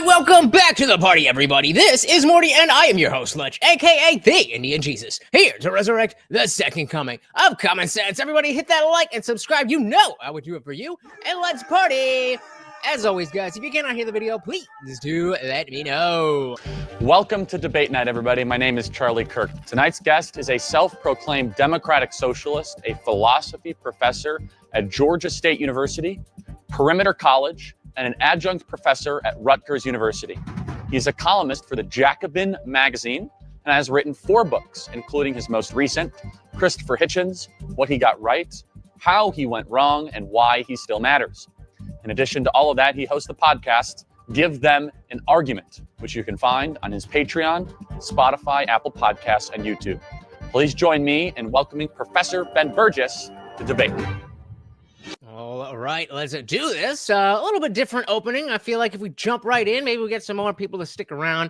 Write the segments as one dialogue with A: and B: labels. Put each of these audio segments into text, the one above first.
A: Welcome back to the party, everybody. This is Morty, and I am your host, Lutch, aka TheIndianJesus, here to resurrect the second coming of common sense. Everybody hit that like and subscribe. You know I would do it for you, and let's party. As always, guys, if you cannot hear the video, please do let me know.
B: Welcome to Debate Night, everybody. My name is Charlie Kirk. Tonight's guest is a self-proclaimed democratic socialist, a philosophy professor at Georgia State University, Perimeter College, and an adjunct professor at Rutgers University. He's a columnist for the Jacobin magazine and has written 4 books, including his most recent, Christopher Hitchens, What He Got Right, How He Went Wrong, and Why He Still Matters. In addition to all of that, he hosts the podcast, Give Them an Argument, which you can find on his Patreon, Spotify, Apple Podcasts, and YouTube. Please join me in welcoming Professor Ben Burgis to debate.
A: All right, let's do this. A little bit different opening. I feel like if we jump right in, maybe we'll get some more people to stick around.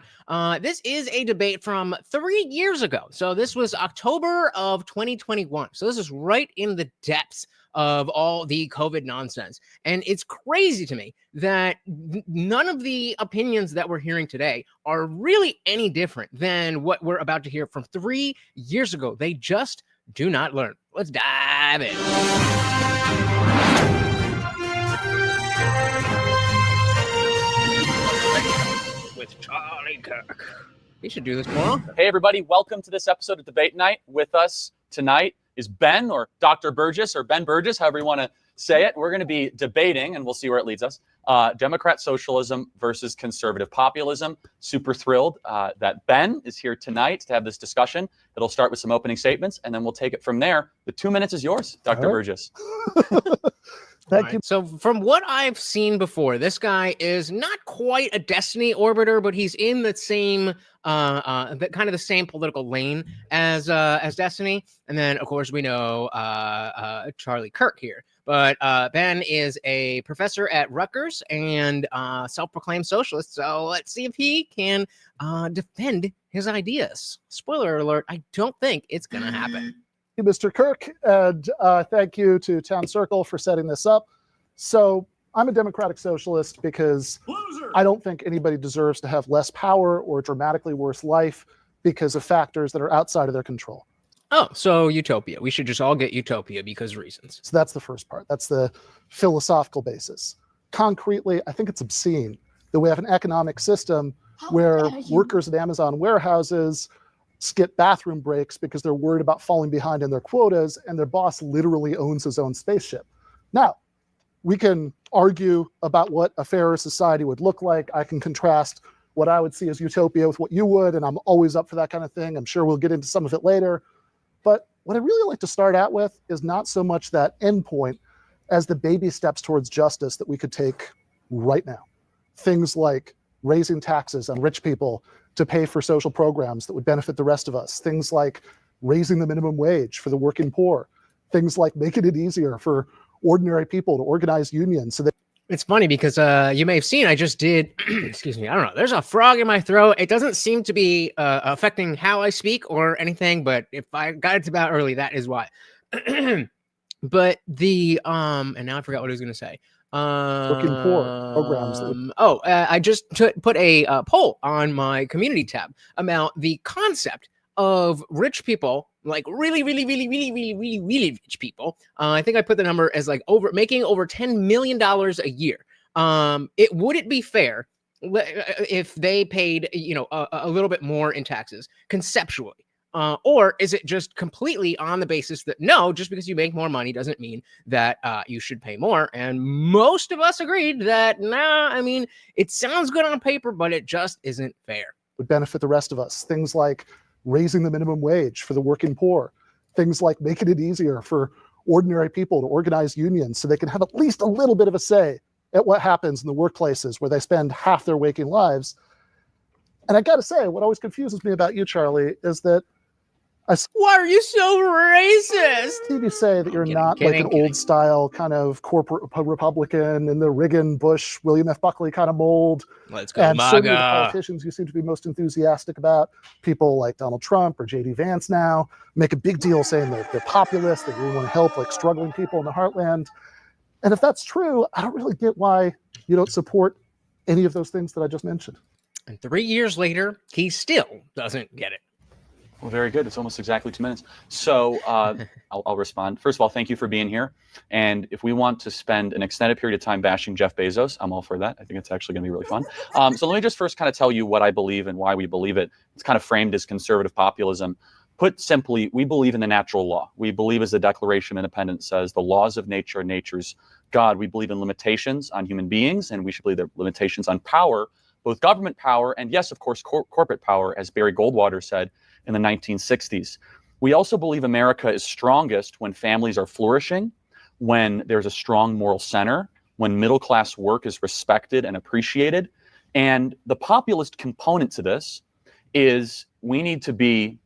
A: This is a debate from 3 years ago. So this was October of 2021. So this is right in the depths of all the COVID nonsense. And it's crazy to me that none of the opinions that we're hearing today are really any different than what we're about to hear from 3 years ago. They just do not learn. Let's dive in. With Charlie Kirk. We should do this more.
B: Hey, everybody. Welcome to this episode of Debate Night. With us tonight is Ben, or Dr. Burgis, or Ben Burgis, however you want to say it. We're going to be debating, and we'll see where it leads us, Democrat socialism versus conservative populism. Super thrilled that Ben is here tonight to have this discussion. It'll start with some opening statements, and then we'll take it from there. The 2 minutes is yours, Dr. Burgis.
A: Thank you. So from what I've seen before, this guy is not quite a destiny orbiter, but he's in the same kind of the same political lane as Destiny. And then of course we know Charlie Kirk here. But Ben is a professor at Rutgers and self-proclaimed socialist. So let's see if he can defend his ideas. Spoiler alert, I don't think it's gonna happen.
C: Thank you, Mr. Kirk, and thank you to Town Circle for setting this up. So I'm a democratic socialist because I don't think anybody deserves to have less power or a dramatically worse life because of factors that are outside of their control.
A: Oh, so utopia. We should just all get utopia because reasons.
C: So that's the first part. That's the philosophical basis. Concretely, I think it's obscene that we have an economic system where workers at Amazon warehouses skip bathroom breaks because they're worried about falling behind in their quotas, and their boss literally owns his own spaceship. Now, we can argue about what a fairer society would look like. I can contrast what I would see as utopia with what you would, and I'm always up for that kind of thing. I'm sure we'll get into some of it later. But what I really like to start out with is not so much that end point as the baby steps towards justice that we could take right now. Things like raising taxes on rich people to pay for social programs that would benefit the rest of us. Things like raising the minimum wage for the working poor. Things like making it easier for ordinary people to organize unions. So that
A: it's funny because you may have seen I just did, excuse me, I don't know. There's a frog in my throat. It doesn't seem to be affecting how I speak or anything, but if I got it about early, that is why. But the, and now I forgot what I was going to say.
C: Working poor programs.
A: I just put a poll on my community tab about the concept of rich people, like really rich people. I think I put the number as like making over $10 million a year. Would it be fair if they paid, a little bit more in taxes conceptually? Or is it just completely on the basis that no, just because you make more money doesn't mean that you should pay more? And most of us agreed that, it sounds good on paper, but it just isn't fair.
C: Would benefit the rest of us. Things like raising the minimum wage for the working poor. Things like making it easier for ordinary people to organize unions so they can have at least a little bit of a say at what happens in the workplaces where they spend half their waking lives. And I got to say, what always confuses me about you, Charlie, is that
A: why are you so racist?
C: You say that you're not like an old style kind of corporate Republican in the Reagan, Bush, William F. Buckley kind of mold.
A: Let's go,
C: and
A: MAGA.
C: Certainly the politicians you seem to be most enthusiastic about, people like Donald Trump or J.D. Vance now, make a big deal saying that they're populist, they really want to help like struggling people in the heartland. And if that's true, I don't really get why you don't support any of those things that I just mentioned.
A: And 3 years later, he still doesn't get it.
B: Well, very good. It's almost exactly 2 minutes. So I'll respond. First of all, thank you for being here. And if we want to spend an extended period of time bashing Jeff Bezos, I'm all for that. I think it's actually going to be really fun. So let me just first kind of tell you what I believe and why we believe it. It's kind of framed as conservative populism. Put simply, we believe in the natural law. We believe, as the Declaration of Independence says, the laws of nature are nature's God. We believe in limitations on human beings, and we should believe there are limitations on power, both government power and, yes, of course, corporate power, as Barry Goldwater said in the 1960s. We also believe America is strongest when families are flourishing, when there's a strong moral center, when middle-class work is respected and appreciated. And the populist component to this is we need to be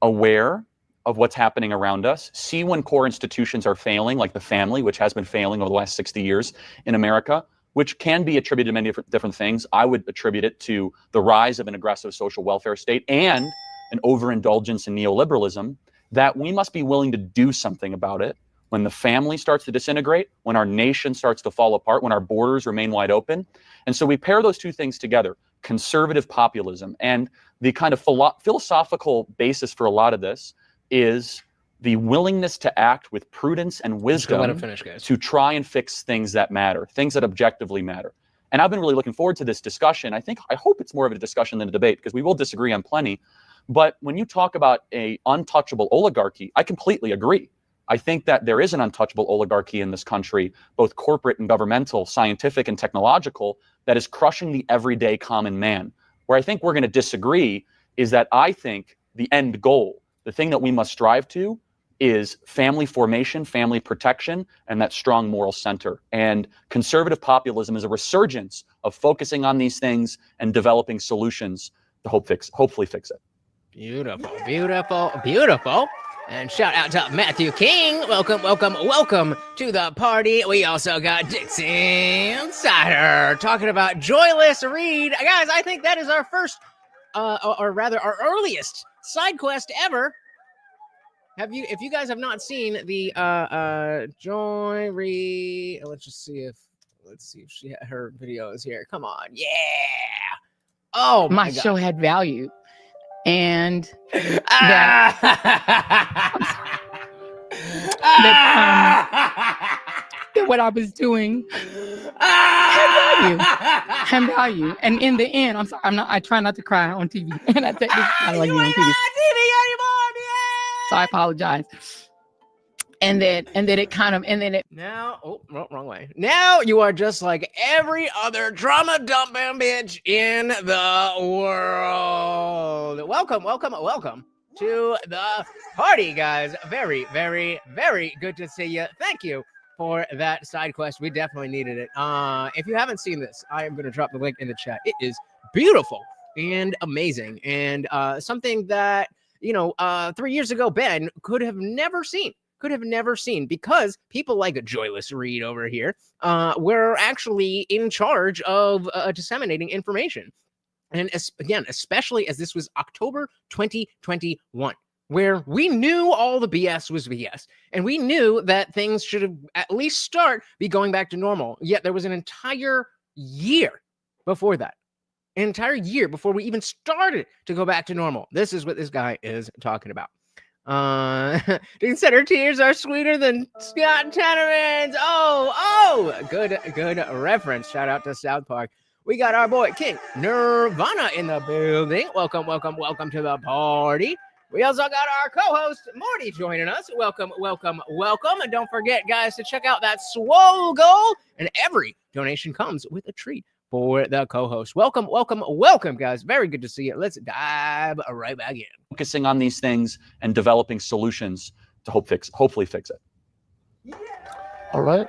B: aware of what's happening around us, see when core institutions are failing, like the family, which has been failing over the last 60 years in America, which can be attributed to many different things. I would attribute it to the rise of an aggressive social welfare state and an overindulgence in neoliberalism, that we must be willing to do something about it when the family starts to disintegrate, when our nation starts to fall apart, when our borders remain wide open. And so we pair those two things together, conservative populism. And the kind of philosophical basis for a lot of this is the willingness to act with prudence and wisdom
A: let him finish, guys.
B: to try and fix things that matter, things that objectively matter. And I've been really looking forward to this discussion. I hope it's more of a discussion than a debate, because we will disagree on plenty. But when you talk about an untouchable oligarchy, I completely agree. I think that there is an untouchable oligarchy in this country, both corporate and governmental, scientific and technological, that is crushing the everyday common man. Where I think we're going to disagree is that I think the end goal, the thing that we must strive to, is family formation, family protection, and that strong moral center. And conservative populism is a resurgence of focusing on these things and developing solutions to hopefully fix it.
A: Beautiful, beautiful, beautiful. And shout out to Matthew King. Welcome, welcome, welcome to the party. We also got Dixie Insider talking about joyless read. Guys, I think that is our first, or rather our earliest side quest ever. If you guys have not seen the Joy Read, let's see if her video is here. Come on, yeah. Oh
D: my
A: God.
D: Show had value, and that what I was doing had value. And in the end, I'm sorry, I try not to cry on TV, and I take this I like being on TV. So I apologize. And then it
A: now, wrong way. Now you are just like every other drama dumping bitch in the world. Welcome to the party, guys. Very, very, very good to see you. Thank you for that side quest. We definitely needed it. If you haven't seen this, I am going to drop the link in the chat. It is beautiful and amazing, and something that 3 years ago, Ben could have never seen, because people like a joyless read over here were actually in charge of disseminating information. And again, especially as this was October 2021, where we knew all the BS was BS, and we knew that things should have at least be going back to normal. Yet there was an entire year before that. An entire year before we even started to go back to normal. This is what this guy is talking about. He said her tears are sweeter than Scott Tenorman's. Oh, good reference. Shout out to South Park. We got our boy King Nirvana in the building. Welcome to the party. We also got our co-host Morty joining us. Welcome. And don't forget, guys, to check out that Swole Goal. And every donation comes with a treat for the co-host. Welcome, guys. Very good to see you. Let's dive right back in.
B: Focusing on these things and developing solutions to hopefully fix it.
C: Yeah. All right.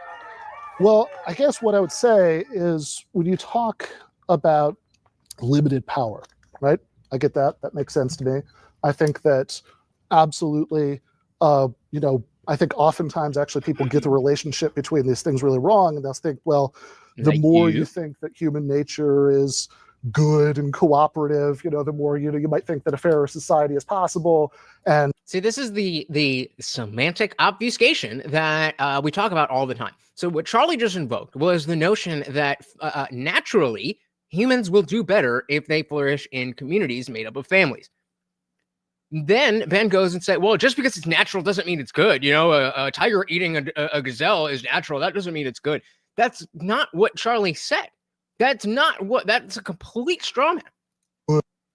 C: Well, I guess what I would say is when you talk about limited power, right? I get that. That makes sense to me. I think that absolutely, I think oftentimes actually people get the relationship between these things really wrong, and they'll think, well, the more you think that human nature is good and cooperative, the more you might think that a fairer society is possible. And
A: see, this is the semantic obfuscation that we talk about all the time. So what Charlie just invoked was the notion that naturally humans will do better if they flourish in communities made up of families. Then Ben goes and says, well, just because it's natural doesn't mean it's good. You know, a tiger eating a gazelle is natural. That doesn't mean it's good. That's not what Charlie said. That's a complete straw man.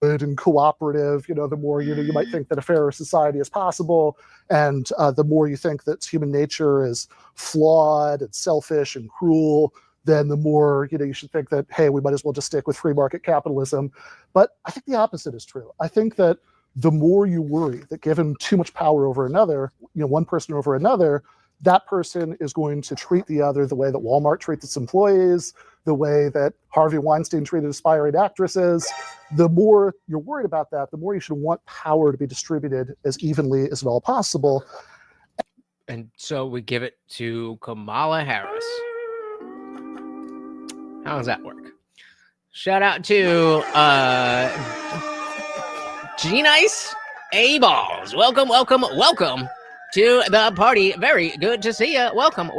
C: And cooperative, the more you might think that a fairer society is possible, and the more you think that human nature is flawed and selfish and cruel, then the more you should think that, hey, we might as well just stick with free market capitalism. But I think the opposite is true. I think that the more you worry that given too much power over another, one person over another, that person is going to treat the other the way that Walmart treats its employees, the way that Harvey Weinstein treated aspiring actresses. The more you're worried about that, the more you should want power to be distributed as evenly as at all possible.
A: And so we give it to Kamala Harris. How does that work? Shout out to G-Nice A-Balls. Welcome to the party. Very good to see you. Welcome.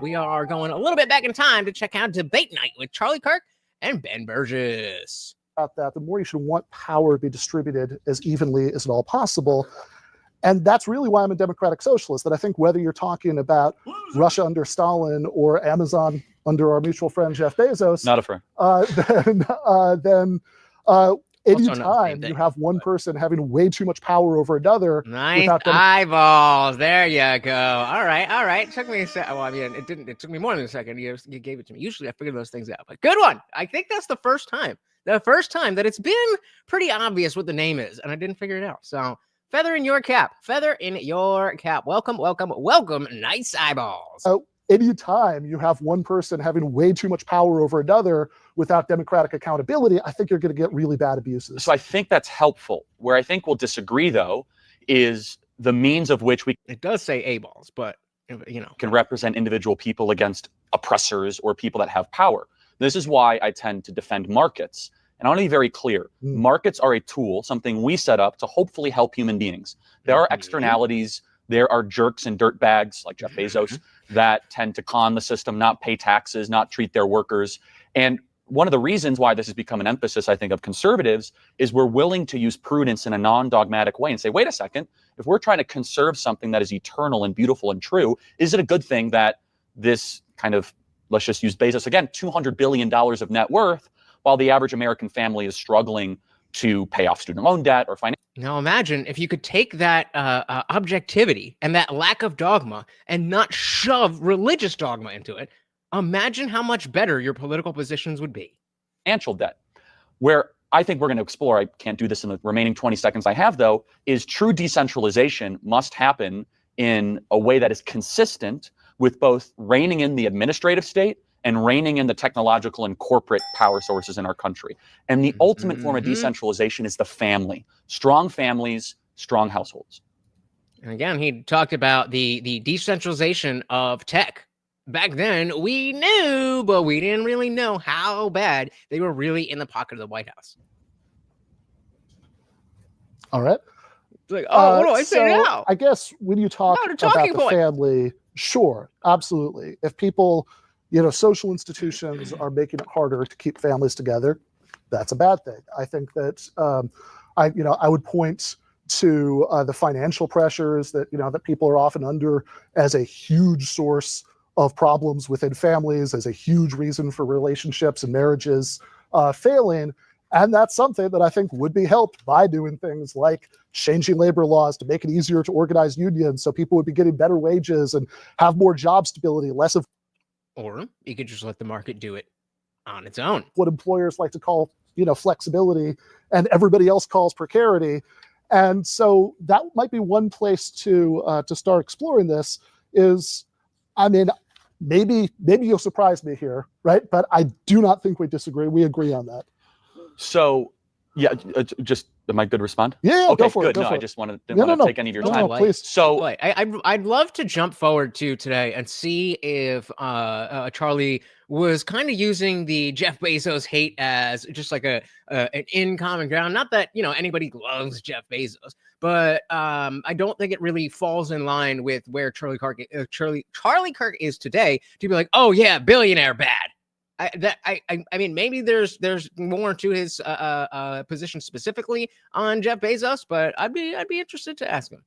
A: We are going a little bit back in time to check out Debate Night with Charlie Kirk and Ben Burgis.
C: About that, the more you should want power to be distributed as evenly as at all possible. And that's really why I'm a democratic socialist, that I think whether you're talking about Russia under Stalin or Amazon under our mutual friend Jeff Bezos,
B: Not a friend.
C: Then anytime you have one person having way too much power over another,
A: nice eyeballs. There you go. All right. It took me a second. Well, I mean, it took me more than a second. You gave it to me. Usually I figure those things out, but good one. I think that's the first time that it's been pretty obvious what the name is, and I didn't figure it out. So feather in your cap. Welcome. Nice eyeballs.
C: Anytime you have one person having way too much power over another without democratic accountability, I think you're going to get really bad abuses.
B: So I think that's helpful. Where I think we'll disagree, though, is the means of which we
A: It does say A-balls, but
B: can represent individual people against oppressors or people that have power. This is why I tend to defend markets. And I want to be very clear. Markets are a tool, something we set up to hopefully help human beings. There are externalities. There are jerks and dirtbags like Jeff Bezos that tend to con the system, not pay taxes, not treat their workers. And one of the reasons why this has become an emphasis, I think, of conservatives is we're willing to use prudence in a non-dogmatic way and say, wait a second, if we're trying to conserve something that is eternal and beautiful and true, is it a good thing that this kind of, let's just use Bezos again, $200 billion of net worth, while the average American family is struggling to pay off student loan debt or finance?
A: Now imagine if you could take that objectivity and that lack of dogma and not shove religious dogma into it. Imagine how much better your political positions would be.
B: Financial debt, where I think we're going to explore, I can't do this in the remaining 20 seconds I have, though, is true decentralization must happen in a way that is consistent with both reining in the administrative state and reining in the technological and corporate power sources in our country. And the ultimate form of decentralization is the family. Strong families, strong households.
A: And again, he talked about the decentralization of tech. Back then, we knew, but we didn't really know how bad they were really in the pocket of the White House.
C: All right.
A: It's like, what do I say now?
C: I guess when you talk about the family, sure, absolutely. If people, social institutions are making it harder to keep families together, that's a bad thing. I think that I would point to the financial pressures that people are often under as a huge source of problems within families, as a huge reason for relationships and marriages failing. And that's something that I think would be helped by doing things like changing labor laws to make it easier to organize unions so people would be getting better wages and have more job stability, less of.
A: Or you could just let the market do it on its own.
C: What employers like to call, flexibility, and everybody else calls precarity. And so that might be one place to start exploring this is, maybe you'll surprise me here, right? But I do not think we disagree. We agree on that.
B: So, yeah, am I good to respond?
C: Yeah,
B: okay,
C: go for
B: good.
C: it.
B: I just didn't want to take any of your time.
C: No, please.
B: So,
A: I'd love to jump forward to today and see if Charlie was kind of using the Jeff Bezos hate as just like an in common ground. Not that anybody loves Jeff Bezos, but I don't think it really falls in line with where Charlie Kirk is today to be like, oh yeah, billionaire bad. I mean, maybe there's more to his position specifically on Jeff Bezos, but I'd be interested to ask him.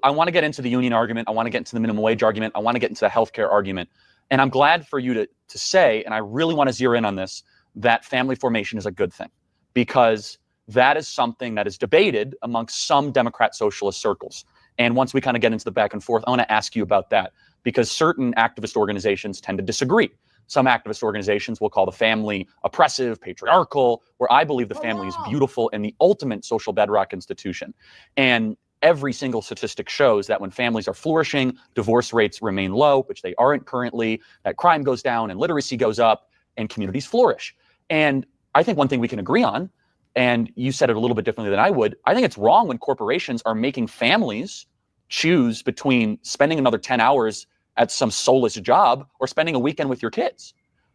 B: I want to get into the union argument. I want to get into the minimum wage argument. I want to get into the healthcare argument. And I'm glad for you to say, and I really want to zero in on this, that family formation is a good thing, because that is something that is debated amongst some Democrat socialist circles. And once we kind of get into the back and forth, I want to ask you about that, because certain activist organizations tend to disagree. Some activist organizations will call the family oppressive, patriarchal, where I believe the family is beautiful and the ultimate social bedrock institution. And every single statistic shows that when families are flourishing, divorce rates remain low, which they aren't currently, that crime goes down and literacy goes up and communities flourish. And I think one thing we can agree on, and you said it a little bit differently than I would, I think it's wrong when corporations are making families choose between spending another 10 hours at some soulless job or spending a weekend with your kids.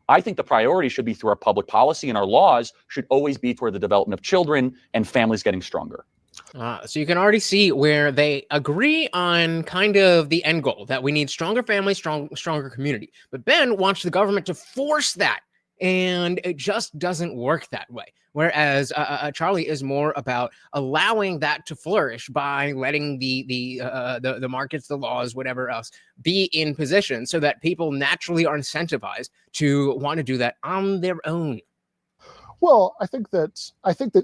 B: I think the priority should be through our public policy, and our laws should always be toward the development of children and families getting stronger.
A: So you can already see where they agree on kind of the end goal, that we need stronger families, stronger community. But Ben wants the government to force that, and it just doesn't work that way. Whereas Charlie is more about allowing that to flourish by letting the markets, the laws, whatever else, be in position so that people naturally are incentivized to want to do that on their own.
C: Well, I think that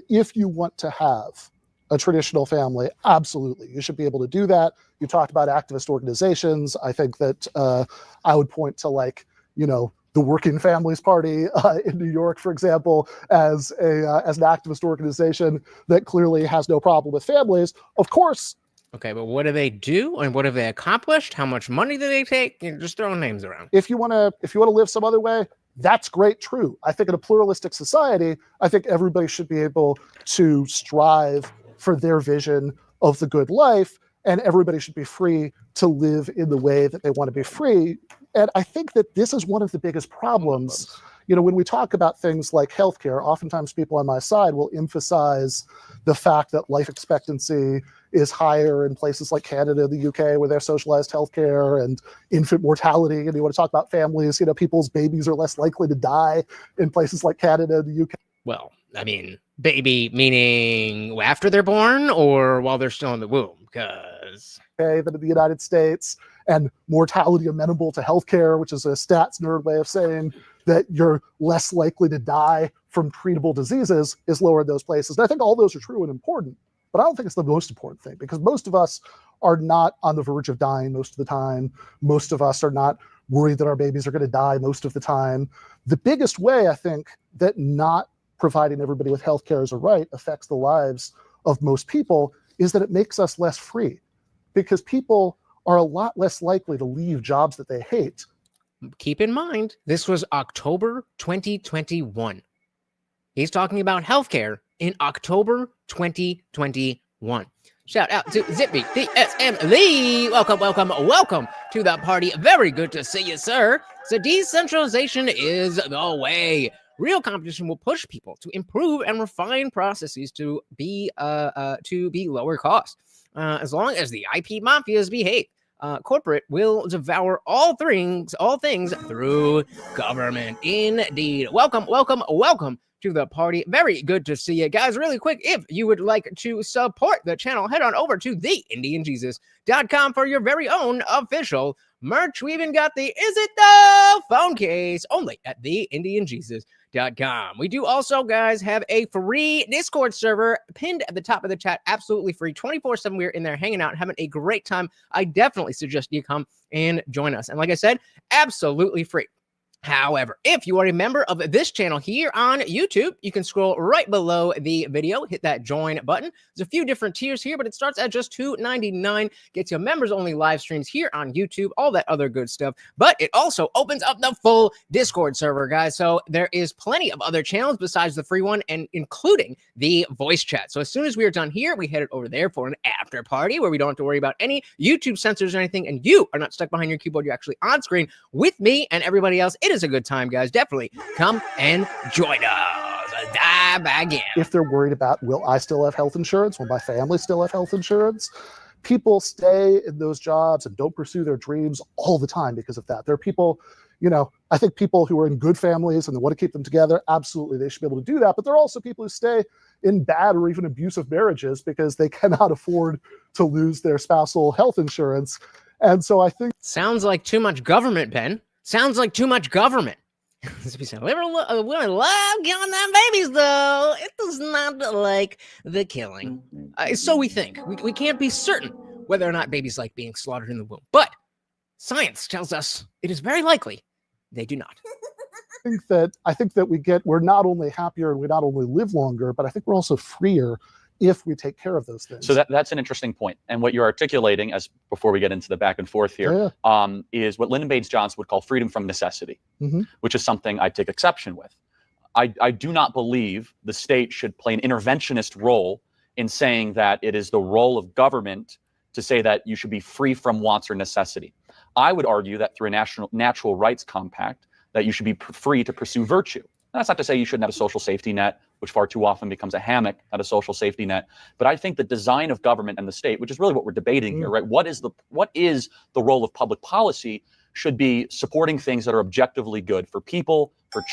C: if you want to have a traditional family, absolutely, you should be able to do that. You talked about activist organizations. I think that I would point to, like, the Working Families Party in New York, for example, as an activist organization that clearly has no problem with families. Of course.
A: Okay, but what do they do, and what have they accomplished? How much money do they take? You're just throwing names around.
C: If you want to live some other way, that's great, true. I think in a pluralistic society, I think everybody should be able to strive for their vision of the good life, and everybody should be free to live in the way that they want to be free. And I think that this is one of the biggest problems. When we talk about things like healthcare, oftentimes people on my side will emphasize the fact that life expectancy is higher in places like Canada, the UK, where there's socialized healthcare, and infant mortality. And you want to talk about families, people's babies are less likely to die in places like Canada, the UK.
A: Well, I mean, baby meaning after they're born or while they're still in the womb? Because
C: than in the United States, and mortality amenable to healthcare, which is a stats nerd way of saying that you're less likely to die from treatable diseases, is lower in those places. And I think all those are true and important, but I don't think it's the most important thing, because most of us are not on the verge of dying most of the time. Most of us are not worried that our babies are going to die most of the time. The biggest way, I think, that not providing everybody with healthcare as a right affects the lives of most people is that it makes us less free, because people are a lot less likely to leave jobs that they hate.
A: Keep in mind, this was October 2021. He's talking about healthcare in October 2021. Shout out to Zippy, DSM Lee. Welcome to the party. Very good to see you, sir. So decentralization is the way. Real competition will push people to improve and refine processes to be lower cost. As long as the IP mafias behave, corporate will devour all things through government. Indeed. Welcome to the party. Very good to see you guys. Really quick, if you would like to support the channel, head on over to TheIndianJesus.com for your very own official merch. We even got the Is It The phone case only at TheIndianJesus.com. We do also, guys, have a free Discord server pinned at the top of the chat. Absolutely free. 24/7. We're in there hanging out, having a great time. I definitely suggest you come and join us. And like I said, absolutely free. However, if you are a member of this channel here on YouTube, you can scroll right below the video, hit that join button. There's a few different tiers here, but it starts at just $2.99, gets you members only live streams here on YouTube, all that other good stuff. But it also opens up the full Discord server, guys. So there is plenty of other channels besides the free one, and including the voice chat. So as soon as we are done here, we head over there for an after party where we don't have to worry about any YouTube censors or anything, and you are not stuck behind your keyboard. You're actually on screen with me and everybody else. It is a good time, guys. Definitely come and join us. Dive back in.
C: If they're worried about, will I still have health insurance? Will my family still have health insurance? people stay in those jobs and don't pursue their dreams all the time because of that. There are people, I think people who are in good families and they want to keep them together, absolutely, they should be able to do that. But there are also people who stay in bad or even abusive marriages because they cannot afford to lose their spousal health insurance. And so I think...
A: Sounds like too much government, Ben. Sounds like too much government. Women love killing them babies, though. It does not like the killing. So we think. We can't be certain whether or not babies like being slaughtered in the womb. But science tells us it is very likely they do not.
C: I think that we're not only happier and we not only live longer, but I think we're also freer if we take care of those things.
B: So that's an interesting point. And what you're articulating, as before we get into the back and forth here, is what Lyndon Baines Johnson would call freedom from necessity, which is something I take exception with. I do not believe the state should play an interventionist role in saying that it is the role of government to say that you should be free from wants or necessity. I would argue that through a natural rights compact, that you should be free to pursue virtue. That's not to say you shouldn't have a social safety net, which far too often becomes a hammock, not a social safety net. But I think the design of government and the state, which is really what we're debating here, right? What is the role of public policy, should be supporting things that are objectively good for people, for...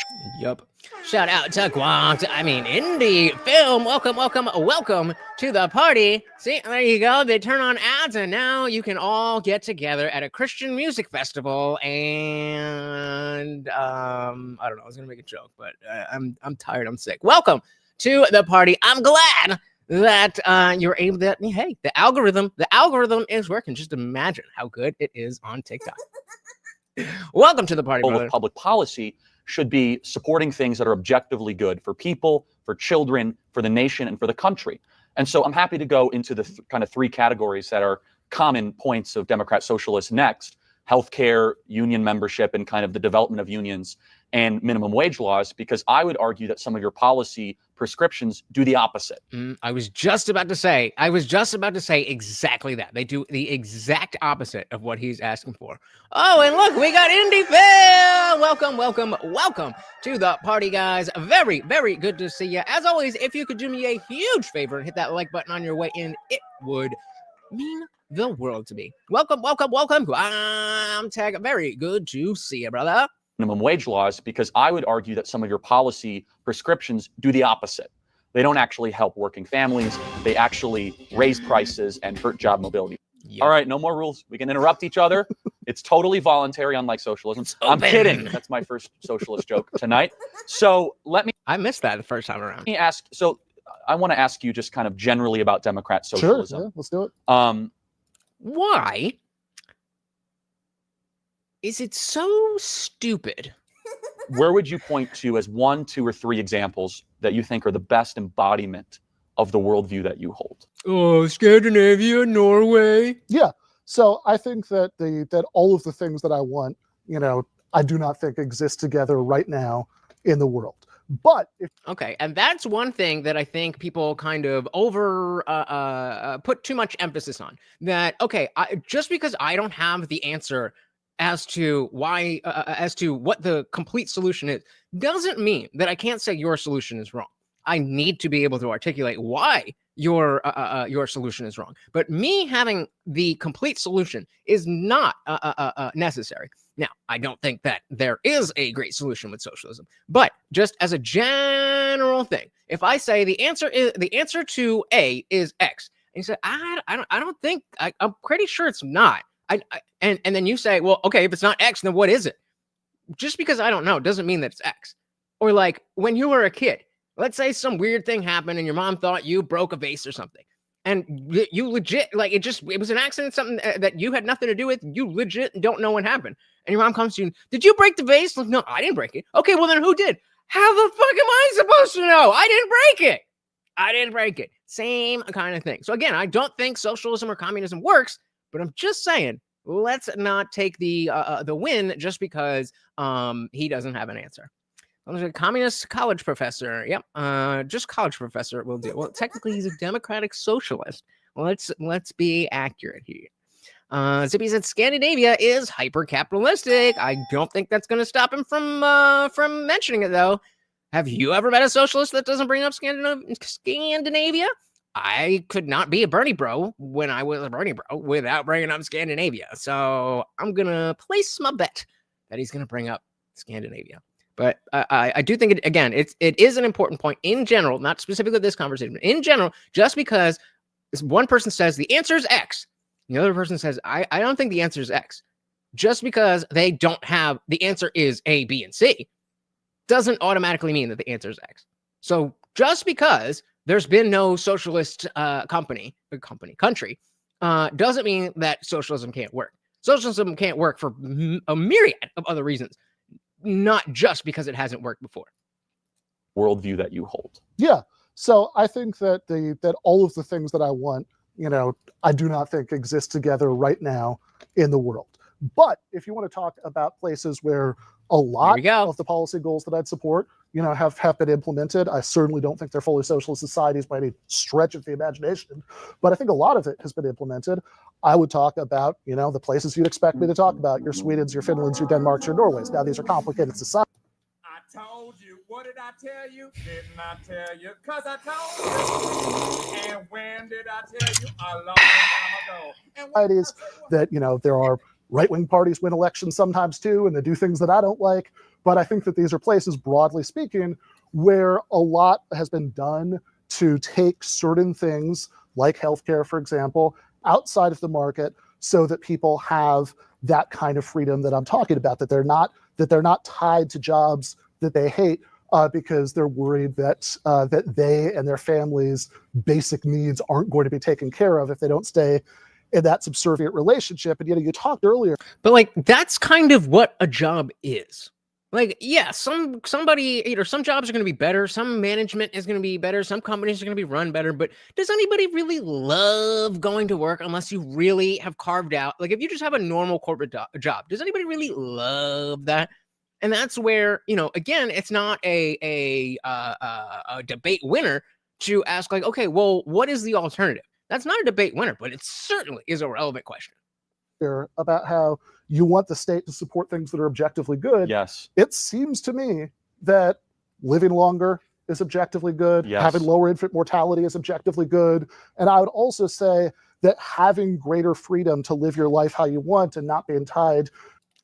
A: Yup. Shout out to indie film. Welcome to the party. See, there you go. They turn on ads and now you can all get together at a Christian music festival and I don't know, I was gonna make a joke, but I'm tired, I'm sick. Welcome to the party. I'm glad that you're able to, hey, the algorithm is working. Just imagine how good it is on TikTok. Welcome to the party, brother.
B: Public policy should be supporting things that are objectively good for people, for children, for the nation, and for the country. And so I'm happy to go into the kind of three categories that are common points of Democrat Socialists next: healthcare, union membership, and kind of the development of unions and minimum wage laws, because I would argue that some of your policy prescriptions do the opposite.
A: I was just about to say exactly that. They do the exact opposite of what he's asking for. Oh, and look, we got Indie Phil. Welcome to the party, guys. Very, very good to see you. As always, if you could do me a huge favor and hit that like button on your way in, it would mean the world to me. Welcome. I'm Tag. Very good to see you, brother.
B: Minimum wage laws, because I would argue that some of your policy prescriptions do the opposite. They don't actually help working families. They actually raise prices and hurt job mobility. Yep. All right, no more rules. We can interrupt each other. It's totally voluntary, unlike socialism. I'm kidding. That's my first socialist joke tonight. So
A: I missed that the first time around.
B: Let me ask. So I want to ask you just kind of generally about Democrat socialism.
C: Sure, yeah, let's do it.
A: Why is it so stupid?
B: Where would you point to as 1, 2, or 3 examples that you think are the best embodiment of the worldview that you hold?
A: Oh, Scandinavia, Norway.
C: Yeah. So I think that all of the things that I want, I do not think exist together right now in the world. But
A: okay, and that's one thing that I think people kind of put too much emphasis on. That just because I don't have the answer as to why, as to what the complete solution is, doesn't mean that I can't say your solution is wrong. I need to be able to articulate why your solution is wrong. But me having the complete solution is not necessary. Now, I don't think that there is a great solution with socialism, but just as a general thing, if I say the answer to A is X, and you say I don't think, I'm pretty sure it's not. And then you say, well, okay, if it's not X, then what is it? Just because I don't know doesn't mean that it's X. Or like when you were a kid, let's say some weird thing happened and your mom thought you broke a vase or something. And you legit, like it was an accident, something that you had nothing to do with. You legit don't know what happened. And your mom comes to you, did you break the vase? Like, no, I didn't break it. Okay, well then who did? How the fuck am I supposed to know? I didn't break it. Same kind of thing. So again, I don't think socialism or communism works, but I'm just saying, let's not take the win just because he doesn't have an answer. I was a communist college professor. Yep. Just college professor will do. Well, technically he's a democratic socialist. Let's be accurate here. Zippy said Scandinavia is hyper-capitalistic. I don't think that's going to stop him from mentioning it, though. Have you ever met a socialist that doesn't bring up Scandinavia? I could not be a Bernie bro when I was a Bernie bro without bringing up Scandinavia. So I'm going to place my bet that he's going to bring up Scandinavia. But I do think, it is an important point in general, not specifically this conversation, but in general, just because this one person says the answer is X, the other person says, I don't think the answer is X. Just because they don't have the answer is A, B, and C doesn't automatically mean that the answer is X. So just because there's been no socialist country doesn't mean that socialism can't work. Socialism can't work for a myriad of other reasons, not just because it hasn't worked before.
B: Worldview that you hold.
C: Yeah. So I think that that all of the things that I want, I do not think exist together right now in the world. But if you want to talk about places where a lot of the policy goals that I'd support, have been implemented, I certainly don't think they're fully socialist societies by any stretch of the imagination, but I think a lot of it has been implemented. I would talk about, the places you'd expect me to talk about, your Swedens, your Finlands, your Denmarks, your Norways. Now, these are complicated societies.
E: I told you. What did I tell you? Didn't I tell you? Because I told you. And when did I tell you? A long time ago.
C: Societies that, there are right-wing parties win elections sometimes too, and they do things that I don't like. But I think that these are places, broadly speaking, where a lot has been done to take certain things, like healthcare, for example, outside of the market, so that people have that kind of freedom that I'm talking about. That they're not tied to jobs that they hate because they're worried that that they and their families' basic needs aren't going to be taken care of if they don't stay in that subservient relationship. And you talked earlier,
A: but that's kind of what a job is. Some jobs are going to be better. Some management is going to be better. Some companies are going to be run better. But does anybody really love going to work unless you really have carved out? If you just have a normal corporate job, does anybody really love that? And that's where, again, it's not a debate winner to ask okay, well, what is the alternative? That's not a debate winner, but it certainly is a relevant question.
C: About how you want the state to support things that are objectively good.
B: Yes.
C: It seems to me that living longer is objectively good.
B: Yes.
C: Having lower infant mortality is objectively good. And I would also say that having greater freedom to live your life how you want and not being tied.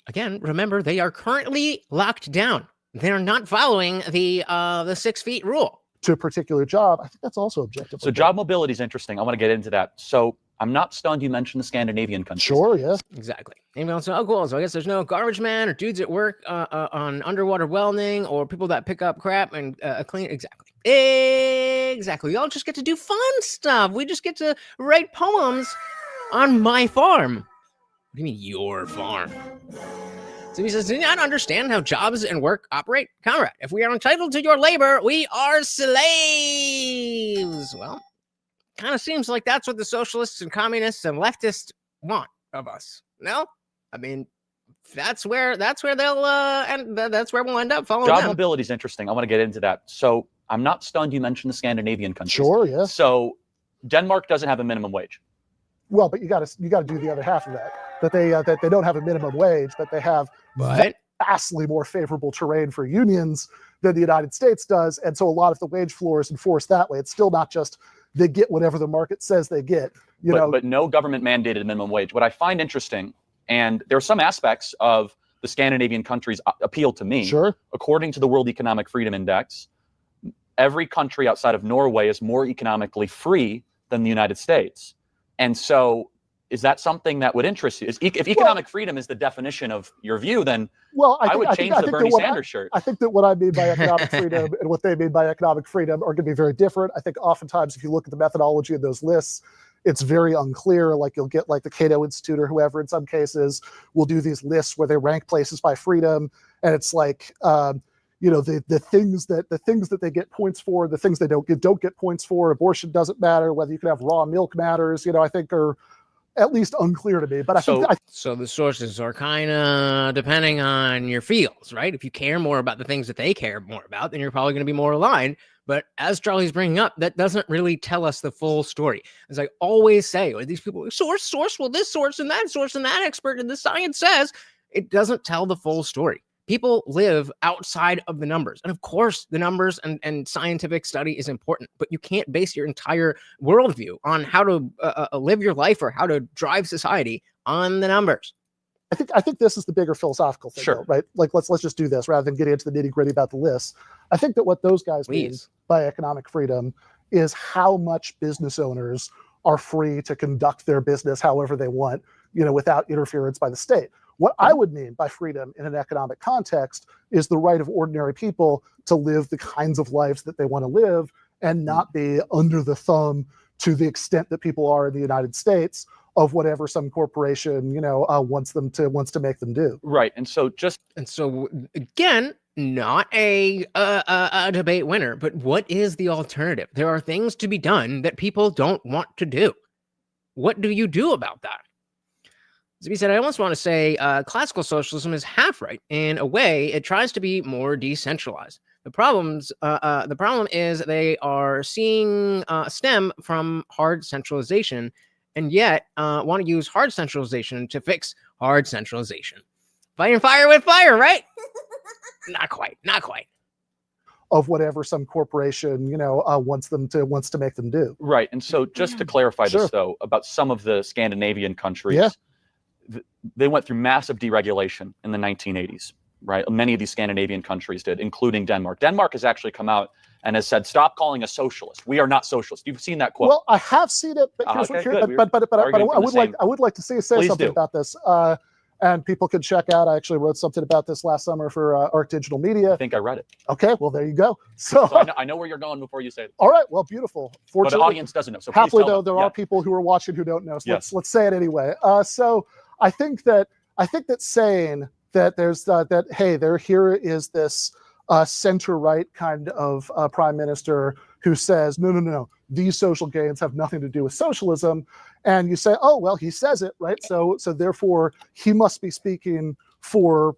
A: Again, remember, they are currently locked down. They're not following the 6 feet rule.
C: To a particular job, I think that's also objective.
B: So job mobility is interesting. I want to get into that. So I'm not stunned you mentioned the Scandinavian countries.
C: Sure, yes.
A: Exactly. Anyone else? Oh, cool. So I guess there's no garbage man or dudes at work on underwater welding or people that pick up crap and clean. Exactly. Exactly. We all just get to do fun stuff. We just get to write poems on my farm. What do you mean your farm? So he says, do you not understand how jobs and work operate? Comrade, if we are entitled to your labor, we are slaves. Well, kind of seems like that's what the socialists and communists and leftists want of us. No? I mean, that's where they'll and that's where we'll end up following
B: Job
A: them.
B: mobility is interesting. I want to get into that. So I'm not stunned you mentioned the Scandinavian countries.
C: Sure, yes.
B: So Denmark doesn't have a minimum wage.
C: Well, but you got to do the other half of that. That they don't have a minimum wage, but they have vastly more favorable terrain for unions than the United States does, and so a lot of the wage floor is enforced that way. It's still not just they get whatever the market says they get.
B: But no government mandated minimum wage. What I find interesting, and there are some aspects of the Scandinavian countries appeal to me.
C: Sure. According
B: to the World Economic Freedom Index, every country outside of Norway is more economically free than the United States. And so is that something that would interest you? If economic freedom is the definition of your view, then I would change the Bernie Sanders shirt.
C: I think that what I mean by economic freedom and what they mean by economic freedom are going to be very different. I think oftentimes if you look at the methodology of those lists, it's very unclear. You'll get the Cato Institute or whoever in some cases will do these lists where they rank places by freedom. And it's the things that they get points for, the things they don't get points for. Abortion doesn't matter. Whether you can have raw milk matters, I think are at least unclear to me. But
A: so the sources are kind of depending on your feels, right? If you care more about the things that they care more about, then you're probably going to be more aligned. But as Charlie's bringing up, that doesn't really tell us the full story. As I always say, these people source, well, this source and that expert and the science says, it doesn't tell the full story. People live outside of the numbers. And of course, the numbers and scientific study is important, but you can't base your entire worldview on how to live your life or how to drive society on the numbers.
C: I think this is the bigger philosophical thing,
B: Sure.
C: though, right? Like, let's just do this rather than getting into the nitty gritty about the list. I think that what those guys mean by economic freedom is how much business owners are free to conduct their business however they want, without interference by the state. What I would mean by freedom in an economic context is the right of ordinary people to live the kinds of lives that they want to live and not be under the thumb to the extent that people are in the United States of whatever some corporation, wants to make them do.
B: Right. And so
A: again, not a debate winner, but what is the alternative? There are things to be done that people don't want to do. What do you do about that? As we said, I almost want to say classical socialism is half right. In a way, it tries to be more decentralized. The problem is they are seeing stem from hard centralization, and yet want to use hard centralization to fix hard centralization. Fighting fire with fire, right? Not quite.
C: Of whatever some corporation, wants to make them do.
B: Right. And so just to clarify this, though, about some of the Scandinavian countries, they went through massive deregulation in the 1980s, right? Many of these Scandinavian countries did, including Denmark. Denmark has actually come out and has said, stop calling us socialist. We are not socialist. You've seen that quote.
C: Well, I have seen it, but I would like to say something about this. And people can check out, I actually wrote something about this last summer for Arc Digital Media.
B: I think I read it.
C: Okay, well, there you go. So
B: I know where you're going before you say it.
C: All right, well, beautiful.
B: But the audience doesn't know. So
C: happily, though, there are people who are watching who don't know. So let's say it anyway. So I think that saying that there's here is this center-right kind of prime minister who says, no, these social gains have nothing to do with socialism. And you say, oh, well, he says it, right? So therefore, he must be speaking for,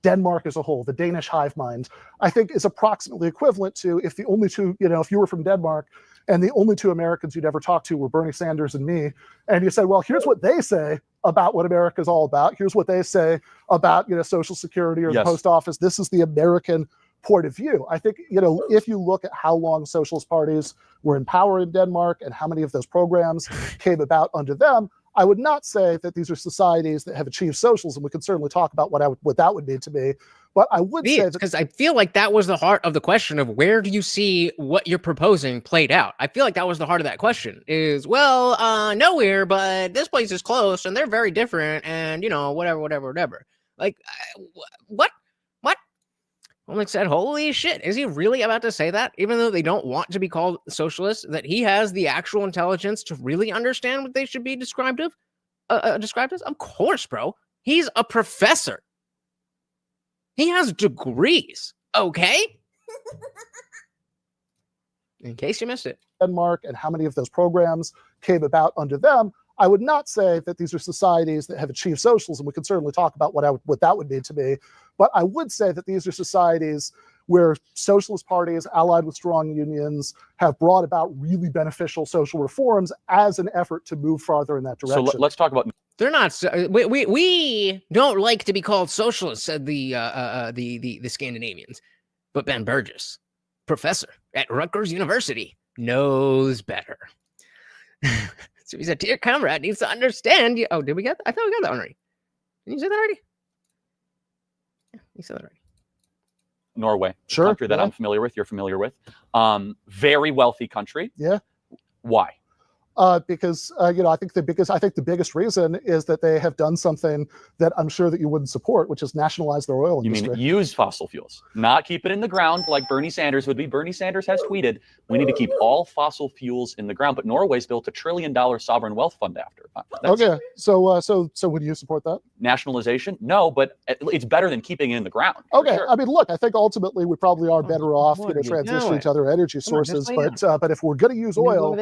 C: Denmark as a whole, the Danish hive mind, I think is approximately equivalent to if the only two, if you were from Denmark and the only two Americans you'd ever talked to were Bernie Sanders and me, and you said, well, here's what they say about what America is all about. Here's what they say about, Social Security or the post office. This is the American point of view. I think, if you look at how long socialist parties were in power in Denmark and how many of those programs came about under them, I would not say that these are societies that have achieved socialism. We can certainly talk about what that would mean to me. But I would say that,
A: because I feel like that was the heart of the question of where do you see what you're proposing played out? I feel like that was the heart of that question is, nowhere, but this place is close and they're very different and, whatever. Like, what? Olmec said, holy shit, is he really about to say that? Even though they don't want to be called socialists, that he has the actual intelligence to really understand what they should be described as? Of course, bro. He's a professor. He has degrees, okay? In case you missed it.
C: Denmark and how many of those programs came about under them, I would not say that these are societies that have achieved socialism. We can certainly talk about what that would mean to me. But I would say that these are societies where socialist parties allied with strong unions have brought about really beneficial social reforms as an effort to move farther in that direction.
B: So let's talk about.
A: They're not. We don't like to be called socialists, said the Scandinavians. But Ben Burgis, professor at Rutgers University, knows better. So he said, dear comrade needs to understand you. Oh, did we get that? I thought we got that one already. Did you say that already? Yeah, you said that already.
B: Norway,
C: sure,
B: country that I'm familiar with, you're familiar with. Very wealthy country.
C: Yeah.
B: Why?
C: Because I think the biggest reason is that they have done something that I'm sure that you wouldn't support, which is nationalize their oil industry.
B: You mean use fossil fuels, not keep it in the ground like Bernie Sanders would be. Bernie Sanders has tweeted, we need to keep all fossil fuels in the ground, but Norway's built $1 trillion sovereign wealth fund after.
C: Okay, so would you support that?
B: Nationalization? No, but it's better than keeping it in the ground.
C: Okay,
B: sure.
C: I mean, look, I think ultimately we probably are better off, transitioning to other energy sources, but if we're going to use oil,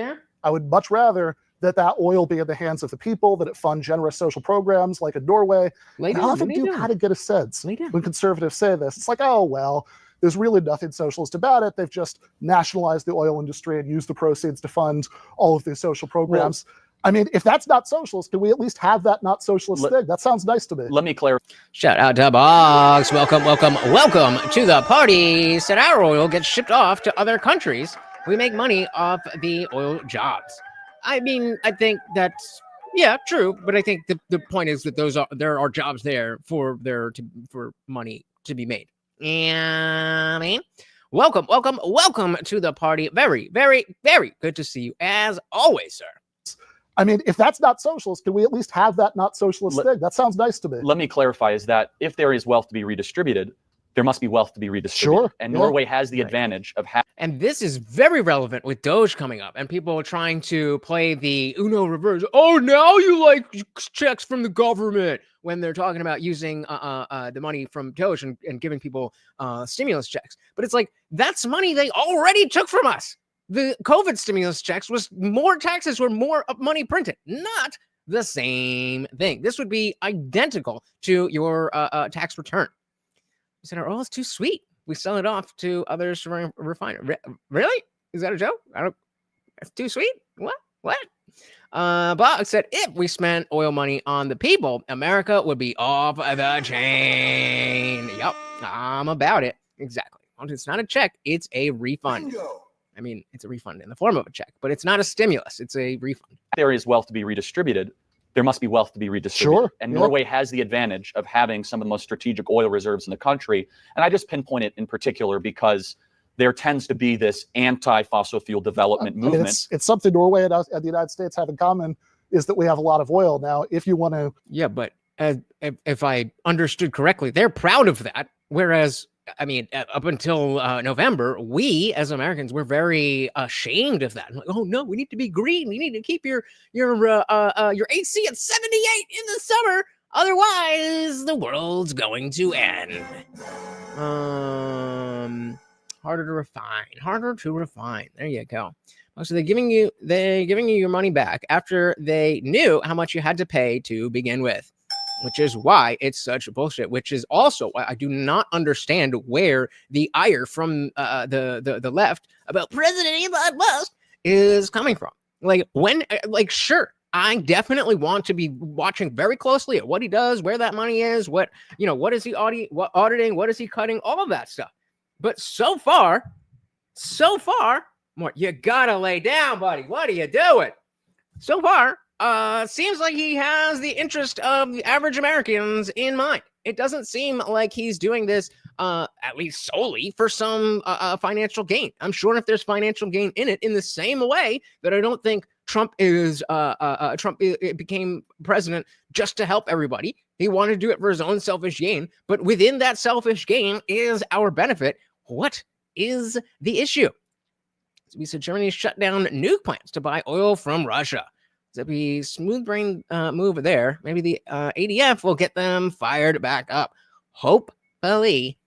C: I would much rather that oil be in the hands of the people, that it fund generous social programs like in Norway. I often do kind of get a sense when conservatives say this. It's like, oh, well, there's really nothing socialist about it. They've just nationalized the oil industry and used the proceeds to fund all of these social programs. I mean, if that's not socialist, can we at least have that not socialist thing? That sounds nice to me.
B: Let me clarify.
A: Shout out to Boggs. Welcome to the party. Said our oil gets shipped off to other countries. We make money off the oil jobs. I mean, I think that's, yeah, true. But I think the point is that there are jobs there for money to be made. Yeah, I mean, welcome to the party. Very, very, very good to see you as always, sir.
C: I mean, if that's not socialist, can we at least have that not socialist thing? That sounds nice to me.
B: Let me clarify, is that if there is wealth to be redistributed, there must be wealth to be redistributed.
C: Sure.
B: And Norway has the advantage of having.
A: And this is very relevant with Doge coming up and people trying to play the Uno reverse. Oh, now you like checks from the government when they're talking about using the money from Doge and giving people stimulus checks. But it's like, that's money they already took from us. The COVID stimulus checks was more taxes or more money printed, not the same thing. This would be identical to your tax return. We said our oil is too sweet. We sell it off to others to refine it. Really? Is that a joke? It's too sweet? What? Bob said if we spent oil money on the people, America would be off the chain. Yup, I'm about it. Exactly. It's not a check. It's a refund. Bingo. I mean, it's a refund in the form of a check, but it's not a stimulus. It's a refund.
B: If there is wealth to be redistributed, there must be wealth to be redistributed.
C: Sure.
B: And Norway has the advantage of having some of the most strategic oil reserves in the country. And I just pinpoint it in particular because there tends to be this anti-fossil fuel development movement.
C: It's something Norway and the United States have in common is that we have a lot of oil. Now, if you want to...
A: Yeah, but if I understood correctly, they're proud of that. Whereas, I mean, up until November, we as Americans were very ashamed of that. Like, oh no, we need to be green. We need to keep your AC at 78 in the summer. Otherwise, the world's going to end. Harder to refine. There you go. So they're giving you your money back after they knew how much you had to pay to begin with. Which is why it's such bullshit, which is also why I do not understand where the ire from the left about President Elon Musk is coming from. Sure, I definitely want to be watching very closely at what he does, where that money is, what is he auditing, what is he cutting, all of that stuff. But so far, more, you gotta lay down, buddy. What are you doing? So far, seems like he has the interest of the average Americans in mind. It doesn't seem like he's doing this, at least solely for some financial gain. I'm sure if there's financial gain in it, in the same way that I don't think Trump became president just to help everybody. He wanted to do it for his own selfish gain, but within that selfish gain is our benefit. What is the issue? So we said Germany shut down nuke plants to buy oil from Russia. It'd be smooth brain move there. Maybe the ADF will get them fired back up. Hopefully.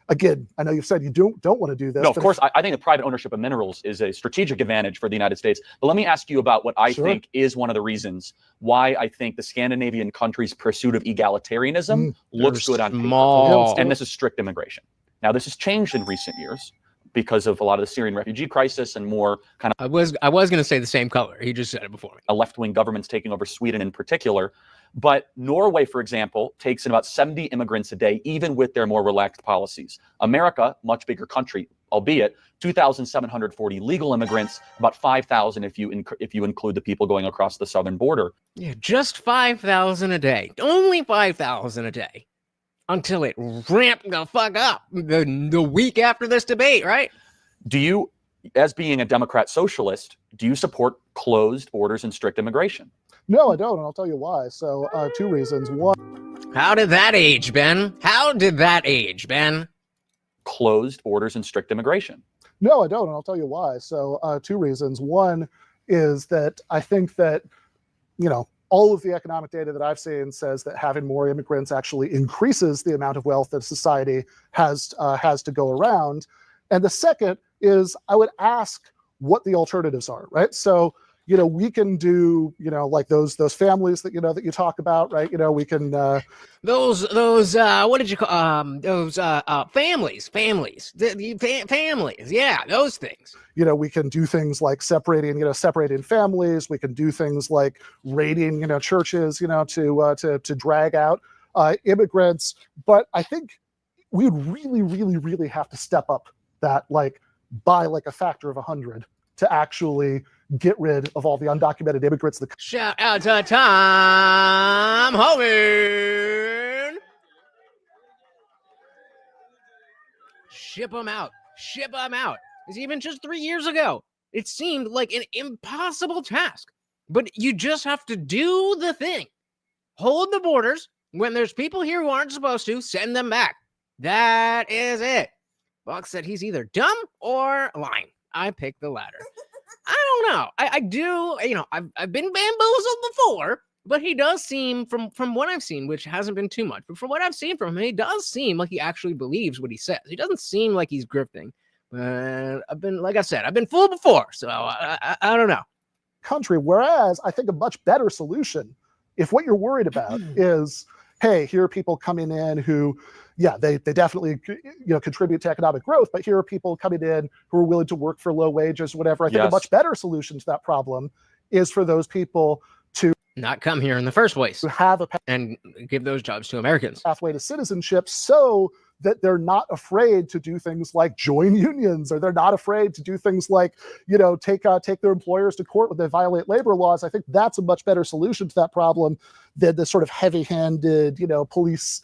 C: Again, I know you've said you don't want to do this.
B: No, of course, I think the private ownership of minerals is a strategic advantage for the United States. But let me ask you about what I think is one of the reasons why I think the Scandinavian countries' pursuit of egalitarianism looks good on paper. And this is strict immigration. Now, this has changed in recent years because of a lot of the Syrian refugee crisis and more kind of...
A: I was going to say the same color. He just said it before me.
B: A left-wing government's taking over Sweden in particular. But Norway, for example, takes in about 70 immigrants a day, even with their more relaxed policies. America, much bigger country, albeit 2,740 legal immigrants, about 5,000 if you include the people going across the southern border.
A: Yeah, just 5,000 a day. Only 5,000 a day. Until it ramped the fuck up the week after this debate, right?
B: Do you, as being a Democrat socialist, do you support closed borders and strict immigration?
C: No, I don't, and I'll tell you why. So, two reasons. One.
A: How did that age, Ben?
B: Closed borders and strict immigration.
C: No, I don't, and I'll tell you why. So, two reasons. One is that I think that, all of the economic data that I've seen says that having more immigrants actually increases the amount of wealth that society has to go around. And the second is I would ask what the alternatives are, right? So, we can do, like those families that, that you talk about, right? We can,
A: those what did you call those families, families, yeah, those things.
C: we can do things like separating families. We can do things like raiding, churches, to drag out immigrants. But I think we would really, really, really have to step up that, like, by like a factor of 100 to actually get rid of all the undocumented immigrants.
A: Shout out to Tom Homan. Ship them out. Ship them out. Because even just 3 years ago, it seemed like an impossible task. But you just have to do the thing. Hold the borders. When there's people here who aren't supposed to, send them back. That is it. Buck said he's either dumb or lying. I picked the latter. I don't know. I do, I've been bamboozled before, but he does seem, from what I've seen, which hasn't been too much, but from what I've seen from him, he does seem like he actually believes what he says. He doesn't seem like he's grifting. But like I said, I've been fooled before, so I don't know.
C: Country, whereas I think a much better solution, if what you're worried about is, hey, here are people coming in who, yeah, they definitely contribute to economic growth, but here are people coming in who are willing to work for low wages, whatever. I think a much better solution to that problem is for those people to
A: not come here in the first place,
C: to have
A: and give those jobs to Americans.
C: Pathway to citizenship, so that they're not afraid to do things like join unions, or they're not afraid to do things like, take their employers to court when they violate labor laws. I think that's a much better solution to that problem than the sort of heavy-handed, police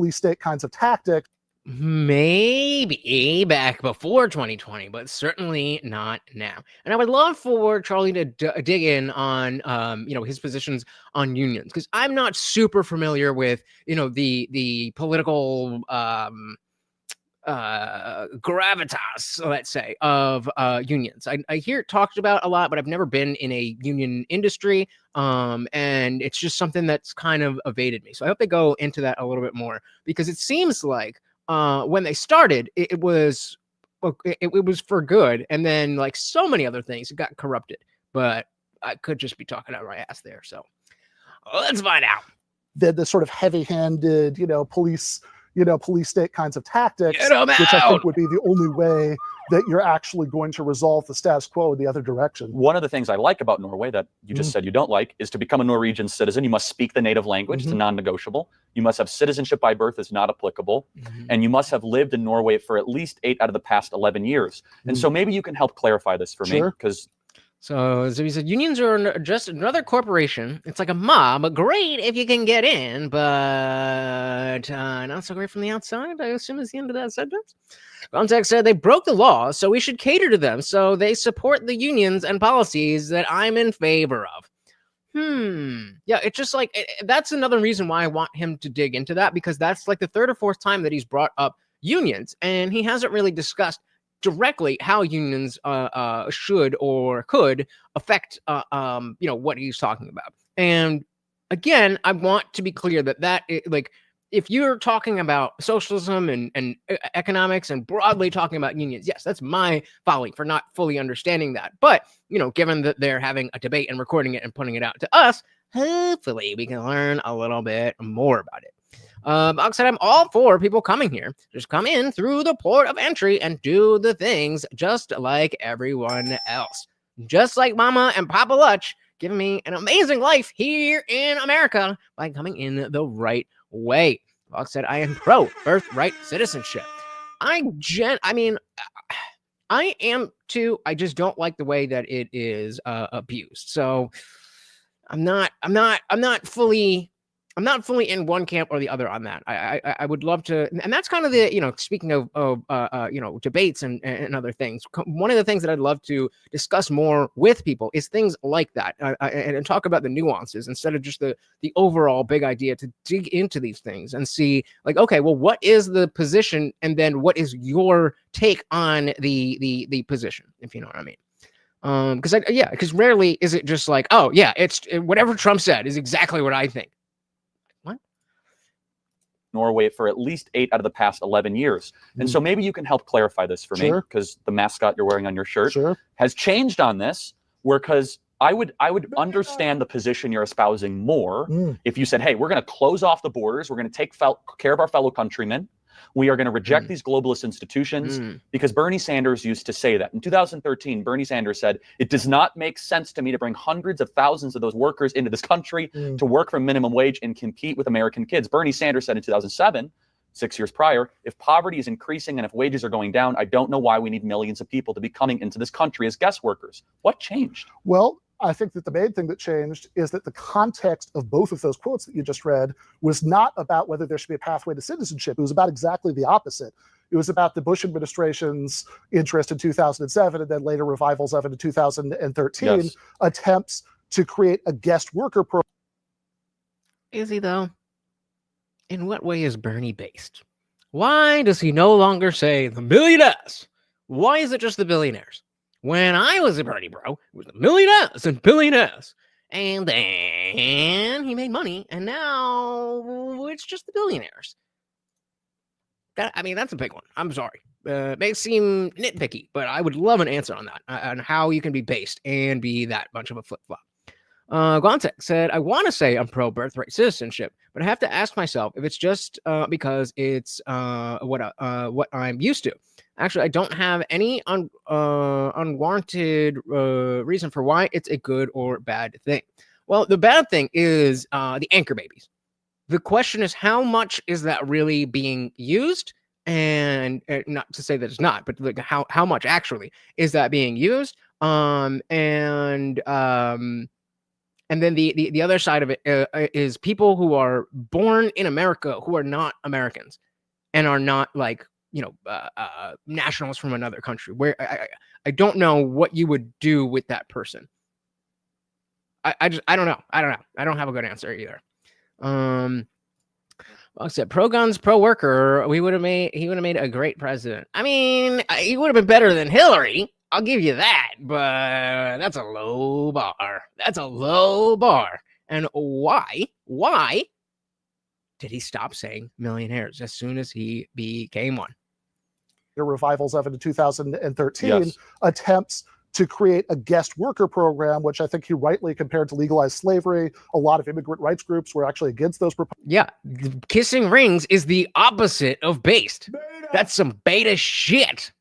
C: state kinds of tactics.
A: Maybe back before 2020, but certainly not now. And I would love for Charlie to dig in on, his positions on unions, because I'm not super familiar with, the political gravitas, let's say, of unions. I hear it talked about a lot, but I've never been in a union industry, and it's just something that's kind of evaded me. So I hope they go into that a little bit more, because it seems like when they started, it was for good, and then, like so many other things, it got corrupted. But I could just be talking out my ass there. So let's find out.
C: The sort of heavy-handed, police state kinds of tactics, which I think would be the only way that you're actually going to resolve the status quo in the other direction.
B: One of the things I like about Norway that you just said you don't like is to become a Norwegian citizen, you must speak the native language. It's a non-negotiable. You must have citizenship by birth. It's not applicable. And you must have lived in Norway for at least 8 out of the past 11 years. And so maybe you can help clarify this for me, because
A: So he said, unions are just another corporation. It's like a mob. Great if you can get in, but not so great from the outside, I assume is the end of that sentence. Context said they broke the law, so we should cater to them. So they support the unions and policies that I'm in favor of. Yeah, it's just like, that's another reason why I want him to dig into that, because that's like the 3rd or 4th time that he's brought up unions, and he hasn't really discussed directly how unions should or could affect what he's talking about. And again, I want to be clear that like, if you're talking about socialism and economics and broadly talking about unions, yes, that's my folly for not fully understanding that. But given that they're having a debate and recording it and putting it out to us, hopefully we can learn a little bit more about it. I said I'm all for people coming here. Just come in through the port of entry and do the things just like everyone else. Just like Mama and Papa Lutch giving me an amazing life here in America by coming in the right way. Fox said I am pro birthright citizenship. I am too. I just don't like the way that it is abused. So I'm not fully in one camp or the other on that. I would love to, and that's kind of the, speaking of debates and other things. One of the things that I'd love to discuss more with people is things like that, and talk about the nuances instead of just the overall big idea, to dig into these things and see, like, okay, well, what is the position, and then what is your take on the position, if you know what I mean. Because rarely is it just like, oh yeah, it's whatever Trump said is exactly what I think.
B: Norway for at least 8 out of the past 11 years. And so maybe you can help clarify this for me, because the mascot you're wearing on your shirt has changed on this, because I would understand the position you're espousing more if you said, hey, we're going to close off the borders. We're going to take care of our fellow countrymen. We are going to reject these globalist institutions, because Bernie Sanders used to say that. In 2013, Bernie Sanders said, it does not make sense to me to bring hundreds of thousands of those workers into this country to work for minimum wage and compete with American kids. Bernie Sanders said in 2007, 6 years prior, if poverty is increasing and if wages are going down, I don't know why we need millions of people to be coming into this country as guest workers. What changed?
C: Well, I think that the main thing that changed is that the context of both of those quotes that you just read was not about whether there should be a pathway to citizenship. It was about exactly the opposite. It was about the Bush administration's interest in 2007 and then later revivals of it in 2013, attempts to create a guest worker program.
A: Is he, though? In what way is Bernie based? Why does he no longer say the millionaires? Why is it just the billionaires? When I was a Bernie bro, it was the millionaires and billionaires. And then he made money, and now it's just the billionaires. That's a big one. I'm sorry. It may seem nitpicky, but I would love an answer on that, on how you can be based and be that much of a flip-flop. Guantek said, I want to say I'm pro birthright citizenship, but I have to ask myself if it's just because it's what I'm used to. Actually, I don't have any unwarranted reason for why it's a good or bad thing. Well, the bad thing is the anchor babies. The question is, how much is that really being used? And not to say that it's not, but like how much actually is that being used? And then the other side of it is people who are born in America who are not Americans and are not like, nationals from another country, where I don't know what you would do with that person. I don't know. I don't have a good answer either. Like I said, pro guns, pro worker. He would have made a great president. I mean, he would have been better than Hillary. I'll give you that, but that's a low bar. That's a low bar. And why did he stop saying millionaires as soon as he became one?
C: The revivals of it in 2013, attempts to create a guest worker program, which I think he rightly compared to legalized slavery. A lot of immigrant rights groups were actually against those proposals.
A: Yeah, kissing rings is the opposite of based. That's some beta shit.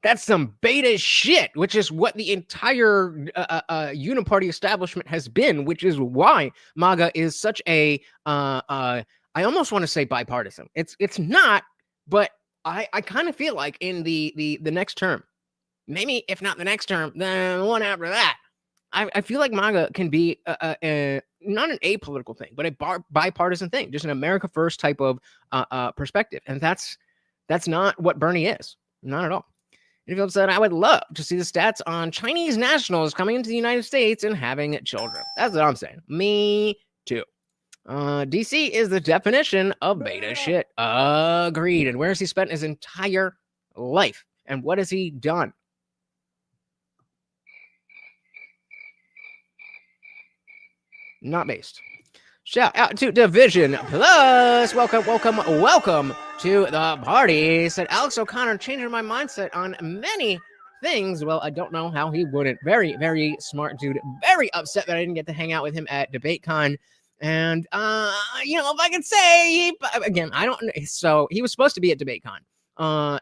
A: That's some beta shit, which is what the entire uniparty establishment has been, which is why MAGA is such a, I almost want to say bipartisan. It's not, but I kind of feel like in the next term, maybe if not the next term, then the one after that, I feel like MAGA can be not an apolitical thing, but a bipartisan thing, just an America first type of perspective. And that's not what Bernie is, not at all. And Philip said, I would love to see the stats on Chinese nationals coming into the United States and having children. That's what I'm saying. Me too. DC is the definition of beta shit. Agreed. And where has he spent his entire life? And what has he done? Not based. Shout out to Division Plus. Welcome to the party. Said Alex O'Connor, changing my mindset on many things. Well, I don't know how he wouldn't. Very, very smart dude. Very upset that I didn't get to hang out with him at DebateCon. And, if I could say, again, I don't know. So he was supposed to be at DebateCon.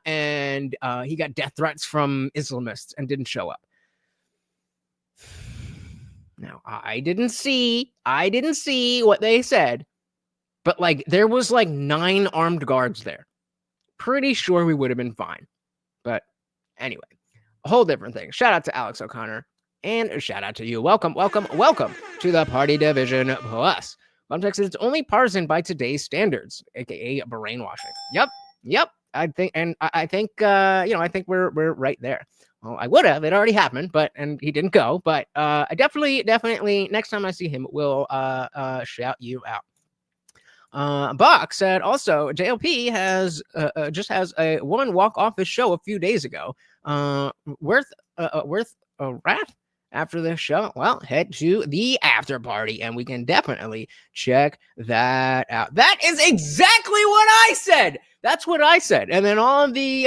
A: And he got death threats from Islamists and didn't show up. Now, I didn't see what they said, but there was 9 armed guards there. Pretty sure we would have been fine. But anyway, a whole different thing. Shout out to Alex O'Connor and a shout out to you. Welcome to the Party Division Plus. Context is it's only partisan by today's standards, aka brainwashing. Yep. I think we're right there. Well, I would have. It already happened, and he didn't go. But I definitely, next time I see him, will shout you out. Bach said also, JLP has a woman walk off his show a few days ago. Worth Wrath after this show, well, head to the after party and we can definitely check that out. That is exactly what I said. That's what I said. And then on the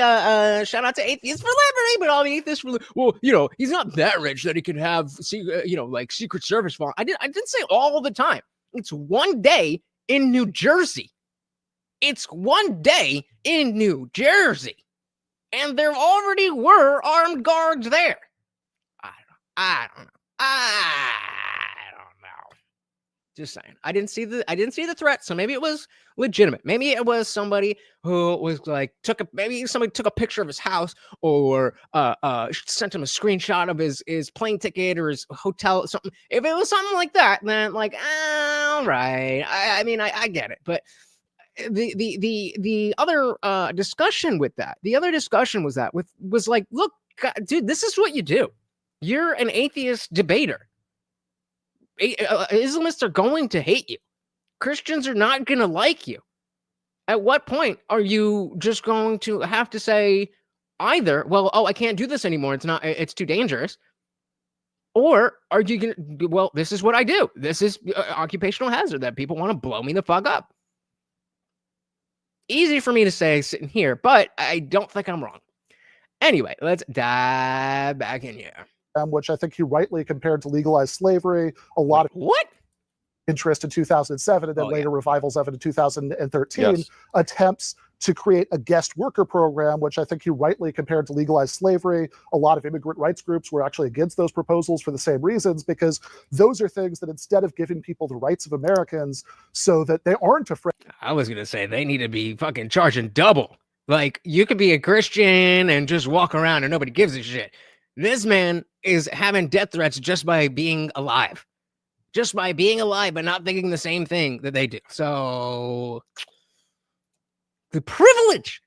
A: shout out to Atheists for Liberty, but all the Atheists for well, he's not that rich that he could have like Secret Service phone. I didn't say all the time. It's one day in New Jersey. It's one day in New Jersey. And there already were armed guards there. I don't know. Just saying. I didn't see the threat, so maybe it was legitimate. Maybe it was somebody who was like maybe somebody took a picture of his house or sent him a screenshot of his plane ticket or his hotel or something. If it was something like that, then like all right. I mean I get it, but the other discussion with that, was like, look, God, dude, this is what you do. You're an atheist debater. Islamists are going to hate you. Christians are not going to like you. At what point are you just going to have to say either, well, I can't do this anymore. It's too dangerous. Or are you going to, well, this is what I do. This is occupational hazard that people want to blow me the fuck up. Easy for me to say sitting here, but I don't think I'm wrong. Anyway, let's dive back in here.
C: Which I think he rightly compared to legalized slavery. A lot of
A: what?
C: Interest in 2007 and then later revivals of it in 2013, attempts to create a guest worker program, which I think he rightly compared to legalized slavery. A lot of immigrant rights groups were actually against those proposals for the same reasons, because those are things that instead of giving people the rights of Americans so that they aren't afraid.
A: I was going to say they need to be fucking charging double. Like, you could be a Christian and just walk around and nobody gives a shit. This man is having death threats just by being alive. Just by being alive, but not thinking the same thing that they do. So the privilege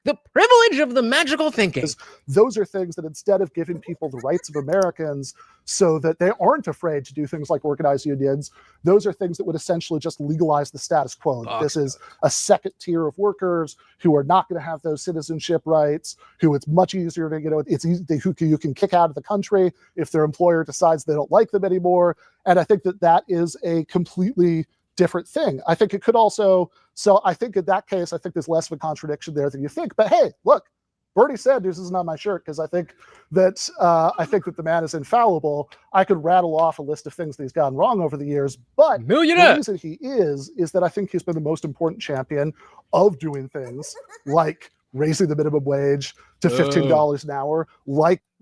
A: of the magical thinking.
C: Those are things that instead of giving people the rights of Americans so that they aren't afraid to do things like organize unions, those are things that would essentially just legalize the status quo. This is a second tier of workers who are not going to have those citizenship rights, who it's much easier to, it's easy, who you can kick out of the country if their employer decides they don't like them anymore. And I think that is a completely different thing. I think it could also, so I think in that case, I think there's less of a contradiction there than you think. But hey, look, Bernie Sanders isn't on my shirt because I think that the man is infallible. I could rattle off a list of things that he's gotten wrong over the years, but the reason he is that I think he's been the most important champion of doing things like raising the minimum wage to $15 an hour.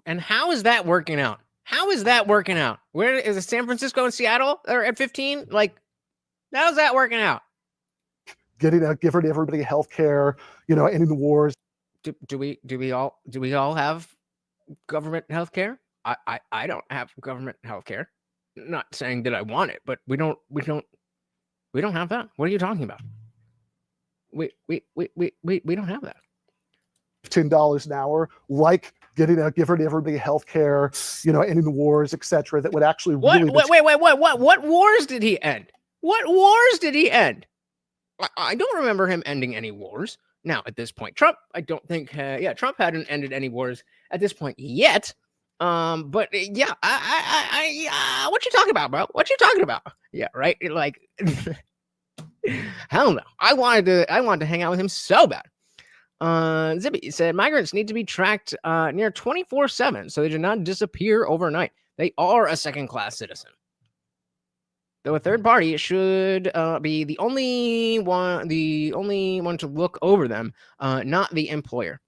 A: And how is that working out? How is that working out? Where is it? San Francisco and Seattle are at 15? Like, how's that working out?
C: Giving everybody health care, ending the wars.
A: Do we all have government health care? I don't have government health care. Not saying that I want it, but we don't have that. What are you talking about? We don't have that.
C: $10 an hour, like giving everybody health care, ending the wars, etc. That would actually
A: What wars did he end? What wars did he end? I don't remember him ending any wars. Now, at this point, Trump, I don't think, Trump hadn't ended any wars at this point yet. But yeah, what you talking about, bro? What you talking about? Yeah, right. Like, hell no. I wanted to hang out with him so bad. Zippy said migrants need to be tracked near 24/7 so they do not disappear overnight. They are a second-class citizen. Though a third party should be the only one to look over them, not the employer.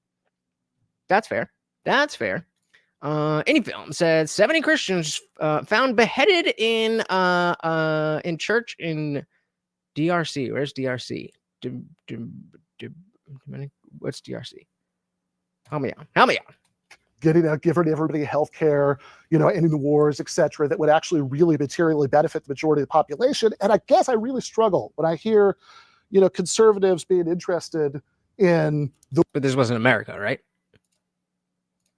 A: That's fair. Any film said 70 Christians found beheaded in church in DRC. Where's DRC? What's DRC? Help me out.
C: Giving everybody health care, ending the wars, etc. That would actually really materially benefit the majority of the population. And I guess I really struggle when I hear, conservatives being interested in
A: But this wasn't America, right?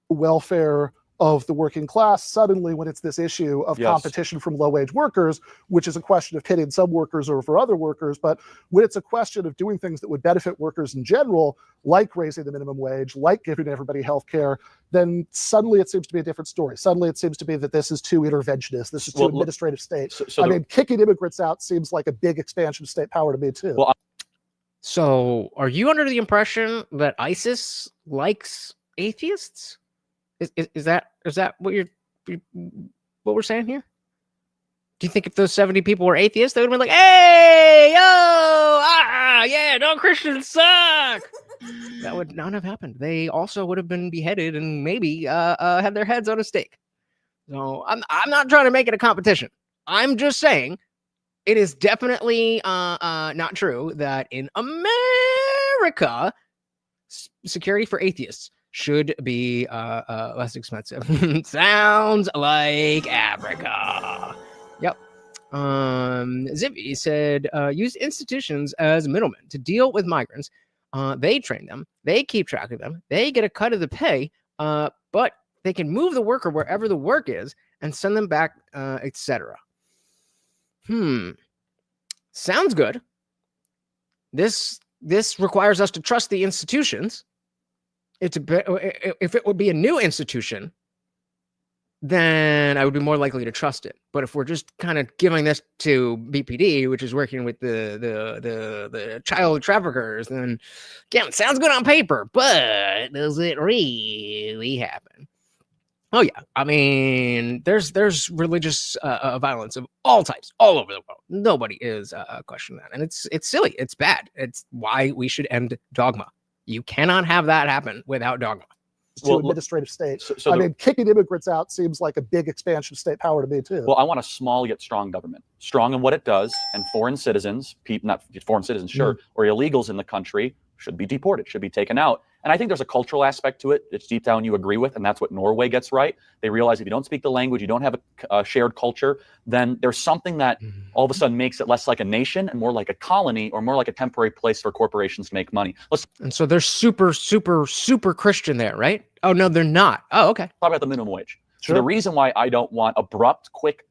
C: welfare of the working class. Suddenly, when it's this issue of competition from low-wage workers, which is a question of pitting some workers over other workers, but when it's a question of doing things that would benefit workers in general, like raising the minimum wage, like giving everybody health care, then suddenly it seems to be a different story. Suddenly it seems to be that this is too interventionist, this is too administrative state. I mean, kicking immigrants out seems like a big expansion of state power to me too.
A: So are you under the impression that ISIS likes atheists? Is that what what we're saying here? Do you think if those 70 people were atheists, they would have been like, hey, yo, yeah, no Christians suck? That would not have happened. They also would have been beheaded and maybe had their heads on a stake. So I'm not trying to make it a competition. I'm just saying it is definitely not true that in America, security for atheists should be less expensive. Sounds like Africa. Yep. Zippy said, use institutions as middlemen to deal with migrants. They train them. They keep track of them. They get a cut of the pay, but they can move the worker wherever the work is and send them back, etc. Sounds good. This requires us to trust the institutions. If it would be a new institution, then I would be more likely to trust it. But if we're just kind of giving this to BPD, which is working with the child traffickers, then again, it sounds good on paper, but does it really happen? Oh yeah, I mean, there's religious violence of all types all over the world. Nobody is questioning that, and it's silly. It's bad. It's why we should end dogma. You cannot have that happen without dogma.
C: To administrative state. I mean, kicking immigrants out seems like a big expansion of state power to me too.
B: Well, I want a small yet strong government, strong in what it does, and foreign citizens, not foreign citizens, sure, or illegals in the country should be deported, should be taken out. And I think there's a cultural aspect to it. It's deep down you agree with, and that's what Norway gets right. They realize if you don't speak the language, you don't have a shared culture, then there's something that all of a sudden makes it less like a nation and more like a colony or more like a temporary place for corporations to make money.
A: And so they're super, super, super Christian there, right? Oh, no, they're not. Oh, okay.
B: Talk about the minimum wage.
C: Sure.
B: So the reason why I don't want abrupt, quick,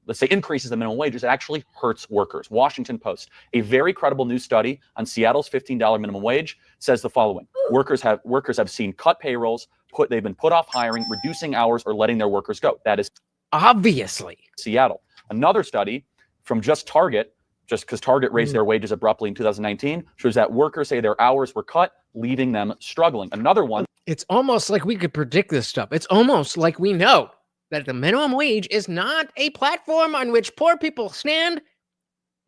B: let's say increases in minimum wage is it actually hurts workers. Washington Post, a very credible new study on Seattle's $15 minimum wage says the following: workers have seen cut payrolls, they've been put off hiring, reducing hours, or letting their workers go. That is
A: obviously
B: Seattle. Another study from Target, just because Target raised their wages abruptly in 2019, shows that workers say their hours were cut, leaving them struggling. Another one.
A: It's almost like we could predict this stuff. It's almost like we know that the minimum wage is not a platform on which poor people stand,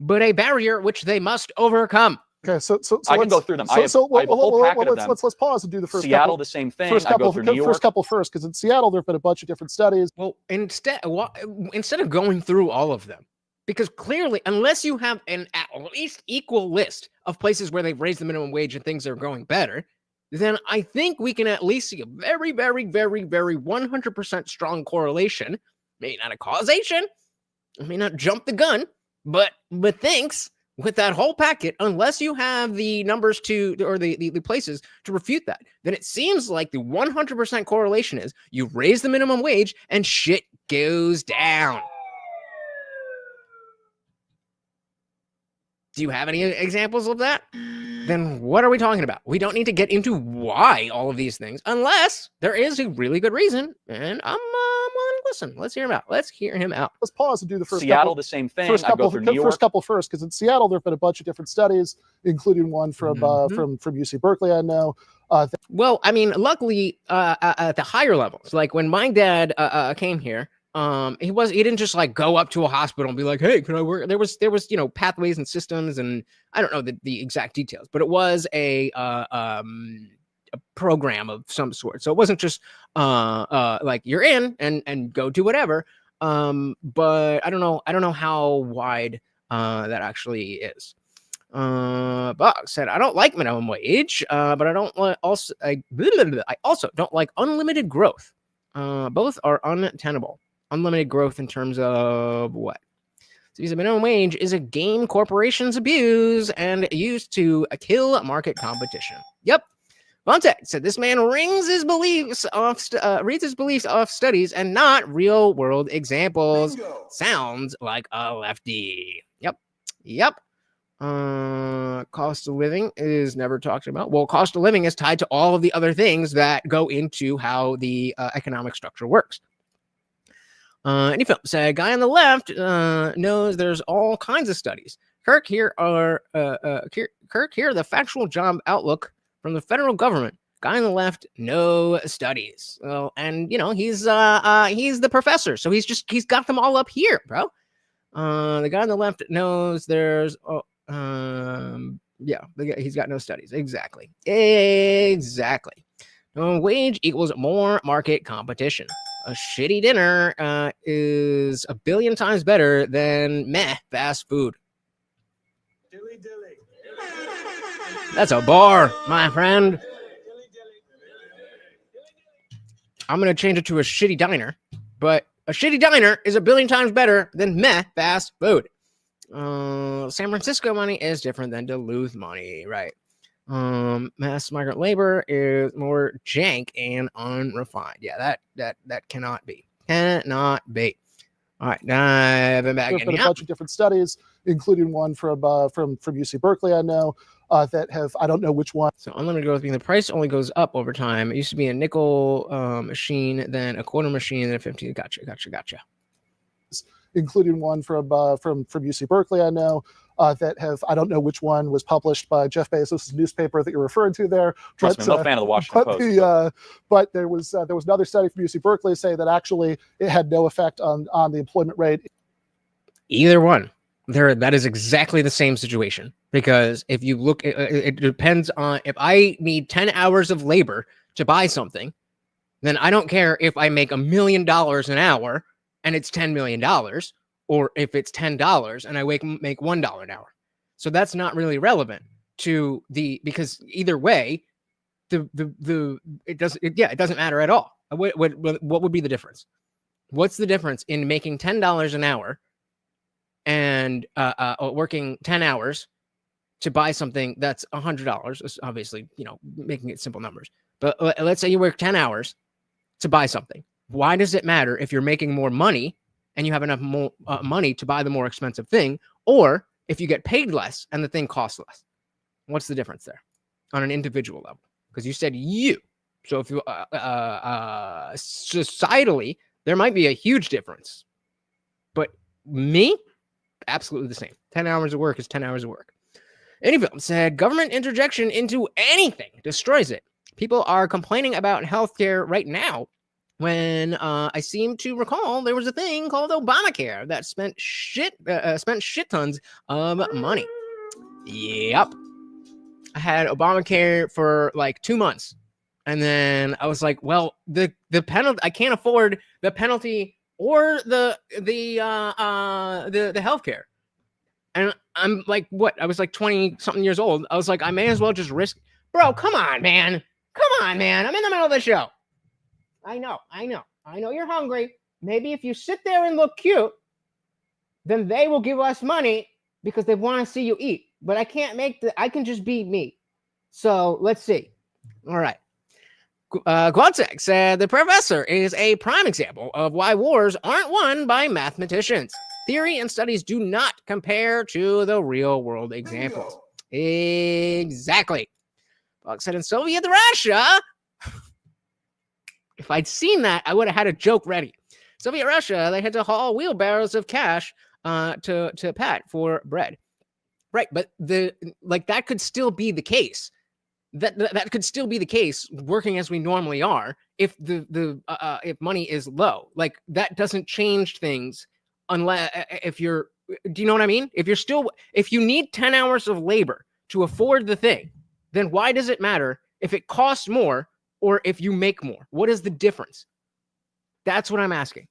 A: but a barrier which they must overcome.
C: Okay, so
B: I can go through them. I have a whole packet of them.
C: Let's pause and do the first
B: Seattle,
C: couple.
B: the same thing.
C: First couple, first, because in Seattle there have been a bunch of different studies.
A: Well, instead of going through all of them, because clearly, unless you have an at least equal list of places where they've raised the minimum wage and things are going better, then I think we can at least see a very, very, very, very 100% strong correlation. Maybe not a causation. I may not jump the gun, but thanks with that whole packet, unless you have the numbers or the places to refute that, then it seems like the 100% correlation is you raise the minimum wage and shit goes down. Do you have any examples of that? Then what are we talking about? We don't need to get into why all of these things, unless there is a really good reason. And I'm willing to listen. Let's hear him out. Let's pause and do the first
B: Seattle,
C: couple.
B: the same thing.
C: First couple,
B: New York.
C: first, because in Seattle there have been a bunch of different studies, including one from UC Berkeley. I know.
A: Well, I mean, luckily at the higher levels, like when my dad came here. He didn't just like go up to a hospital and be like, hey, can I work? There was, pathways and systems, and I don't know the exact details, but it was a program of some sort. So it wasn't just like you're in and go do whatever. But I don't know how wide that actually is. Bob said, I don't like minimum wage, but I also don't like unlimited growth. Both are untenable. Unlimited growth in terms of what? So the minimum wage is a game corporations abuse and used to kill market competition. Yep. Vontae said this man reads his beliefs off studies and not real world examples.
E: Bingo.
A: Sounds like a lefty. Yep. Cost of living is never talked about. Well, cost of living is tied to all of the other things that go into how the economic structure works. Any film said guy on the left knows there's all kinds of studies. Kirk, here are the factual job outlook from the federal government. Guy on the left, no studies. Well, and you know he's the professor, so he's got them all up here, bro. The guy on the left knows there's he's got no studies. Exactly. Wage equals more market competition. A shitty dinner is a billion times better than meh fast food.
E: Dilly dilly.
A: That's a bar, my friend. I'm going to change it to a shitty diner, but a shitty diner is a billion times better than meh fast food. San Francisco money is different than Duluth money, right? Mass migrant labor is more jank and unrefined. Yeah, that cannot be. Cannot be. All right, diving back
C: There's
A: in.
C: been a bunch of different studies, including one from UC Berkeley, I know, that have, I don't know which one.
A: So unlimited growth being the price only goes up over time. It used to be a nickel machine, then a quarter machine, then a 15. Gotcha.
C: Including one from UC Berkeley, I know, that have, I don't know which one was published by Jeff Bezos' newspaper that you're referring to there.
B: Trust me, I'm no fan of the Washington Post.
C: But there was another study from UC Berkeley saying that actually it had no effect on the employment rate.
A: Either one. That is exactly the same situation, because if you look, it depends on, if I need 10 hours of labor to buy something, then I don't care if I make $1 million an hour and it's $10 million, or if it's $10 and I make $1 an hour. So that's not really relevant to because either way, it doesn't matter at all. What would be the difference? What's the difference in making $10 an hour and working 10 hours to buy something that's $100? Obviously, making it simple numbers. But let's say you work 10 hours to buy something. Why does it matter if you're making more money and you have enough more money to buy the more expensive thing, or if you get paid less and the thing costs less? What's the difference there on an individual level? Because you said you. So if you societally, there might be a huge difference. But me, absolutely the same. 10 hours of work is 10 hours of work. Any film said government interjection into anything destroys it. People are complaining about healthcare right now, when I seem to recall there was a thing called Obamacare that spent shit tons of money. Yep. I had Obamacare for like 2 months. And then I was like, well, the penalty, I can't afford the penalty or the healthcare. And I'm like, what? I was like 20 something years old. I was like, I may as well just risk. Bro, come on, man. I'm in the middle of the show. I know you're hungry. Maybe if you sit there and look cute, then they will give us money because they want to see you eat. But I can't I can just be me. So let's see. All right. Quantek said the professor is a prime example of why wars aren't won by mathematicians. Theory and studies do not compare to the real world examples. Exactly. Buck said in Soviet Russia, if I'd seen that, I would have had a joke ready. Soviet Russia, they had to haul wheelbarrows of cash to Pat for bread. Right, but that could still be the case. That could still be the case, working as we normally are, if if money is low. Like, that doesn't change things unless do you know what I mean? If you need 10 hours of labor to afford the thing, then why does it matter if it costs more or if you make more? What is the difference? That's what I'm asking.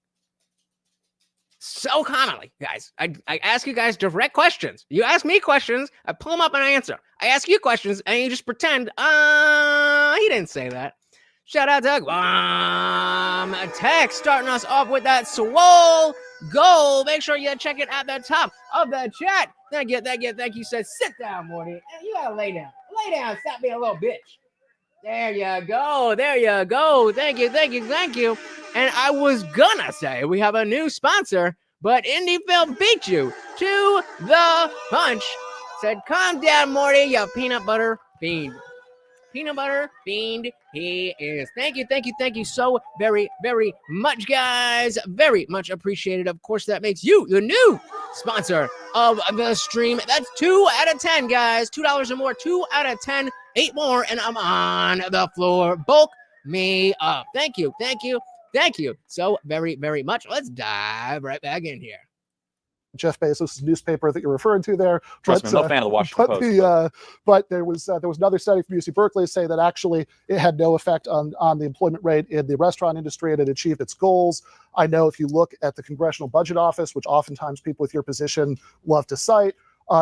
A: So commonly, guys, I ask you guys direct questions. You ask me questions, I pull them up and I answer. I ask you questions and you just pretend, he didn't say that. Shout out to Tech starting us off with that swole goal. Make sure you check it at the top of the chat. Thank you. Said, sit down, Morty. You gotta lay down. Stop being a little bitch. There you go. There you go. Thank you. Thank you. Thank you. And I was gonna say we have a new sponsor, but Indie Phil beat you to the punch. Said, calm down, Morty, you peanut butter fiend. Peanut butter fiend he is. Thank you, thank you, thank you so very, very much, guys. Very much appreciated. Of course, that makes you the new sponsor of the stream. That's 2 out of 10, guys. $2 or more, 2 out of 10, 8 more, and I'm on the floor. Bulk me up. Thank you, thank you, thank you so very, very much. Let's dive right back in here.
C: Jeff Bezos' newspaper that you're referring to there.
B: Trust me, I'm no fan of the Washington Post.
C: But there was another study from UC Berkeley saying that actually it had no effect on the employment rate in the restaurant industry, and it achieved its goals. I know if you look at the Congressional Budget Office, which oftentimes people with your position love to cite,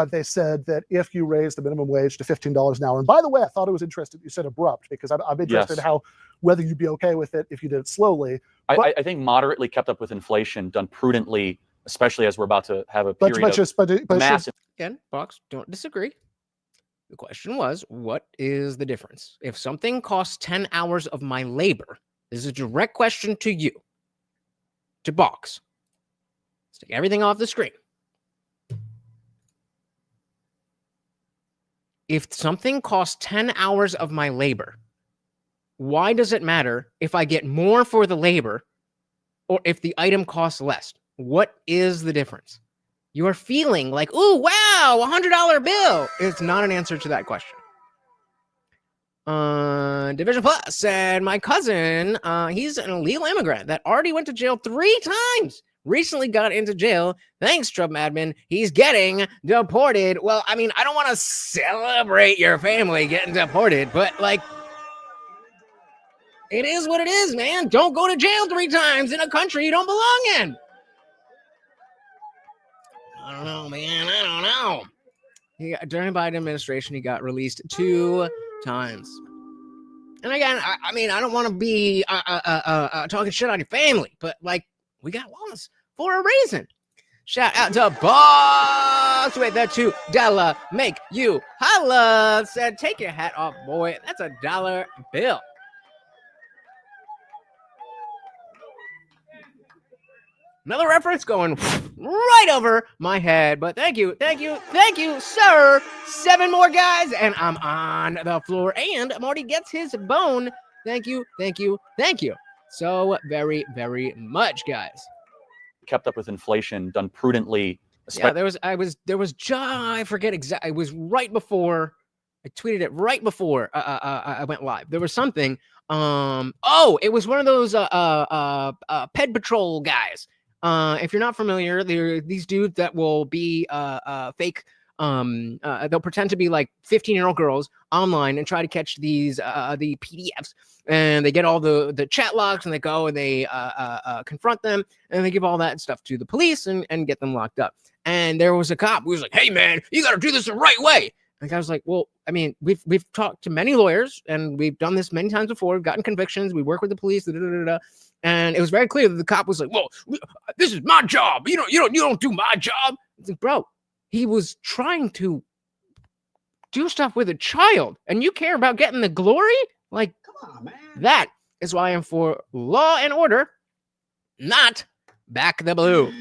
C: they said that if you raise the minimum wage to $15 an hour, and by the way, I thought it was interesting you said abrupt, because I'm interested in how whether you'd be okay with it if you did it slowly.
B: I think moderately kept up with inflation, done prudently, especially as we're about to have a period of massive.
A: Again, Box, don't disagree. The question was, what is the difference? If something costs 10 hours of my labor, this is a direct question to you, to Box. Let's take everything off the screen. If something costs 10 hours of my labor, why does it matter if I get more for the labor or if the item costs less? What is the difference? You are feeling like, ooh, wow, $100 bill. It's not an answer to that question. Division Plus said, my cousin, he's an illegal immigrant that already went to jail 3 times. Recently got into jail. Thanks, Trump admin. He's getting deported. Well, I mean, I don't want to celebrate your family getting deported, but like, it is what it is, man. Don't go to jail 3 times in a country you don't belong in. I don't know, man. I don't know. During the Biden administration, he got released 2 times. And again, I mean, I don't want to be talking shit on your family, but like, we got laws for a reason. Shout out to Boss with the $2 make you holla. Said, take your hat off, boy. That's a $1 bill. Another reference going right over my head, but thank you, sir. 7 more guys, and I'm on the floor, and Marty gets his bone. Thank you. So very, very much, guys.
B: Kept up with inflation, done prudently.
A: Yeah, I forget exactly. It was right before I tweeted it. Right before I went live, there was something. It was one of those Ped Patrol guys. If you're not familiar, they're these dudes that will be fake. They'll pretend to be like 15-year-old girls online and try to catch these the PDFs, and they get all the chat logs, and they go and they confront them, and they give all that stuff to the police and get them locked up. And there was a cop who was like, "Hey man, you got to do this the right way." And I was like, "Well, I mean, we've talked to many lawyers, and we've done this many times before. We've gotten convictions. We work with the police." And it was very clear that the cop was like, "Well, this is my job. You don't do my job." It's like, bro, he was trying to do stuff with a child, and you care about getting the glory? Like, come on, man. That is why I'm for law and order, not back the blue.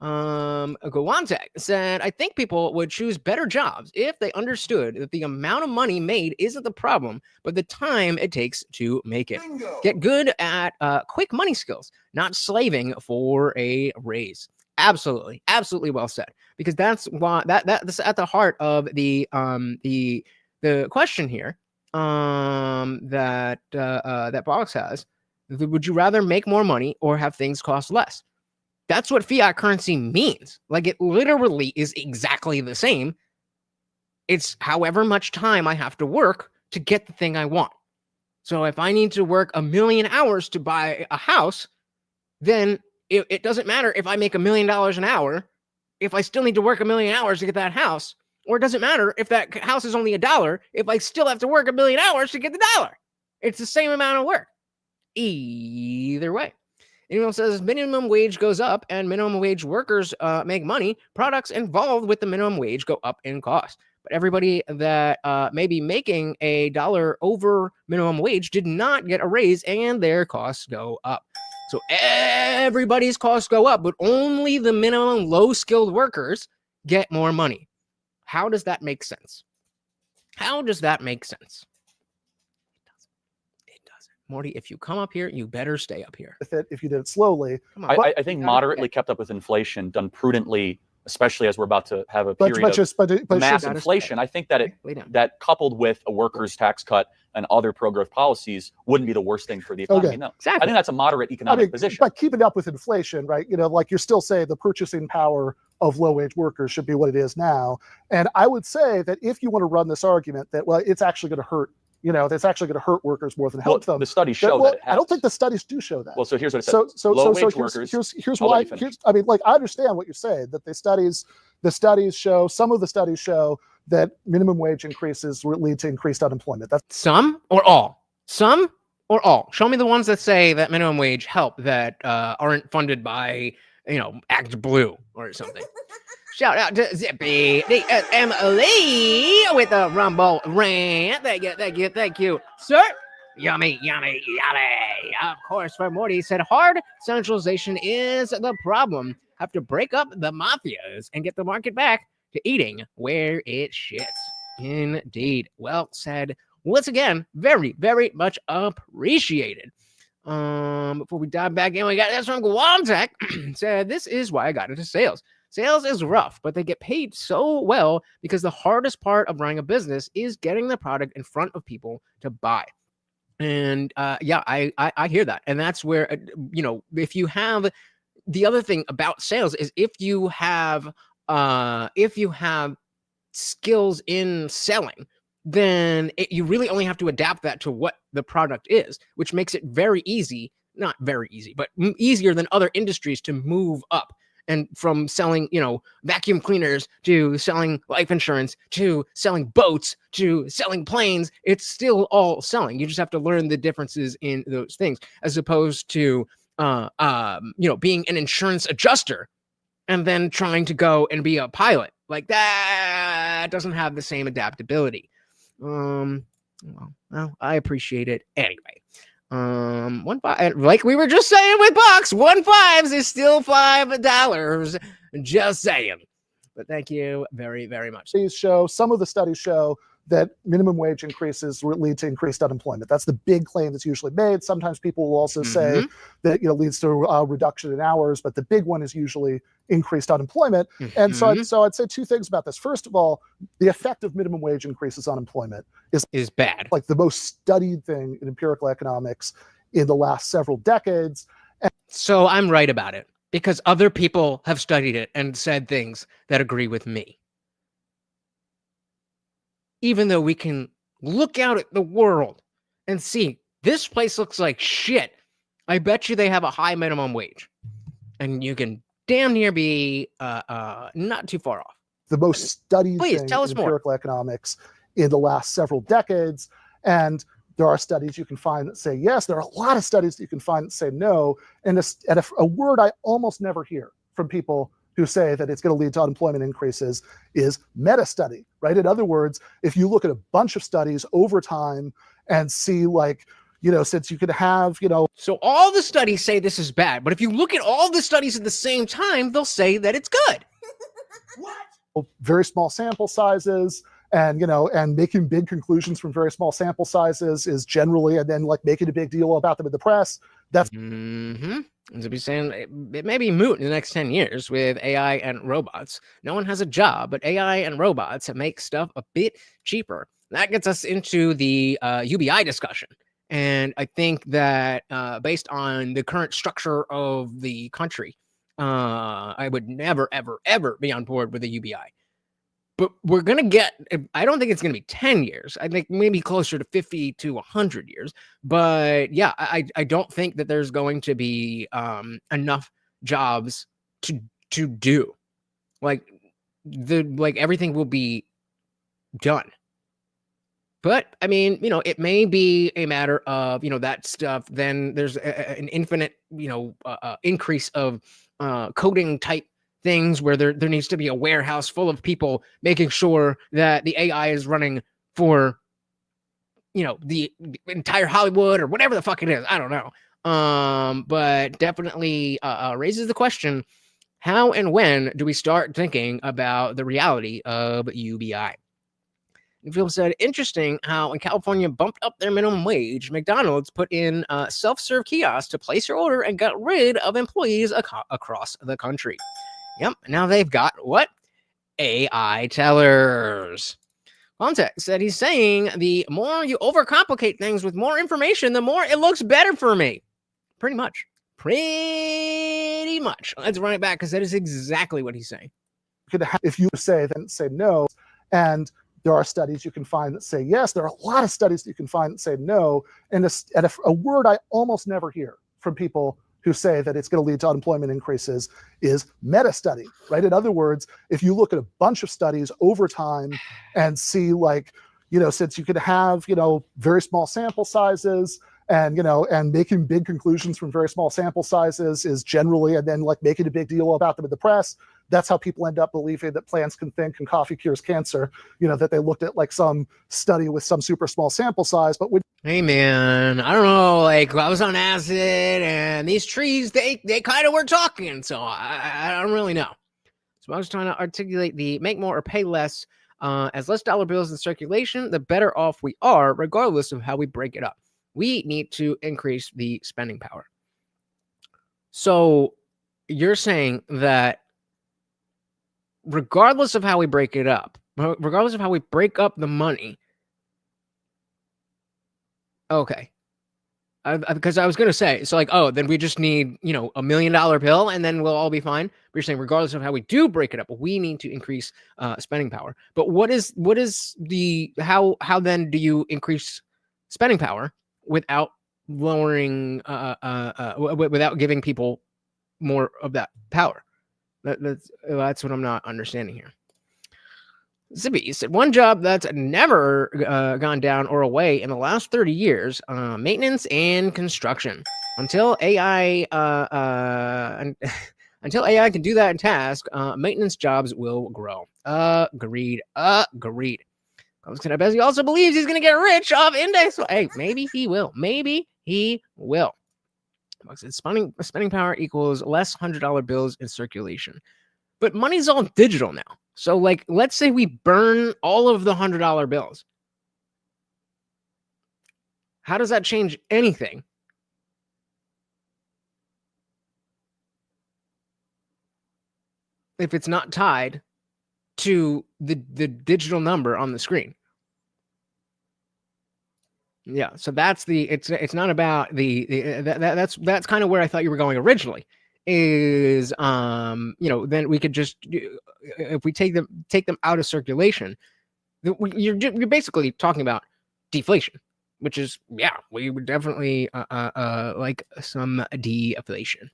A: Gowante said, I think people would choose better jobs if they understood that the amount of money made isn't the problem, but the time it takes to make it. Bingo. Get good at quick money skills, not slaving for a raise. Absolutely well said. Because that's why that's at the heart of the question here that Box has. Would you rather make more money or have things cost less? That's what fiat currency means. Like, it literally is exactly the same. It's however much time I have to work to get the thing I want. So if I need to work 1,000,000 hours to buy a house, then it doesn't matter if I make $1 million an hour, if I still need to work 1,000,000 hours to get that house, or it doesn't matter if that house is only $1, if I still have to work 1,000,000 hours to get the dollar. It's the same amount of work. Either way. Anyone says minimum wage goes up and minimum wage workers make money, products involved with the minimum wage go up in cost. But everybody that may be making $1 over minimum wage did not get a raise, and their costs go up. So everybody's costs go up, but only the minimum low-skilled workers get more money. How does that make sense? How does that make sense? It doesn't. Morty, if you come up here, you better stay up here.
C: With it if you did it slowly.
A: Come on.
B: I think moderately kept up with inflation, done prudently, especially as we're about to have a period of mass inflation. I think that that coupled with a workers' tax cut and other pro-growth policies wouldn't be the worst thing for the economy.
C: Okay.
B: No,
A: Exactly.
B: I think that's a moderate economic position.
C: But keeping up with inflation, right? Like you're still saying the purchasing power of low-wage workers should be what it is now. And I would say that if you want to run this argument that, well, it's actually going to hurt, that's actually going to hurt workers more than help them.
B: The studies show that it has.
C: I don't think the studies do show that.
B: Well, so here's what it says. Low-wage workers.
C: Here's why. I understand what you're saying, that the studies show, some of the studies show that minimum wage increases lead to increased unemployment. That's
A: some or all. Some or all. Show me the ones that say that minimum wage help that aren't funded by, Act Blue or something. Shout out to Zippy, the Emily with the Rumble rant. Thank you, sir. Yummy. Of course, for Morty said hard centralization is the problem. Have to break up the mafias and get the market back to eating where it shits. Indeed. Well said. Once again, very, very much appreciated. Before we dive back in, we got this from Guamtech. Said, this is why I got into sales. Sales is rough, but they get paid so well because the hardest part of running a business is getting the product in front of people to buy. And I hear that. And that's where, if you have, the other thing about sales is if you have skills in selling, then you really only have to adapt that to what the product is, which makes it very easy, not very easy, but easier than other industries to move up. And from selling, vacuum cleaners to selling life insurance to selling boats to selling planes, it's still all selling. You just have to learn the differences in those things, as opposed to, being an insurance adjuster and then trying to go and be a pilot. Like that doesn't have the same adaptability. Well, I appreciate it anyway. 1.5, like we were just saying with Bucks, 1.5 is still $5. Just saying. But thank you very, very much.
C: Some of the studies show that minimum wage increases lead to increased unemployment. That's the big claim that's usually made. Sometimes people will also say that leads to a reduction in hours, but the big one is usually increased unemployment. And so I'd say two things about this. First of all, the effect of minimum wage increases on employment is bad. Like the most studied thing in empirical economics in the last several decades.
A: So I'm right about it because other people have studied it and said things that agree with me. Even though we can look out at the world and see this place looks like shit, I bet you they have a high minimum wage, and you can damn near be not too far off.
C: The most studied
A: Please,
C: thing
A: tell us
C: in
A: more.
C: empirical economics in the last several decades, and there are studies you can find that say yes. There are a lot of studies that you can find that say no, and a word I almost never hear from people who say that it's going to lead to unemployment increases is meta-study, right? In other words, if you look at a bunch of studies over time and see since you could have,
A: So all the studies say this is bad, but if you look at all the studies at the same time, they'll say that it's good.
C: What? Very small sample sizes and making big conclusions from very small sample sizes is generally, and then making a big deal about them in the press. That's
A: To be saying it may be moot in the next 10 years with AI and robots. No one has a job, but AI and robots make stuff a bit cheaper. That gets us into the UBI discussion. And I think that based on the current structure of the country, I would never, ever, ever be on board with a UBI. But we're going to get, I don't think it's going to be 10 years. I think maybe closer to 50 to 100 years. But yeah, I don't think that there's going to be enough jobs to do. Everything will be done. But I mean, it may be a matter of, that stuff. Then there's an infinite, increase of coding type things where there needs to be a warehouse full of people making sure that the AI is running for, the entire Hollywood or whatever the fuck it is. I don't know. But definitely raises the question, how and when do we start thinking about the reality of UBI? Phil said, interesting how when California bumped up their minimum wage, McDonald's put in self-serve kiosks to place your order and got rid of employees across the country. Yep, now they've got what? AI tellers. Context said he's saying the more you overcomplicate things with more information, the more it looks better for me. Pretty much. Let's run it back because that is exactly what he's saying.
C: If you say, then say no. And there are studies you can find that say yes. There are a lot of studies that you can find that say no. And a word I almost never hear from people who say that it's going to lead to unemployment increases is meta-study, right? In other words, if you look at a bunch of studies over time and see, like, since you could have, very small sample sizes and, and making big conclusions from very small sample sizes is generally, and then like making a big deal about them in the press, that's how people end up believing that plants can think and coffee cures cancer, that they looked at like some study with some super small sample size. But
A: hey man, I don't know, like I was on acid and these trees, they kind of were talking. So I don't really know. So I was trying to articulate the make more or pay less. As less dollar bills in circulation, the better off we are, regardless of how we break it up. We need to increase the spending power. So you're saying that regardless of how we break it up, regardless of how we break up the money, okay. Because I was going to say, so like, then we just need, $1 million bill and then we'll all be fine. But you're saying regardless of how we do break it up, we need to increase spending power. But what is the, how then do you increase spending power without lowering, without giving people more of that power? That's what I'm not understanding here. Zippy said, one job that's never gone down or away in the last 30 years, maintenance and construction. Until AI until AI can do that task, maintenance jobs will grow. Agreed. I bet he also believes he's going to get rich off index. Hey, maybe he will. Spending power equals less $100 bills in circulation. But money's all digital now. So, like, let's say we burn all of the $100 bills. How does that change anything? If it's not tied to the digital number on the screen. Yeah, so that's it's not about that's kind of where I thought you were going originally. Is then we could just, if we take them out of circulation, you're basically talking about deflation, which is, we would definitely like some deflation.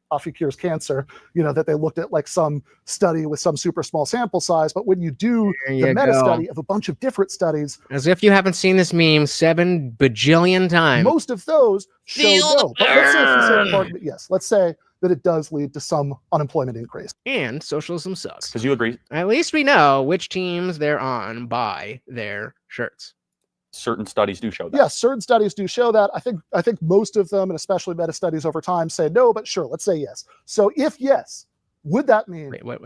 C: Coffee cures cancer, that they looked at like some study with some super small sample size. But when you do the meta study of a bunch of different studies,
A: as if you haven't seen this meme 7 bajillion times,
C: most of those show no. But let's say, for the sake of argument, yes, let's say that it does lead to some unemployment increase.
A: And socialism sucks.
B: Because you agree.
A: At least we know which teams they're on by their shirts.
B: Certain studies do show that.
C: Yes, certain studies do show that. I think most of them, and especially meta studies over time, say no, but sure, let's say yes. So if yes, would that mean...
A: Wait, what?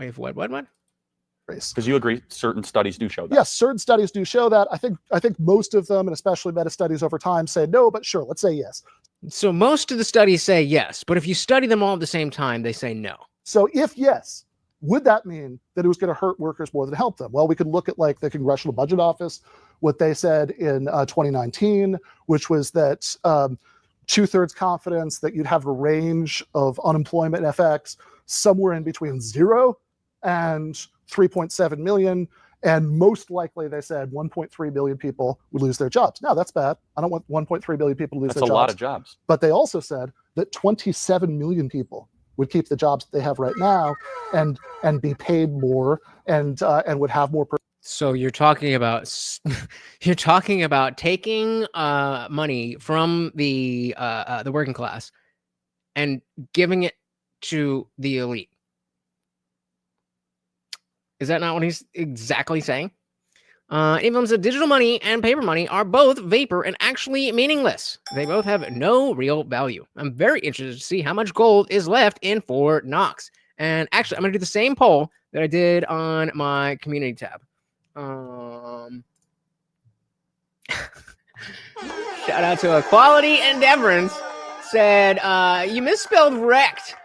B: Because you agree, certain studies do show that.
C: Yes, certain studies do show that. I think most of them, and especially meta studies over time, say no, but sure, let's say yes.
A: So most of the studies say yes, but if you study them all at the same time, they say no.
C: So if yes, would that mean that it was going to hurt workers more than help them? Well, we could look at like the Congressional Budget Office, what they said in 2019, which was that 2/3 confidence that you'd have a range of unemployment effects somewhere in between 0 and 3.7 million. And most likely, they said 1.3 billion people would lose their jobs. Now, that's bad. I don't want 1.3 billion people to lose their jobs.
B: That's a lot of jobs.
C: But they also said that 27 million people would keep the jobs that they have right now and be paid more and would have more.
A: So you're talking about taking money from the working class and giving it to the elite. Is that not what he's exactly saying? Even said digital money and paper money are both vapor and actually meaningless. They both have no real value. I'm very interested to see how much gold is left in Fort Knox. And actually, I'm going to do the same poll that I did on my community tab. Shout out to Equality and Deference. Said, you misspelled wrecked.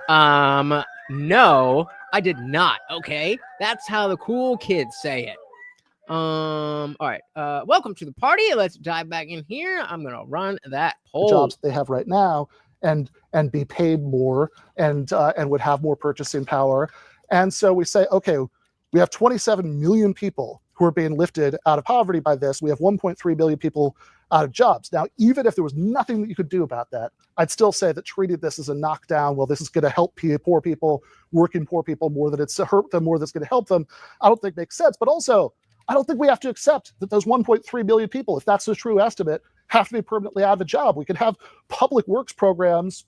A: No, I did not. Okay, that's how the cool kids say it. All right. Welcome to the party. Let's dive back in here. I'm gonna run that poll.
C: Jobs they have right now, and be paid more, and would have more purchasing power. And so we say, okay, we have 27 million people who are being lifted out of poverty by this. We have 1.3 billion people out of jobs. Now, even if there was nothing that you could do about that, I'd still say that treating this as a knockdown, well, this is going to help poor people, working poor people, more than it's hurt them, more that's going to help them, I don't think makes sense. But also, I don't think we have to accept that those 1.3 billion people, if that's the true estimate, have to be permanently out of a job. We could have public works programs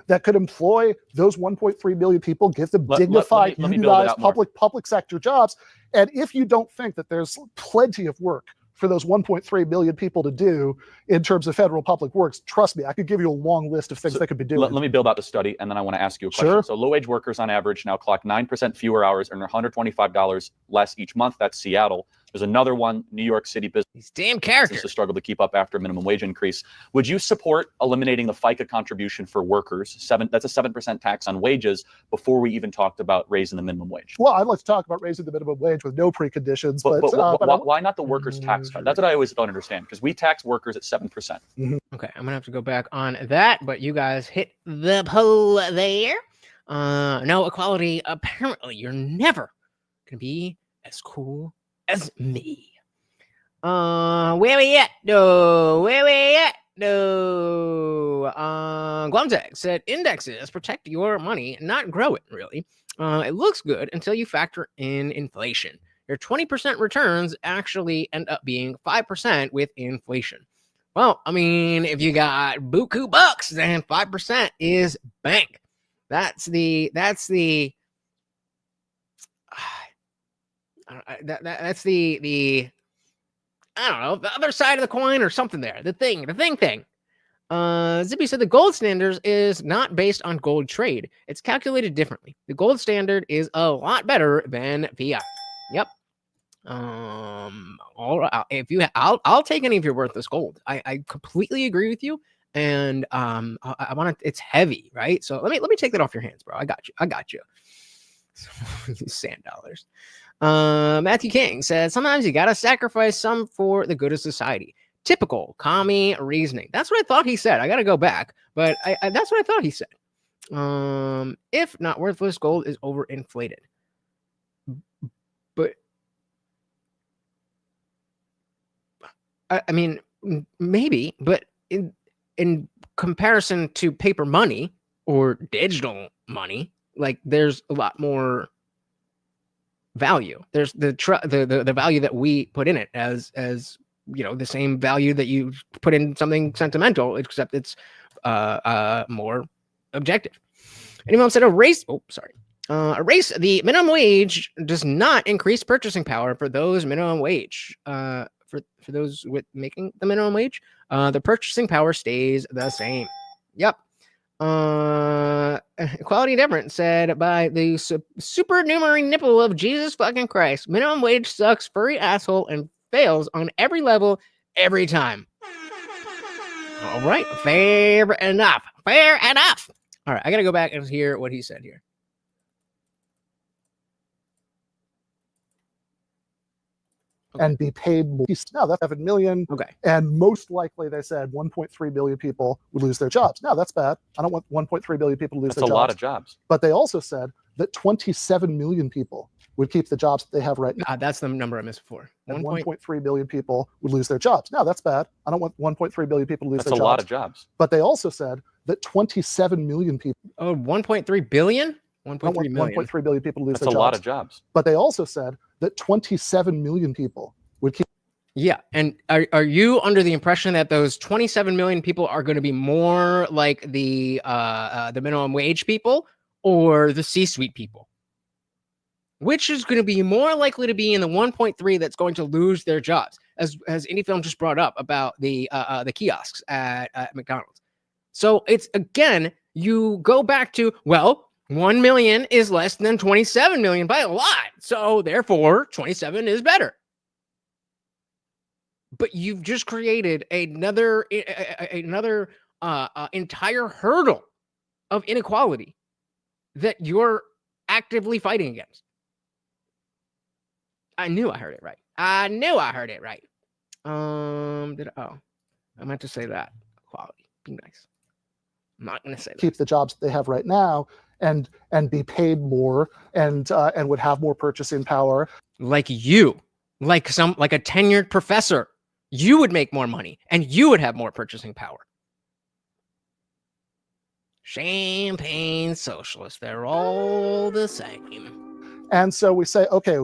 C: that could employ those 1.3 million people, give them dignified, unionized public sector jobs. And if you don't think that there's plenty of work for those 1.3 million people to do in terms of federal public works, trust me, I could give you a long list of things they could be doing.
B: Let me build out the study, and then I want to ask you a question.
C: Sure.
B: So low-wage workers on average now clock 9% fewer hours, earn $125 less each month. That's Seattle. There's another one, New York City business.
A: These damn characters.
B: To struggle to keep up after a minimum wage increase. Would you support eliminating the FICA contribution for workers? That's a 7% tax on wages before we even talked about raising the minimum wage.
C: Well, I'd like to talk about raising the minimum wage with no preconditions. But
B: why not the workers' tax cut? That's what I always don't understand, because we tax workers at 7%.
C: Mm-hmm.
A: Okay, I'm gonna have to go back on that, but you guys hit the poll there. No equality. Apparently, you're never gonna be as cool as me. Where we at? No, where we at? No. Glumtech said indexes protect your money, not grow it, really. It looks good until you factor in inflation. Your 20% returns actually end up being 5% with inflation. Well, I mean, if you got buku bucks, then 5% is bank. That's the I don't know, the other side of the coin or something there. The thing. Zippy said the gold standard is not based on gold trade. It's calculated differently. The gold standard is a lot better than fiat. Yep. All right. I'll take any of your worthless gold. I completely agree with you. And I want to. It's heavy, right? So let me take that off your hands, bro. I got you. Sand dollars. Matthew King says sometimes you gotta sacrifice some for the good of society. Typical commie reasoning. That's what I thought he said. I gotta go back, but that's what I thought he said. If not worthless, gold is overinflated. But I mean, maybe, but in comparison to paper money or digital money, like there's a lot more value. There's the value that we put in it as you know, the same value that you put in something sentimental, except it's more objective. Anyone said erase the minimum wage does not increase purchasing power for those minimum wage. For those with making the minimum wage, the purchasing power stays the same. Yep. Equality Different said by the supernumerary nipple of Jesus fucking Christ, minimum wage sucks, furry asshole, and fails on every level every time. All right, fair enough. All right, I gotta go back and hear what he said here.
C: And be paid more. No, that's 7 million.
A: Okay.
C: And most likely, they said 1.3 billion people would lose their jobs. No, that's bad. I don't want 1.3 billion people to lose their jobs.
B: That's a lot of jobs.
C: But they also said that 27 million people would keep the jobs that they have right now.
A: That's the number I missed before.
C: And 1.3 billion people would lose their jobs. No, that's bad. I don't want 1.3 billion people to lose their jobs.
B: That's a lot of jobs.
C: But they also said that 27 million people.
A: Oh, 1.3 billion? 1.3 million.
C: 1.3 billion people lose their jobs.
B: That's a lot of jobs.
C: But they also said that 27 million people would keep.
A: Yeah, and are you under the impression that those 27 million people are going to be more like the minimum wage people or the C-suite people? which is going to be more likely to be in the 1.3 that's going to lose their jobs, as Indie Film just brought up about the kiosks at McDonald's. So it's, again, you go back to, well, 1 million is less than 27 million by a lot. So therefore, 27 is better. But you've just created another entire hurdle of inequality that you're actively fighting against. I knew I heard it right. I meant to say that. Equality. Be nice. I'm not going to say that.
C: Keep the jobs that they have right now and be paid more and would have more purchasing power.
A: Like you, like a tenured professor, you would make more money and you would have more purchasing power. Champagne socialists, they're all the same.
C: And so we say, okay,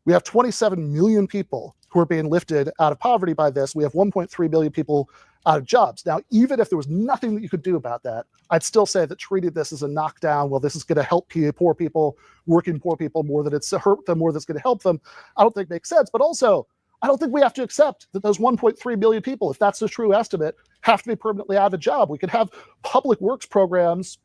C: we have 27 million people who are being lifted out of poverty by this. We have 1.3 billion people out of jobs. Now, even if there was nothing that you could do about that, I'd still say that treating this as a knockdown, well, this is going to help poor people, working poor people, more than it's hurt them, more than it's going to help them, I don't think makes sense. But also, I don't think we have to accept that those 1.3 billion people, if that's the true estimate, have to be permanently out of a job. We could have public works programs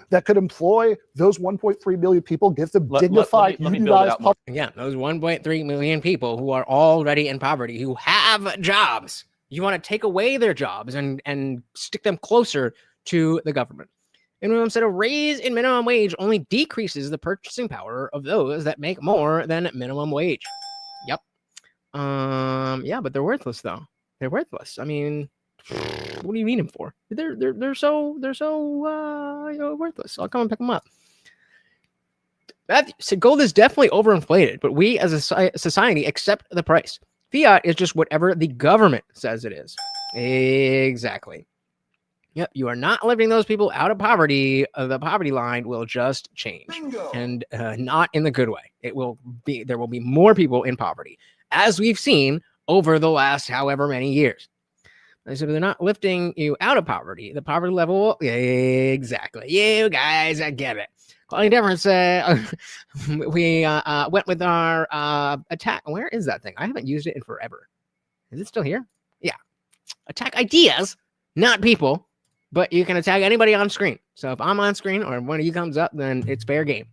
C: that could employ those 1.3 million people, give them dignified, unionized public.
A: Again, those 1.3 million people who are already in poverty, who have jobs. You want to take away their jobs and stick them closer to the government. And said a raise in minimum wage only decreases the purchasing power of those that make more than minimum wage. Yep. Yeah, but they're worthless though. They're worthless. I mean, what do you need them for? They're so worthless. I'll come and pick them up. Matthew said gold is definitely overinflated, but we as a society accept the price. Fiat is just whatever the government says it is. Exactly. Yep, you are not lifting those people out of poverty. The poverty line will just change. Bingo. And not in the good way. There will be more people in poverty, as we've seen over the last however many years. So they're not lifting you out of poverty. The poverty level, exactly. You guys, I get it. Calling difference. We went with our attack. Where is that thing? I haven't used it in forever. Is it still here? Yeah. Attack ideas, not people. But you can attack anybody on screen. So if I'm on screen or one of you comes up, then it's fair game.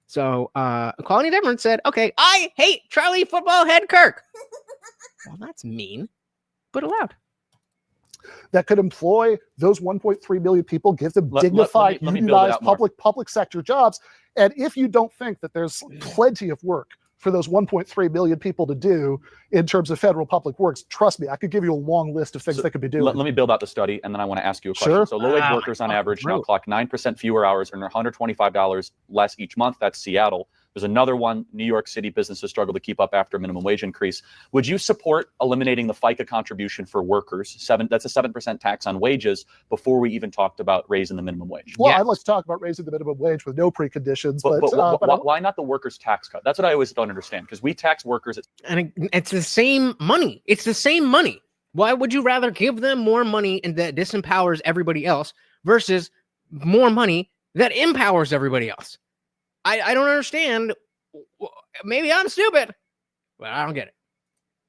A: So Equality Difference said, okay, I hate Charlie football head Kirk. Well, that's mean, but allowed.
C: That could employ those 1.3 million people, give them dignified, unionized public sector jobs. And if you don't think that there's plenty of work for those 1.3 million people to do in terms of federal public works, trust me, I could give you a long list of things they could be doing.
B: Let me build out the study, and then I want to ask you a question.
C: Sure.
B: So low-wage workers on average now clock 9% fewer hours and $125 less each month. That's Seattle. There's another one, New York City businesses struggle to keep up after a minimum wage increase. Would you support eliminating the FICA contribution for workers? That's a 7% tax on wages before we even talked about raising the minimum wage.
C: Well, I'd like to talk about raising the minimum wage with no preconditions.
B: But why not the workers' tax cut? That's what I always don't understand, because we tax workers.
A: And it's the same money. It's the same money. Why would you rather give them more money and that disempowers everybody else versus more money that empowers everybody else? I don't understand. Maybe I'm stupid, but I don't get it.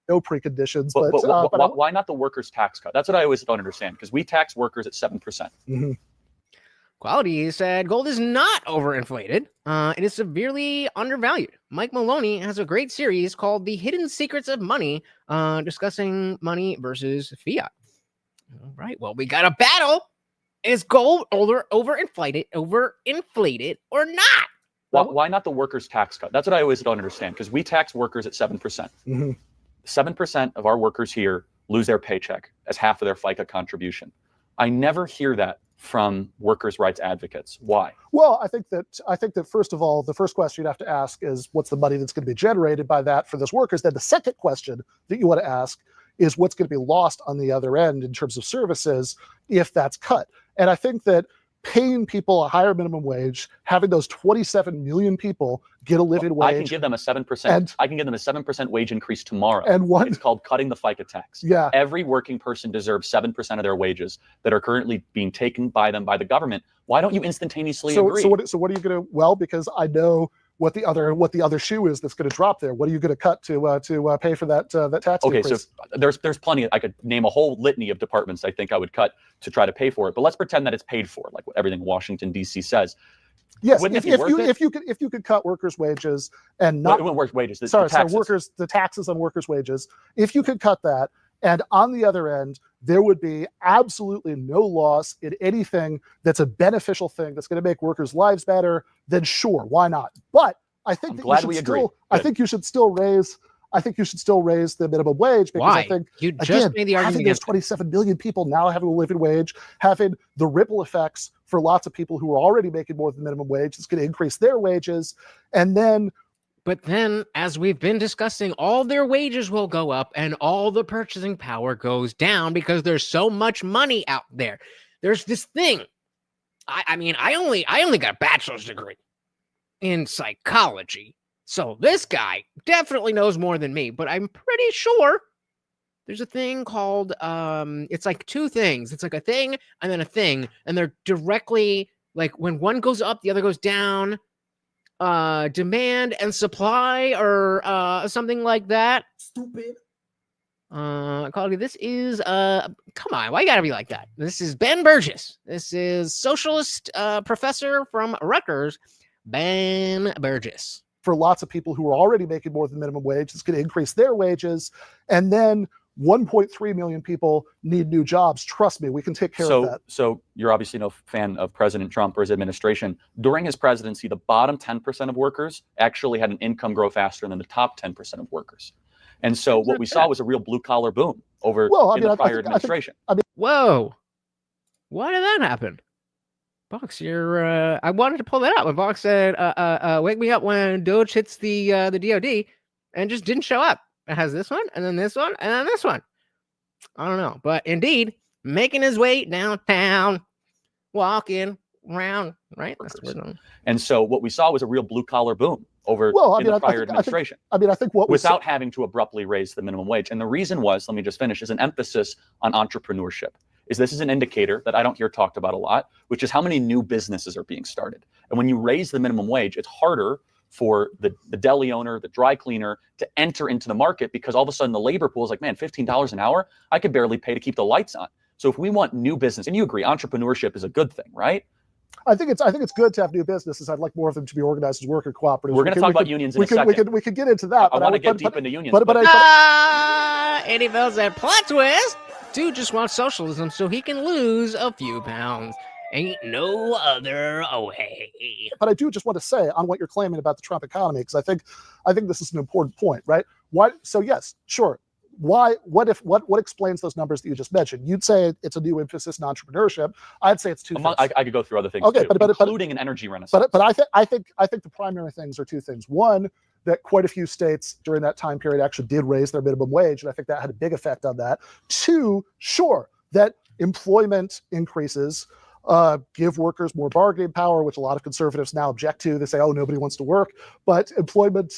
C: No preconditions.
B: But why not the workers' tax cut? That's what I always don't understand, because we tax workers at 7%.
C: Mm-hmm.
A: Quality said gold is not overinflated. It is severely undervalued. Mike Maloney has a great series called The Hidden Secrets of Money, discussing money versus fiat. All right. Well, we got a battle. Is gold overinflated or not?
B: Why not the workers' tax cut? That's what I always don't understand, because we tax workers at 7%.
C: Mm-hmm.
B: 7% of our workers here lose their paycheck as half of their FICA contribution. I never hear that from workers' rights advocates. Why? Well,
C: I think that first of all, the first question you'd have to ask is what's the money that's going to be generated by that for those workers? Then the second question that you want to ask is what's going to be lost on the other end in terms of services if that's cut. And I think that paying people a higher minimum wage, having those 27 million people get a living wage.
B: I can give them a 7%. I can give them a 7% wage increase tomorrow.
C: And
B: it's called cutting the FICA tax.
C: Yeah.
B: Every working person deserves 7% of their wages that are currently being taken by them by the government. Why don't you instantaneously agree?
C: So what are you going to? Well, because I know what the other shoe is that's going to drop there. What are you going to cut to pay for that tax increase?
B: So there's plenty. I could name a whole litany of departments I think I would cut to try to pay for it. But let's pretend that it's paid for, like what everything Washington D.C. says.
C: Yes, if you could cut workers' wages and not
B: wages.
C: The taxes on workers' wages. If you could cut that, and on the other end, there would be absolutely no loss in anything that's a beneficial thing that's going to make workers' lives better, then sure, why not? But I think I think you should still raise the minimum wage, because
A: Why?
C: I think
A: You just made the argument
C: having those 27 million people now having a living wage, having the ripple effects for lots of people who are already making more than minimum wage, it's going to increase their wages, and then.
A: But then, as we've been discussing, all their wages will go up and all the purchasing power goes down because there's so much money out there. There's this thing. I mean, I only got a bachelor's degree in psychology. So this guy definitely knows more than me, but I'm pretty sure there's a thing called, it's like two things. It's like a thing and then a thing. And they're directly, like when one goes up, the other goes down. Demand and supply or something like that.
C: Stupid.
A: This is come on, why you gotta be like that? This is Ben Burgis. This is socialist professor from Rutgers, Ben Burgis.
C: For lots of people who are already making more than minimum wage, it's going to increase their wages, and then 1.3 million people need new jobs. Trust me, we can take care of that.
B: So you're obviously no fan of President Trump or his administration. During his presidency, the bottom 10% of workers actually had an income grow faster than the top 10% of workers. And so what we saw was a real blue-collar boom over the prior administration.
A: Whoa. Why did that happen? Box, you're I wanted to pull that up, but Box said, wake me up when Doge hits the DOD, and just didn't show up. It has this one, and then this one, and then this one. I don't know. But indeed, making his way downtown, walking around, right? That's the word.
B: And so what we saw was a real blue-collar boom over the prior administration.
C: I think
B: without having to abruptly raise the minimum wage. And the reason was, let me just finish, is an emphasis on entrepreneurship. This is an indicator that I don't hear talked about a lot, which is how many new businesses are being started. And when you raise the minimum wage, it's harder for the deli owner, the dry cleaner to enter into the market, because all of a sudden the labor pool is like, man, $15 an hour, I could barely pay to keep the lights on. So if we want new business, and you agree, entrepreneurship is a good thing, right?
C: I think it's good to have new businesses. I'd like more of them to be organized as worker cooperatives.
B: We're going to talk about unions in a second.
C: We could get into that.
B: I want to get deep into unions.
A: Eddie Bell said, plot twist. Dude just wants socialism so he can lose a few pounds. Ain't no other way.
C: But I do just want to say on what you're claiming about the Trump economy, because I think this is an important point, right? Why? So yes, sure. Why? What explains those numbers that you just mentioned? You'd say it's a new emphasis on entrepreneurship. I'd say it's two things.
B: I could go through other things,
C: okay,
B: too, including an energy renaissance.
C: But I think the primary things are two things. One, that quite a few states during that time period actually did raise their minimum wage, and I think that had a big effect on that. Two, sure, that employment increases give workers more bargaining power, which a lot of conservatives now object to. They say, oh, nobody wants to work. But employment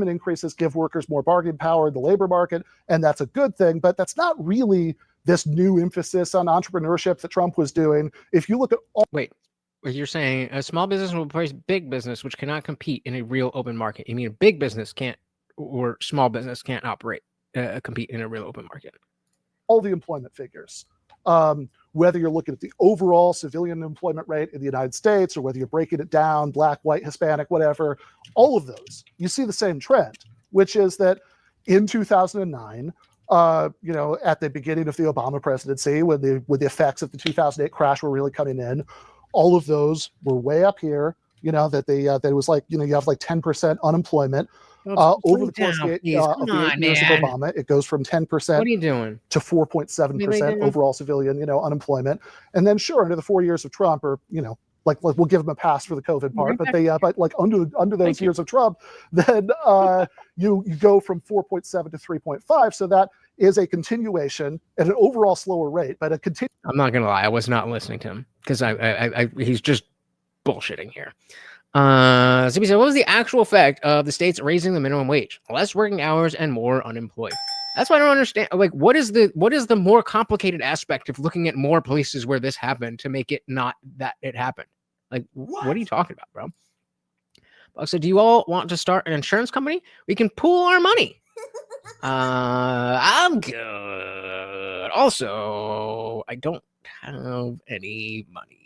C: increases give workers more bargaining power in the labor market, and that's a good thing. But that's not really this new emphasis on entrepreneurship that Trump was doing. If you look at all...
A: Wait, you're saying a small business will replace big business, which cannot compete in a real open market. You mean a big business can't, or small business can't compete in a real open market?
C: All the employment figures. Whether you're looking at the overall civilian employment rate in the United States, or whether you're breaking it down, black, white, Hispanic, whatever, all of those, you see the same trend, which is that in 2009, at the beginning of the Obama presidency, when the effects of the 2008 crash were really coming in, all of those were way up here. That it was like, you have like 10% unemployment. Over the course of the 8 years of Obama, it goes from 10%
A: what are you doing?
C: to 4.7% overall civilian, unemployment. And then sure, under the 4 years of Trump, or, like we'll give them a pass for the COVID part, but like under those years of Trump, then you go from 4.7 to 3.5. So that is a continuation at an overall slower rate, but
A: I'm not gonna lie, I was not listening to him because he's just bullshitting here. So he said, what was the actual effect of the states raising the minimum wage? Less working hours and more unemployed. That's why I don't understand. Like, what is the more complicated aspect of looking at more places where this happened to make it not that it happened? Like, what are you talking about, bro? Buck said, do you all want to start an insurance company? We can pool our money. I'm good. Also, I don't have any money.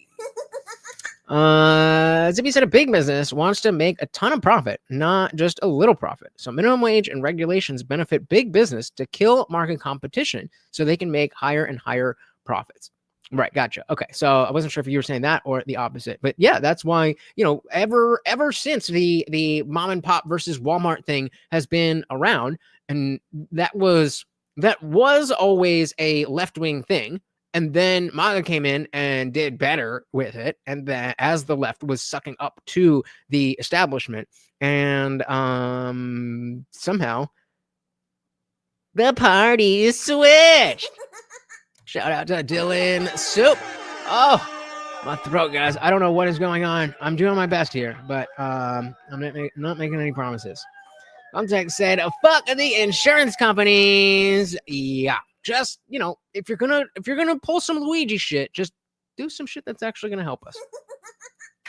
A: Zippy said a big business wants to make a ton of profit, not just a little profit. So minimum wage and regulations benefit big business to kill market competition so they can make higher and higher profits. Right, gotcha. Okay, so I wasn't sure if you were saying that or the opposite, but yeah, that's why, you know, ever since the mom and pop versus Walmart thing has been around, and that was always a left-wing thing. And then MAGA came in and did better with it. And then as the left was sucking up to the establishment, and somehow the party switched. Shout out to Dylan Soup. Oh, my throat, guys. I don't know what is going on. I'm doing my best here, but I'm not making any promises. Contact said, fuck the insurance companies. Yeah. Just, you know, if you're gonna pull some Luigi shit, just do some shit that's actually gonna help us.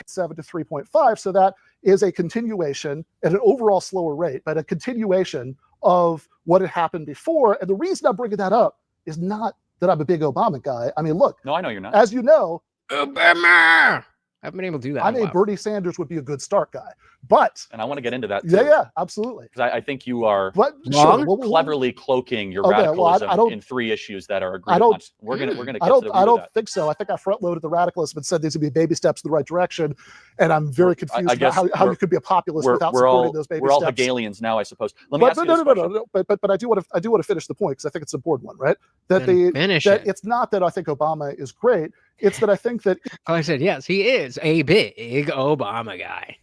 C: 7 to 3.5. So that is a continuation at an overall slower rate, but a continuation of what had happened before. And the reason I'm bringing that up is not that I'm a big Obama guy. I mean, look.
B: No, I know you're not.
C: As you know,
A: Obama. I haven't been able to do that.
C: I think Bernie Sanders would be a good start guy, but
B: and I want to get into that too.
C: Yeah, absolutely.
B: Because I think you are cleverly cloaking your radicalism in 3 issues that are agreed upon. We're gonna get to the root
C: I don't
B: of that.
C: think so. I think I front loaded the radicalism and said these would be baby steps in the right direction, and I'm very confused about how you could be a populist without supporting those baby steps.
B: We're all Hegelians now, I suppose. Let me ask you this question.
C: But I do want to finish the point because I think it's an important one, right? That it's not that I think Obama is great. It's that I think that
A: I said, yes, he is a big Obama guy.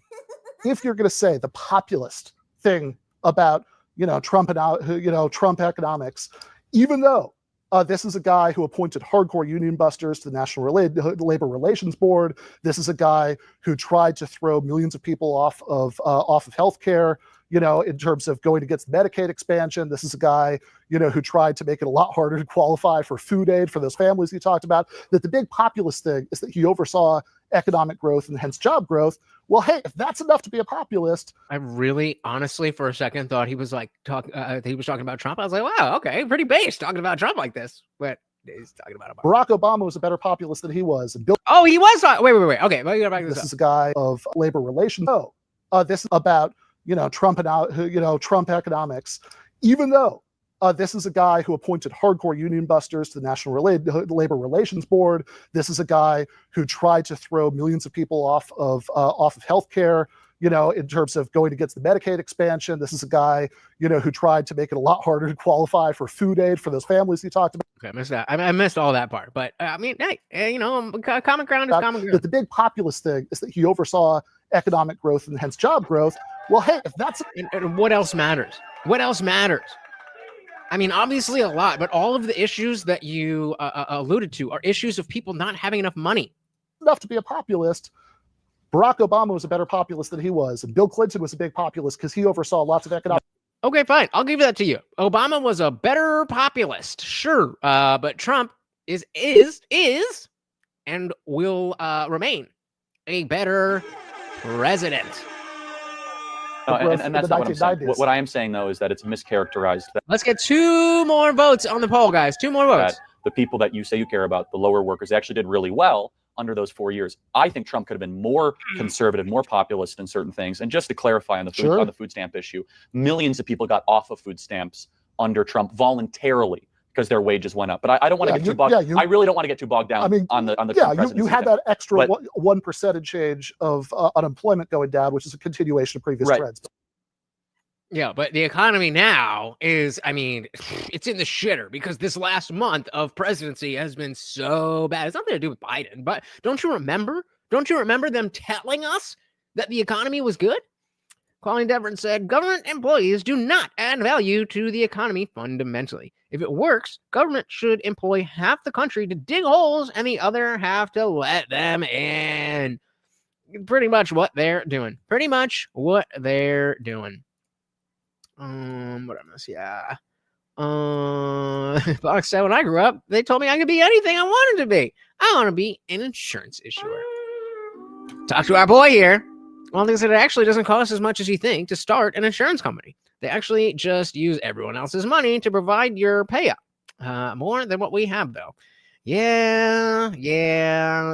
C: If you're going to say the populist thing about, Trump and, Trump economics, even though this is a guy who appointed hardcore union busters to the National Labor Relations Board, this is a guy who tried to throw millions of people off of healthcare, in terms of going against Medicaid expansion. This is a guy, who tried to make it a lot harder to qualify for food aid for those families he talked about. That the big populist thing is that he oversaw economic growth and hence job growth. Well, hey, if that's enough to be a populist.
A: I really, honestly, for a second thought he was like talking about Trump. I was like, wow, okay, pretty base talking about Trump like this. But he's talking about Obama.
C: Barack Obama was a better populist than he was. And
A: he was. Wait. Okay, let me go back to
C: this. This is a guy of labor relations. This is about Trump and Trump economics. Even though this is a guy who appointed hardcore union busters to the National Labor Relations Board. This is a guy who tried to throw millions of people off of healthcare, in terms of going against the Medicaid expansion. This is a guy, who tried to make it a lot harder to qualify for food aid for those families he talked about.
A: Okay, I missed that. I missed all that part. But I mean, hey, common ground is common ground.
C: But the big populist thing is that he oversaw economic growth and hence job growth. Well, hey, if that's
A: and what else matters? What else matters? I mean, obviously a lot, but all of the issues that you alluded to are issues of people not having enough money.
C: Enough to be a populist. Barack Obama was a better populist than he was, and Bill Clinton was a big populist because he oversaw lots of economic.
A: Okay, fine. I'll give that to you. Obama was a better populist, sure, but Trump is and will remain a better president.
B: And that's not what I'm saying. What I am saying, though, is that it's mischaracterized.
A: Let's get 2 more votes on the poll, guys. 2 more votes.
B: The people that you say you care about, the lower workers, actually did really well under those 4 years. I think Trump could have been more conservative, more populist in certain things. And just to clarify on the food stamp issue, millions of people got off of food stamps under Trump voluntarily because their wages went up. But I don't want to get too bogged. I really don't want to get too bogged down on the
C: you had that extra 1% change of unemployment going down, which is a continuation of previous trends.
A: Yeah, but the economy now is, I mean, it's in the shitter because this last month of presidency has been so bad. It's nothing to do with Biden, but don't you remember them telling us that the economy was good? Colleen Deverin said, government employees do not add value to the economy fundamentally. If it works, government should employ half the country to dig holes and the other half to let them in. Pretty much what they're doing. What I miss? Yeah. Fox said, when I grew up, they told me I could be anything I wanted to be. I want to be an insurance issuer. Talk to our boy here. Well, they said it actually doesn't cost as much as you think to start an insurance company. They actually just use everyone else's money to provide your payout. More than what we have, though. Yeah.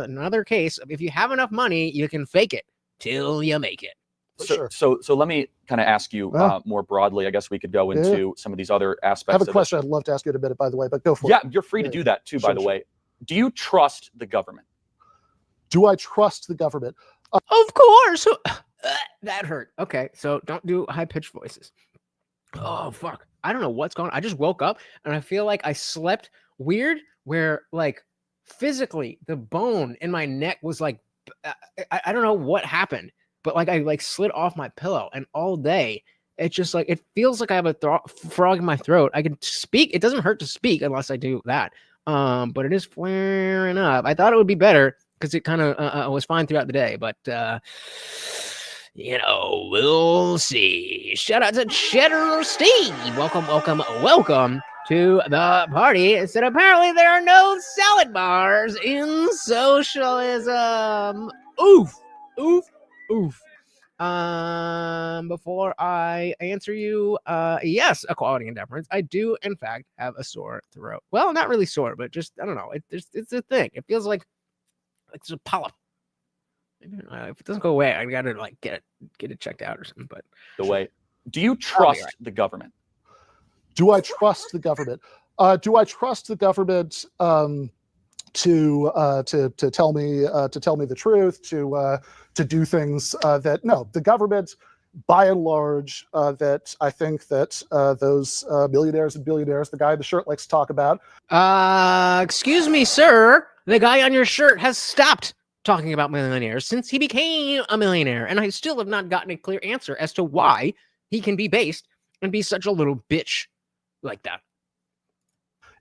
A: Another case of if you have enough money, you can fake it till you make it.
B: So let me kind of ask you more broadly. I guess we could go into some of these other aspects.
C: I have a question I'd love to ask you in a minute, by the way, but go for it.
B: Yeah, you're free to do that too, by the way. Do you trust the government?
C: Do I trust the government?
A: Of course. That hurt. Okay, so don't do high-pitched voices. Oh, fuck. I don't know what's going on. I just woke up and I feel like I slept weird where, like, physically the bone in my neck was like, I don't know what happened, but like I like slid off my pillow, and all day it's just like, it feels like I have a frog in my throat. I can speak. It doesn't hurt to speak unless I do that. But it is flaring up. I thought it would be better because it kind of was fine throughout the day, but we'll see. Shout out to Cheddar Steve. Welcome to the party. It said apparently there are no salad bars in socialism. Oof. Before I answer you, yes, equality and deference. I do, in fact, have a sore throat. Well, not really sore, but just, I don't know. It's a thing. It feels like it's a polyp. If it doesn't go away, I gotta like get it checked out or something. But
B: do you trust the government?
C: Do I trust the government? Do I trust the government to tell me the truth, to do things that no, the government, by and large, that I think that those millionaires and billionaires, the guy in the shirt likes to talk about.
A: Excuse me, sir. The guy on your shirt has stopped talking about millionaires since he became a millionaire, and I still have not gotten a clear answer as to why he can be based and be such a little bitch like that.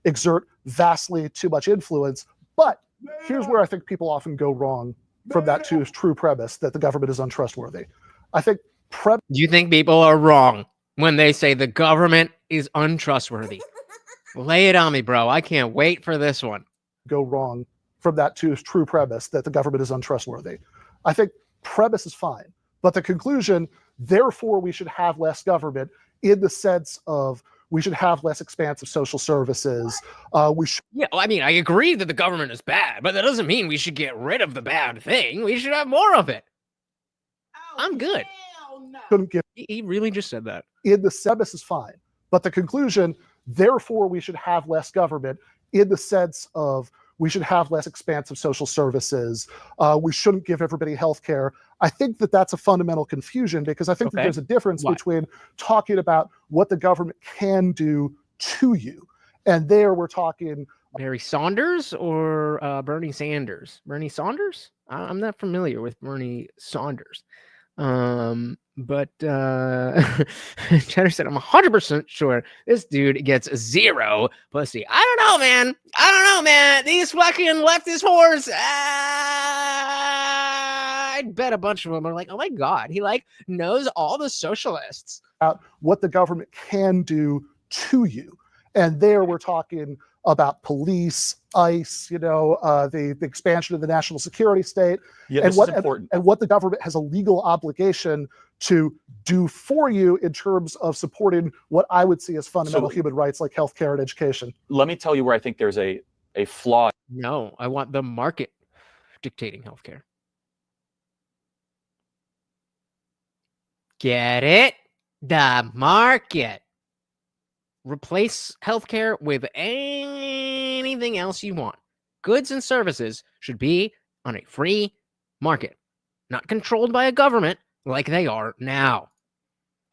C: Exert vastly too much influence. But here's where I think people often go wrong from that true premise that the government is untrustworthy. I think do
A: you think people are wrong when they say the government is untrustworthy? Lay it on me, bro. I can't wait for this one.
C: Go wrong from that true premise that the government is untrustworthy. I think premise is fine, but the conclusion, therefore, we should have less government in the sense of we should have less expansive social services.
A: Yeah, well, I mean, I agree that the government is bad, but that doesn't mean we should get rid of the bad thing. We should have more of it. I'm good. He really just said that.
C: In the premise is fine, but the conclusion, therefore, we should have less government in the sense of we should have less expansive social services. We shouldn't give everybody health care. I think that that's a fundamental confusion because I think that there's a difference between talking about what the government can do to you. And there we're talking...
A: Barry Saunders or Bernie Sanders? Bernie Saunders? I'm not familiar with Bernie Saunders. But Cheddar said, I'm 100% sure this dude gets zero pussy. I don't know, man. These fucking leftist whores. I'd bet a bunch of them are like, oh my God, he like knows all the socialists.
C: What the government can do to you. And there we're talking about police, ICE, the expansion of the national security state, and what the government has a legal obligation to do for you in terms of supporting what I would see as fundamental human rights like healthcare and education.
B: Let me tell you where I think there's a flaw.
A: No, I want the market dictating healthcare. Get it? The market. Replace healthcare with anything else you want. Goods and services should be on a free market, not controlled by a government like they are now.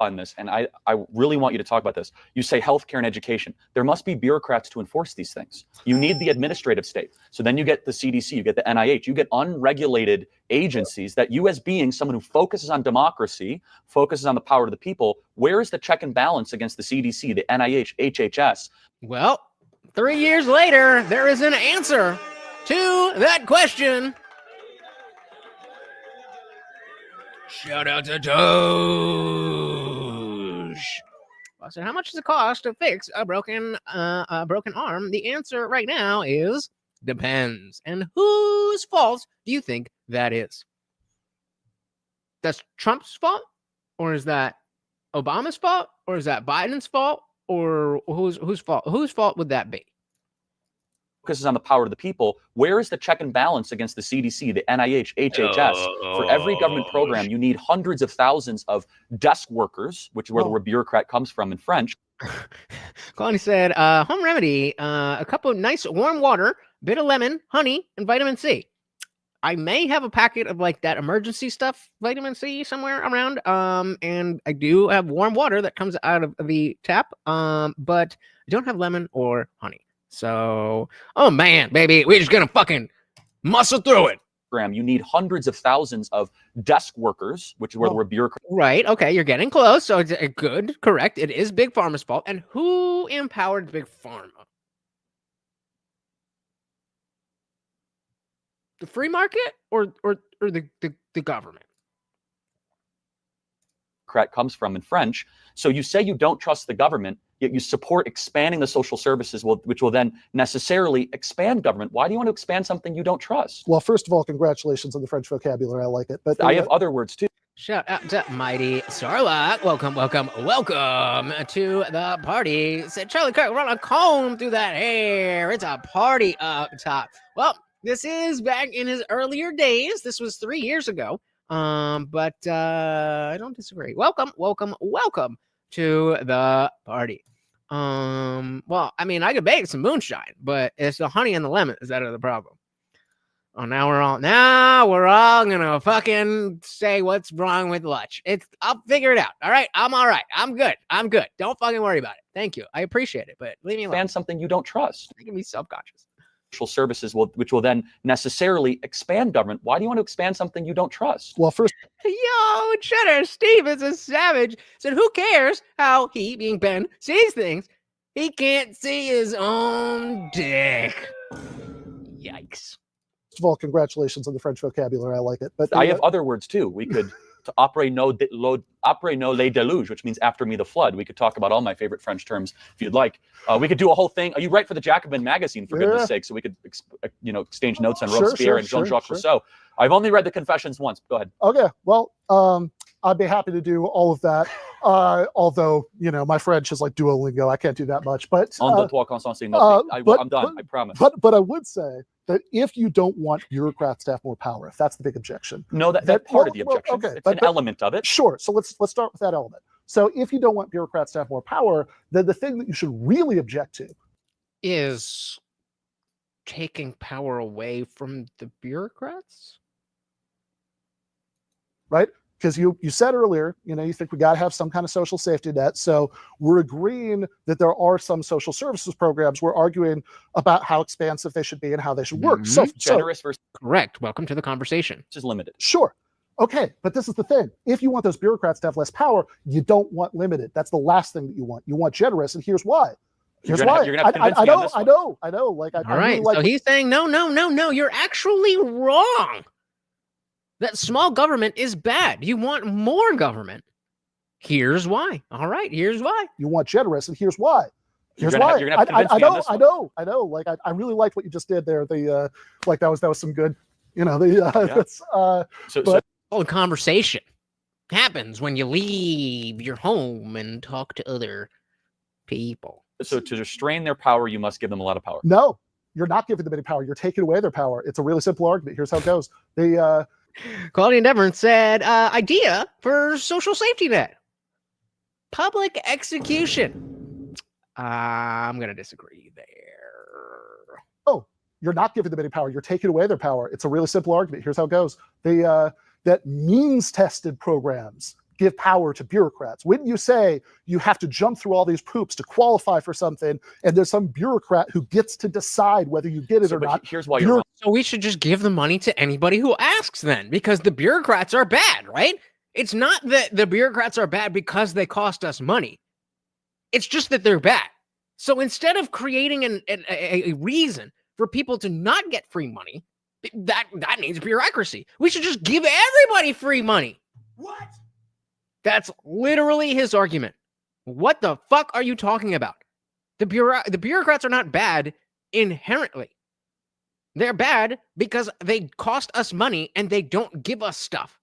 B: On this, and I really want you to talk about this. You say healthcare and education. There must be bureaucrats to enforce these things. You need the administrative state. So then you get the CDC, you get the NIH, you get unregulated agencies that you, as being someone who focuses on democracy, focuses on the power of the people, where is the check and balance against the CDC, the NIH, HHS?
A: Well, 3 years later, there is an answer to that question. Shout out to Doge. So how much does it cost to fix a broken arm? The answer right now is depends. And whose fault do you think that is? that's Trump's fault, or is that Obama's fault, or is that Biden's fault, or whose fault? Whose fault would that be?
B: Focuses on the power of the people. Where is the check and balance against the CDC, the NIH, HHS? For every government program, you need hundreds of thousands of desk workers, which is where the word bureaucrat comes from in French.
A: Colony said, home remedy, a cup of nice warm water, bit of lemon, honey, and vitamin C. I may have a packet of like that emergency stuff, vitamin C, somewhere around. And I do have warm water that comes out of the tap. But I don't have lemon or honey. So, oh man, baby, we're just gonna fucking muscle through it.
B: You need hundreds of thousands of desk workers, which is where the word bureaucrat.
A: Right. Okay, you're getting close. So it's good, correct. It is Big Pharma's fault. And who empowered Big Pharma? The free market or the government?
B: Comes from in French. So you say you don't trust the government, yet you support expanding the social services, which will then necessarily expand government. Why do you want to expand something you don't trust?
C: Well, first of all, congratulations on the French vocabulary. I like it. But
B: I have other words too.
A: Shout out to Mighty Starlock. Welcome to the party. Said Charlie Kirk, run a comb through that hair. It's a party up top. Well, this is back in his earlier days. This was 3 years ago. But I don't disagree. Welcome to the party. Well, I mean, I could bake some moonshine, but it's the honey and the lemon is that the problem. Oh, now we're all gonna fucking say what's wrong with lunch. I'll figure it out. All right, I'm all right. I'm good. Don't fucking worry about it. Thank you. I appreciate it, but leave me alone.
B: Expand something you don't trust.
A: Making me self-conscious.
B: Social services, which will then necessarily expand government. Why do you want to expand something you don't trust?
C: Well, first,
A: yo, Cheddar Steve is a savage. Said, who cares how he, being Ben, sees things? He can't see his own dick. Yikes.
C: First of all, congratulations on the French vocabulary. I like it. But
B: I have other words too. We could après no les deluge, which means after me the flood. We could talk about all my favorite French terms if you'd like. We could do a whole thing. You write for the Jacobin magazine, for goodness sake, so we could exchange notes on Robespierre and Jean-Jacques Rousseau. I've only read The Confessions once. Go ahead.
C: Okay. Well, I'd be happy to do all of that. Although, my French is like Duolingo. I can't do that much. But
B: I'm done. I promise.
C: But I would say that if you don't want bureaucrats to have more power, if that's the big objection.
B: No, that's part of the objection.
C: Okay,
B: it's an element of it.
C: Sure. So let's start with that element. So if you don't want bureaucrats to have more power, then the thing that you should really object to
A: is taking power away from the bureaucrats.
C: Right? Because you said earlier, you think we got to have some kind of social safety net. So we're agreeing that there are some social services programs. We're arguing about how expansive they should be and how they should work.
A: Mm-hmm.
B: Generous versus
A: correct. Welcome to the conversation.
B: Is limited.
C: Sure. Okay. But this is the thing. If you want those bureaucrats to have less power, you don't want limited. That's the last thing that you want. You want generous. And here's why. Here's why.
B: You're gonna have to convince me on this
C: I know. Like,
A: all right. Really so he's saying, no. You're actually wrong. That small government is bad. You want more government. Here's why. All right, here's why.
C: You want generous, and here's why. Here's why. I know. Like I really liked what you just did there. The like that was some good. The
A: conversation happens when you leave your home and talk to other people.
B: So to restrain their power, you must give them a lot of power.
C: No, you're not giving them any power. You're taking away their power. It's a really simple argument. Here's how it goes.
A: Claudia Devon said, idea for social safety net. Public execution. I'm going to disagree there.
C: Oh, you're not giving them any power. You're taking away their power. It's a really simple argument. Here's how it goes. That means-tested programs give power to bureaucrats. When you say you have to jump through all these hoops to qualify for something, and there's some bureaucrat who gets to decide whether you get it or not.
B: Here's why you're wrong.
A: So we should just give the money to anybody who asks then, because the bureaucrats are bad, right? It's not that the bureaucrats are bad because they cost us money. It's just that they're bad. So instead of creating a reason for people to not get free money, that needs bureaucracy. We should just give everybody free money.
E: What?
A: That's literally his argument. What the fuck are you talking about? The bureaucrats are not bad inherently. They're bad because they cost us money and they don't give us stuff.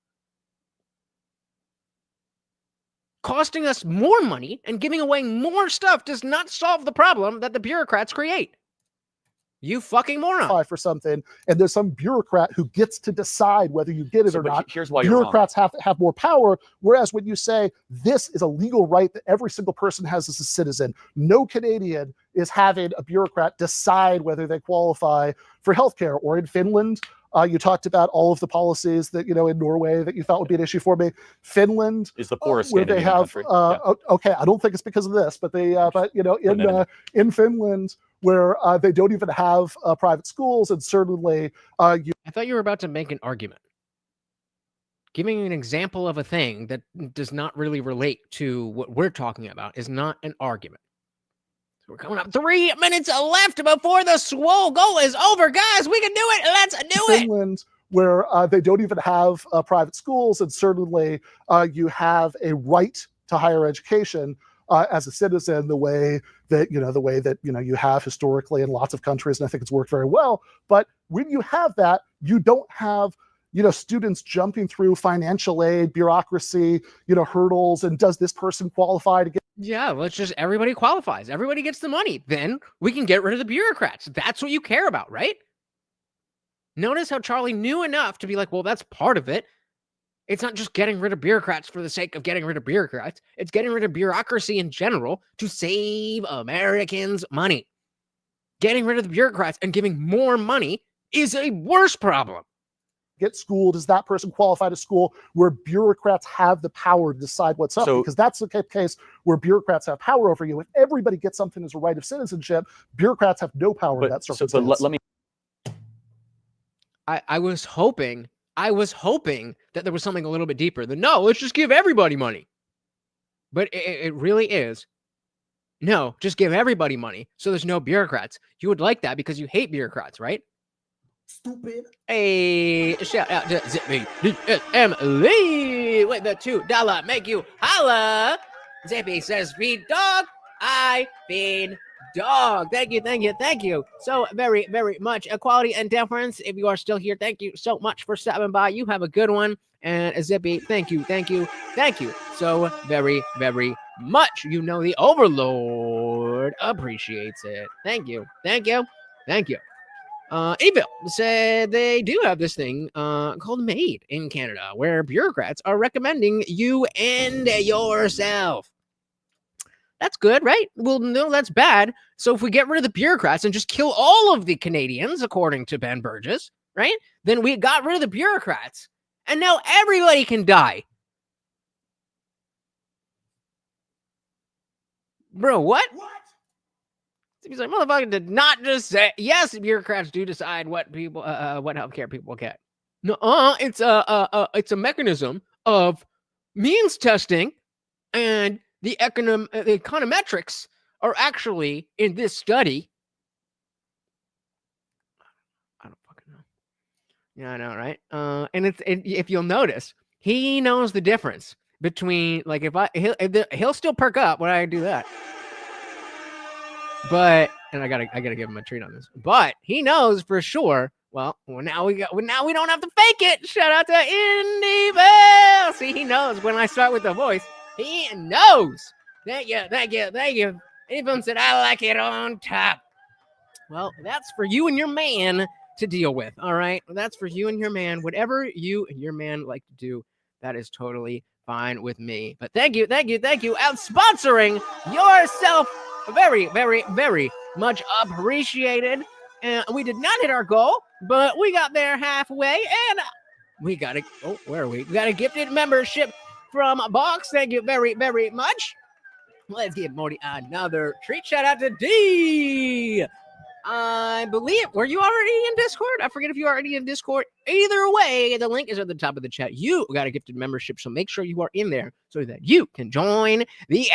A: costing us more money and giving away more stuff does not solve the problem that the bureaucrats create. You fucking moron.
C: For something, and there's some bureaucrat who gets to decide whether you get it or not.
B: Here's why
C: bureaucrats have more power. Whereas when you say this is a legal right that every single person has as a citizen, no Canadian is having a bureaucrat decide whether they qualify for healthcare. Or in Finland, you talked about all of the policies that, in Norway that you thought would be an issue for me. Finland
B: is the poorest
C: where they have,
B: country.
C: Okay, I don't think it's because of this, but in Finland, where they don't even have private schools, and certainly
A: I thought you were about to make an argument. Giving an example of a thing that does not really relate to what we're talking about is not an argument. So we're coming up 3 minutes left before the swole goal is over. Guys, we can do it. Let's do it.
C: Finland, where they don't even have private schools, and certainly you have a right to higher education as a citizen, the way that you have historically in lots of countries, and I think it's worked very well. But when you have that, you don't have students jumping through financial aid, bureaucracy, hurdles, and does this person qualify to get?
A: Yeah, let's just, everybody qualifies. Everybody gets the money. Then we can get rid of the bureaucrats. That's what you care about, right? Notice how Charlie knew enough to be like, well, that's part of it. It's not just getting rid of bureaucrats for the sake of getting rid of bureaucrats. It's getting rid of bureaucracy in general to save Americans money. Getting rid of the bureaucrats and giving more money is a worse problem.
C: Get schooled, is that person qualified to school, where bureaucrats have the power to decide what's up? Because that's the case where bureaucrats have power over you. If everybody gets something as a right of citizenship, bureaucrats have no power in that circumstance.
B: Let me.
A: I was hoping that there was something a little bit deeper than, no, let's just give everybody money. But it really is, no, just give everybody money so there's no bureaucrats. You would like that because you hate bureaucrats, right?
C: Stupid.
A: Hey, shout out to Zippy Emily with the $2 make you holla. Zippy says, feed dog, I feed dog. Thank you so very, very much. Equality and deference. If you are still here, thank you so much for stopping by. You have a good one. And Zippy, thank you so very, very much. The Overlord appreciates it. Thank you. Evil said they do have this thing called MAID in Canada, where bureaucrats are recommending you end yourself. That's good, right? Well, no, that's bad. So if we get rid of the bureaucrats and just kill all of the Canadians, according to Ben Burgis, right? Then we got rid of the bureaucrats, and now everybody can die. Bro, what? He's like, motherfucker did not just say, yes, bureaucrats do decide what people, what healthcare people get. No, it's a mechanism of means testing, and the econometrics are actually in this study. I don't fucking know. Yeah, I know, right? And if you'll notice, he knows the difference between, like, he'll still perk up when I do that. But, and I gotta give him a treat on this. But he knows for sure. Well, now we don't have to fake it. Shout out to Indy Bell. See, he knows when I start with the voice. He knows. Thank you. Even said I like it on top. Well, that's for you and your man to deal with. All right, that's for you and your man. Whatever you and your man like to do, that is totally fine with me. But thank you. Out sponsoring yourself. Very, very, very much appreciated. And we did not hit our goal, but we got there halfway, and we got where are we? We got a gifted membership from Box. Thank you very, very much. Let's give Morty another treat. Shout out to D. I believe, were you already in Discord? I forget if you're already in Discord. Either way, the link is at the top of the chat. You got a gifted membership, so make sure you are in there so that you can join the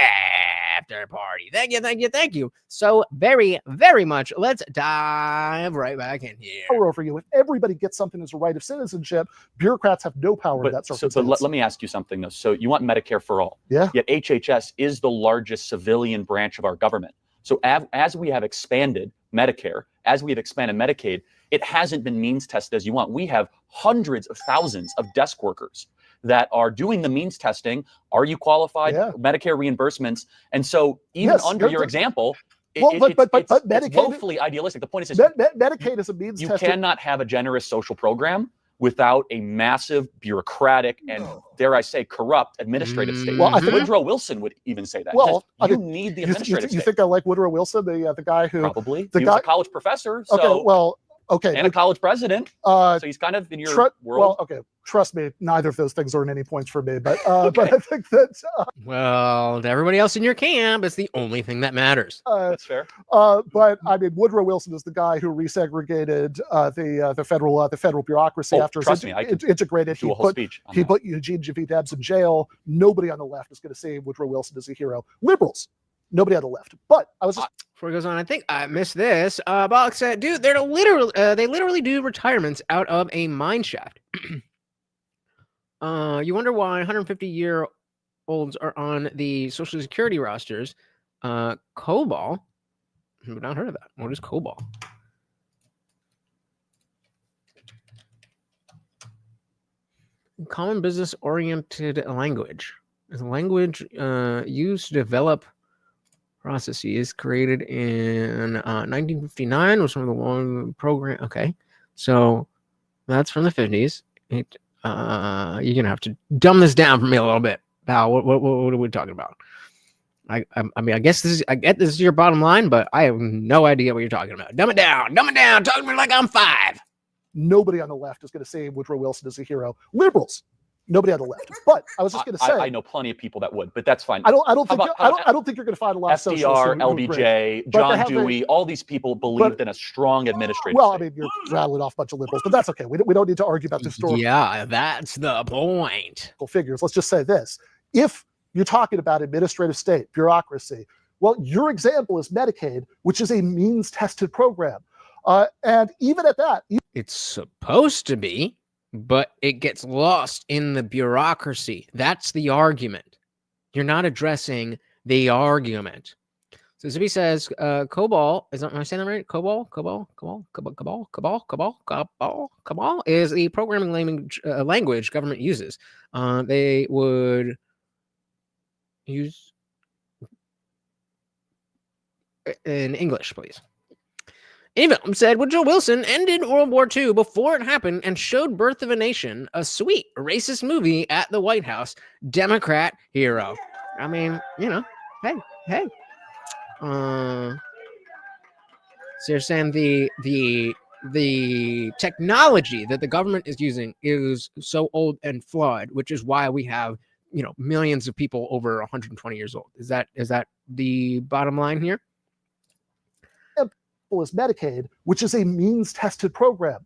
A: after party. Thank you so very, very much. Let's dive right back in here.
C: Power over you. If everybody gets something as a right of citizenship, bureaucrats have no power in that circumstance.
B: So let me ask you something, though. So you want Medicare for all.
C: Yeah.
B: Yet HHS is the largest civilian branch of our government. So as we have expanded Medicare, as we've expanded Medicaid, it hasn't been means tested as you want. We have hundreds of thousands of desk workers that are doing the means testing. Are you qualified?
C: Yeah.
B: Medicare reimbursements. And so even
C: Yes,
B: under your example,
C: well, but
B: it's
C: Medicaid,
B: woefully idealistic. The point is,
C: Medicaid is a means
B: you
C: tested.
B: cannot have a generous social program without a massive bureaucratic and, dare I say, corrupt administrative state.
C: Well, I think
B: Woodrow Wilson would even say that.
C: Well,
B: you need the administrative
C: you
B: state.
C: think I like Woodrow Wilson, the guy who
B: Probably.
C: the
B: He
C: guy,
B: was a college professor. So,
C: okay, well, okay,
B: and a college president. So he's kind of in your world.
C: Well, okay, trust me, neither of those things earn any points for me. But but I think that
A: well, to everybody else in your camp, it's the only thing that matters.
B: That's fair.
C: But I mean, Woodrow Wilson is the guy who resegregated the federal bureaucracy after
B: trust
C: it
B: me, I could
C: integrated.
B: do a whole speech on
C: He
B: that.
C: put Eugene Javit Debs in jail. Nobody on the left is going to say Woodrow Wilson is a hero. Liberals, nobody on the left. But I was just
A: Before it goes on, I think I missed this. Box said, dude, they literally do retirements out of a mine shaft. You wonder why 150-year-olds are on the Social Security rosters. COBOL. I've not heard of that. What is COBOL? Common business-oriented language. Is a language used to develop processes created in 1959 was one of the long program. Okay, so that's from the 50s. You're gonna have to dumb this down for me a little bit, pal. What are we talking about? I mean, I get this is your bottom line, but I have no idea what you're talking about. Dumb it down. Talk to me like I'm 5.
C: nobody on the left is going to say Woodrow Wilson is a hero. Liberals, nobody on the left. But I was just going to say,
B: I know plenty of people that would, but that's fine.
C: I don't think you're going to find a lot of socialists.
B: FDR, LBJ, John Dewey, all these people believed in a strong administrative
C: Well,
B: state.
C: I mean, you're rattling off a bunch of liberals, but that's okay. We don't need to argue about the story.
A: Yeah, that's the point.
C: Figures. Let's just say this. If you're talking about administrative state, bureaucracy, well, your example is Medicaid, which is a means-tested program. And even at that,
A: It's supposed to be, but it gets lost in the bureaucracy. That's the argument. You're not addressing the argument. So Zippy says, COBOL, am I saying that right? COBOL is the programming language government uses. They would use in English, please. Evan said, Woodrow Wilson ended World War II before it happened and showed Birth of a Nation, a sweet racist movie at the White House. Democrat hero. I mean, you know, hey. So you're saying the technology that the government is using is so old and flawed, which is why we have, you know, millions of people over 120 years old. Is that the bottom line here?
C: is Medicaid, which is a means-tested program.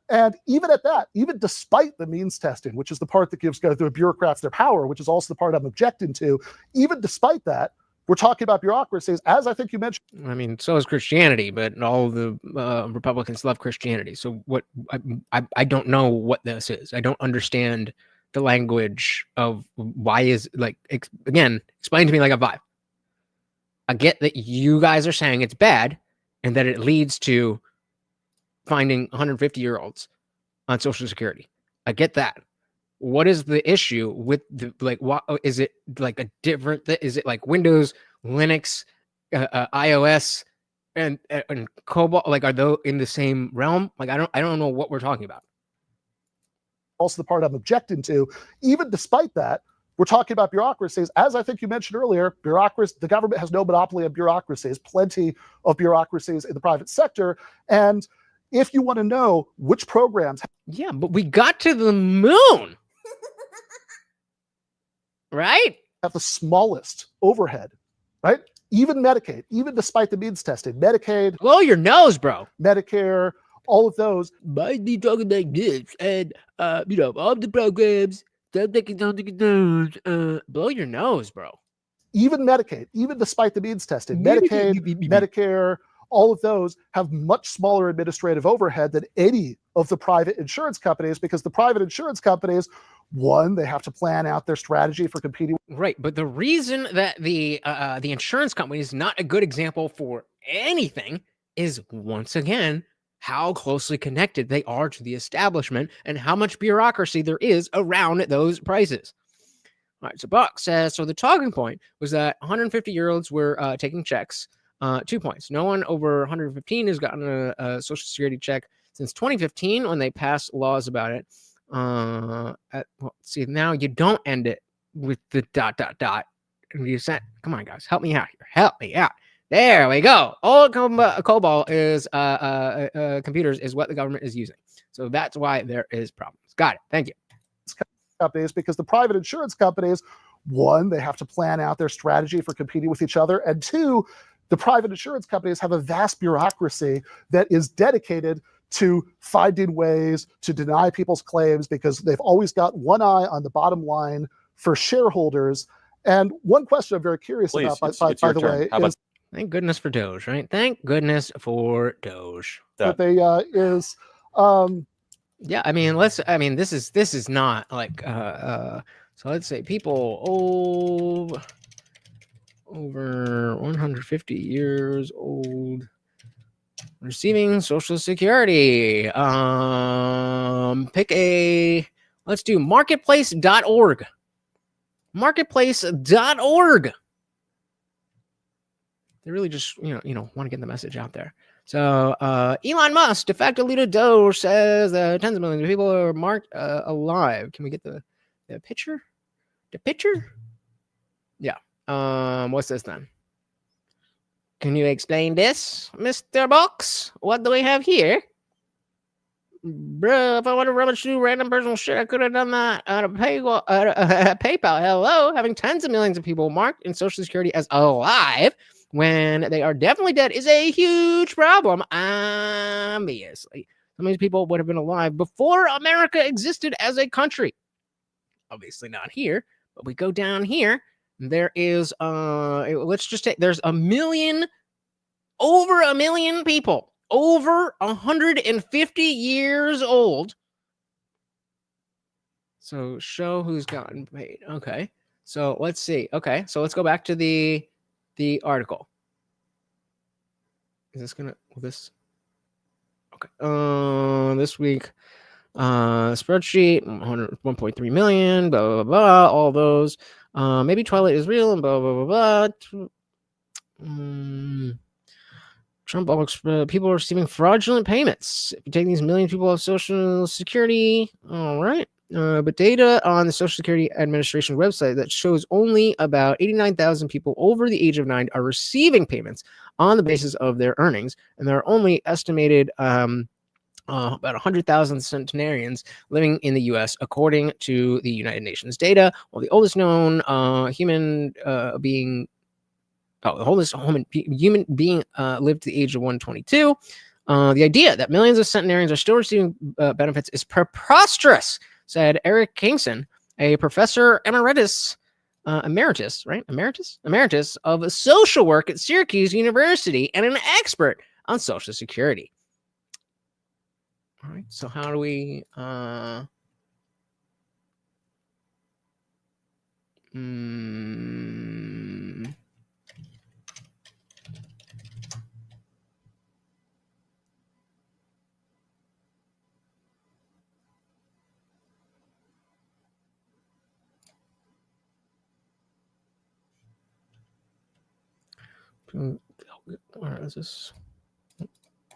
C: And even at that, even despite the means testing, which is the part that gives the bureaucrats their power, which is also the part I'm objecting to, even despite that, we're talking about bureaucracies, as I think you mentioned.
A: I mean, so is Christianity, but all the Republicans love Christianity. So what? I don't know what this is. I don't understand the language of why is again. Explain to me like a vibe. I get that you guys are saying it's bad and that it leads to finding 150-year-olds on Social Security. I get that. What is the issue with what is it like a different? Is it like Windows, Linux, iOS, and COBOL? Like, are those in the same realm? Like, I don't know what we're talking about.
C: Also, the part I'm objecting to, even despite that, we're talking about bureaucracies. As I think you mentioned earlier, the government has no monopoly on bureaucracies, plenty of bureaucracies in the private sector. And if you want to know which programs.
A: Yeah, but we got to the moon. Right?
C: Have the smallest overhead, right? Even Medicaid, even despite the means testing, Medicaid.
A: Blow your nose, bro.
C: Medicare, all of those.
A: Might be talking like this. And, all the programs. Blow your nose, bro.
C: Even Medicaid, even despite the means testing, Medicaid, Medicare, all of those have much smaller administrative overhead than any of the private insurance companies, because the private insurance companies, one, they have to plan out their strategy for competing.
A: Right, but the reason that the insurance company is not a good example for anything is, once again, how closely connected they are to the establishment and how much bureaucracy there is around those prices. All right, so Buck says, so the talking point was that 150-year-olds were taking checks. 2 points. No one over 115 has gotten a Social Security check since 2015 when they passed laws about it. See, now you don't end it with the ... And you said, come on, guys, help me out here. Help me out. There we go. Old COBOL is computers is what the government is using. So that's why there is problems. Got it. Thank you.
C: Companies, because the private insurance companies, one, they have to plan out their strategy for competing with each other, and two, the private insurance companies have a vast bureaucracy that is dedicated to finding ways to deny people's claims because they've always got one eye on the bottom line for shareholders. And one question I'm very curious about, by the way, is
A: thank goodness for Doge, right? Thank goodness for Doge.
C: that they
A: Yeah, I mean, this is not like so let's say people over 150 years old receiving Social Security. Let's do marketplace.org. Marketplace.org. They really just want to get the message out there. So Elon Musk, de facto leader Doge, says that tens of millions of people are marked alive. Can we get the picture? The picture? Yeah. What's this then? Can you explain this, Mr. Box? What do we have here? Bro, if I want to rummage through random personal shit, I could have done that on a PayPal. Hello, having tens of millions of people marked in Social Security as alive when they are definitely dead is a huge problem. Obviously, some of these people would have been alive before America existed as a country. Obviously not here, but we go down here. There is let's just take, there's over a million people over 150 years old. So show who's gotten paid. Okay, so let's see. Okay, so let's go back to the article. Is this gonna this? Okay. This week, spreadsheet 1.3 million. Blah blah blah. All those. Maybe Twilight is real and blah blah blah blah. Trump people are receiving fraudulent payments. If you take these million people off Social Security, all right. But data on the Social Security Administration website that shows only about 89,000 people over the age of 9 are receiving payments on the basis of their earnings, and there are only estimated about 100,000 centenarians living in the U.S. according to the United Nations data. While the oldest known human being lived to the age of 122. The idea that millions of centenarians are still receiving benefits is preposterous, said Eric Kingson, a professor emeritus of social work at Syracuse University and an expert on Social Security. All right, so how do we where is this?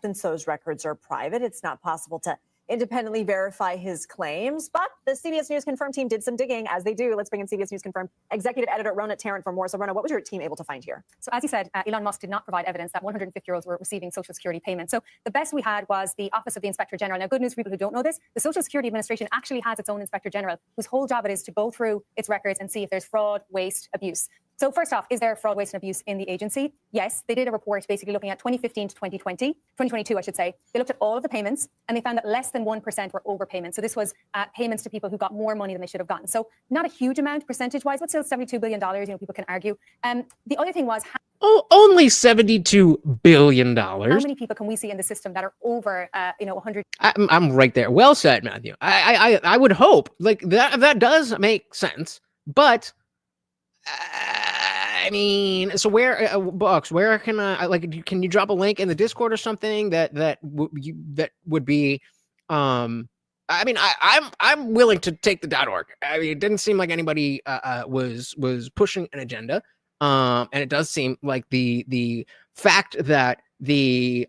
F: Since those records are private, it's not possible to independently verify his claims. But the CBS News Confirmed team did some digging, as they do. Let's bring in CBS News Confirmed executive editor Rona Tarrant for more. So Rona, what was your team able to find here?
G: So as you said, Elon Musk did not provide evidence that 150-year-olds were receiving Social Security payments. So the best we had was the Office of the Inspector General. Now, good news for people who don't know this, the Social Security Administration actually has its own Inspector General, whose whole job it is to go through its records and see if there's fraud, waste, abuse. So first off, is there fraud, waste, and abuse in the agency? Yes, they did a report basically looking at 2015 to 2022, I should say. They looked at all of the payments and they found that less than 1% were overpayments. So this was payments to people who got more money than they should have gotten. So not a huge amount percentage-wise, but still $72 billion, people can argue. The other thing was...
A: only $72 billion.
G: How many people can we see in the system that are over, 100?
A: I'm right there. Well said, Matthew. I would hope like that does make sense, but I mean, so where books? Where can I like? Can you drop a link in the Discord or something that would be? I mean, I'm willing to take the .org. I mean, it didn't seem like anybody was pushing an agenda, and it does seem like the fact that the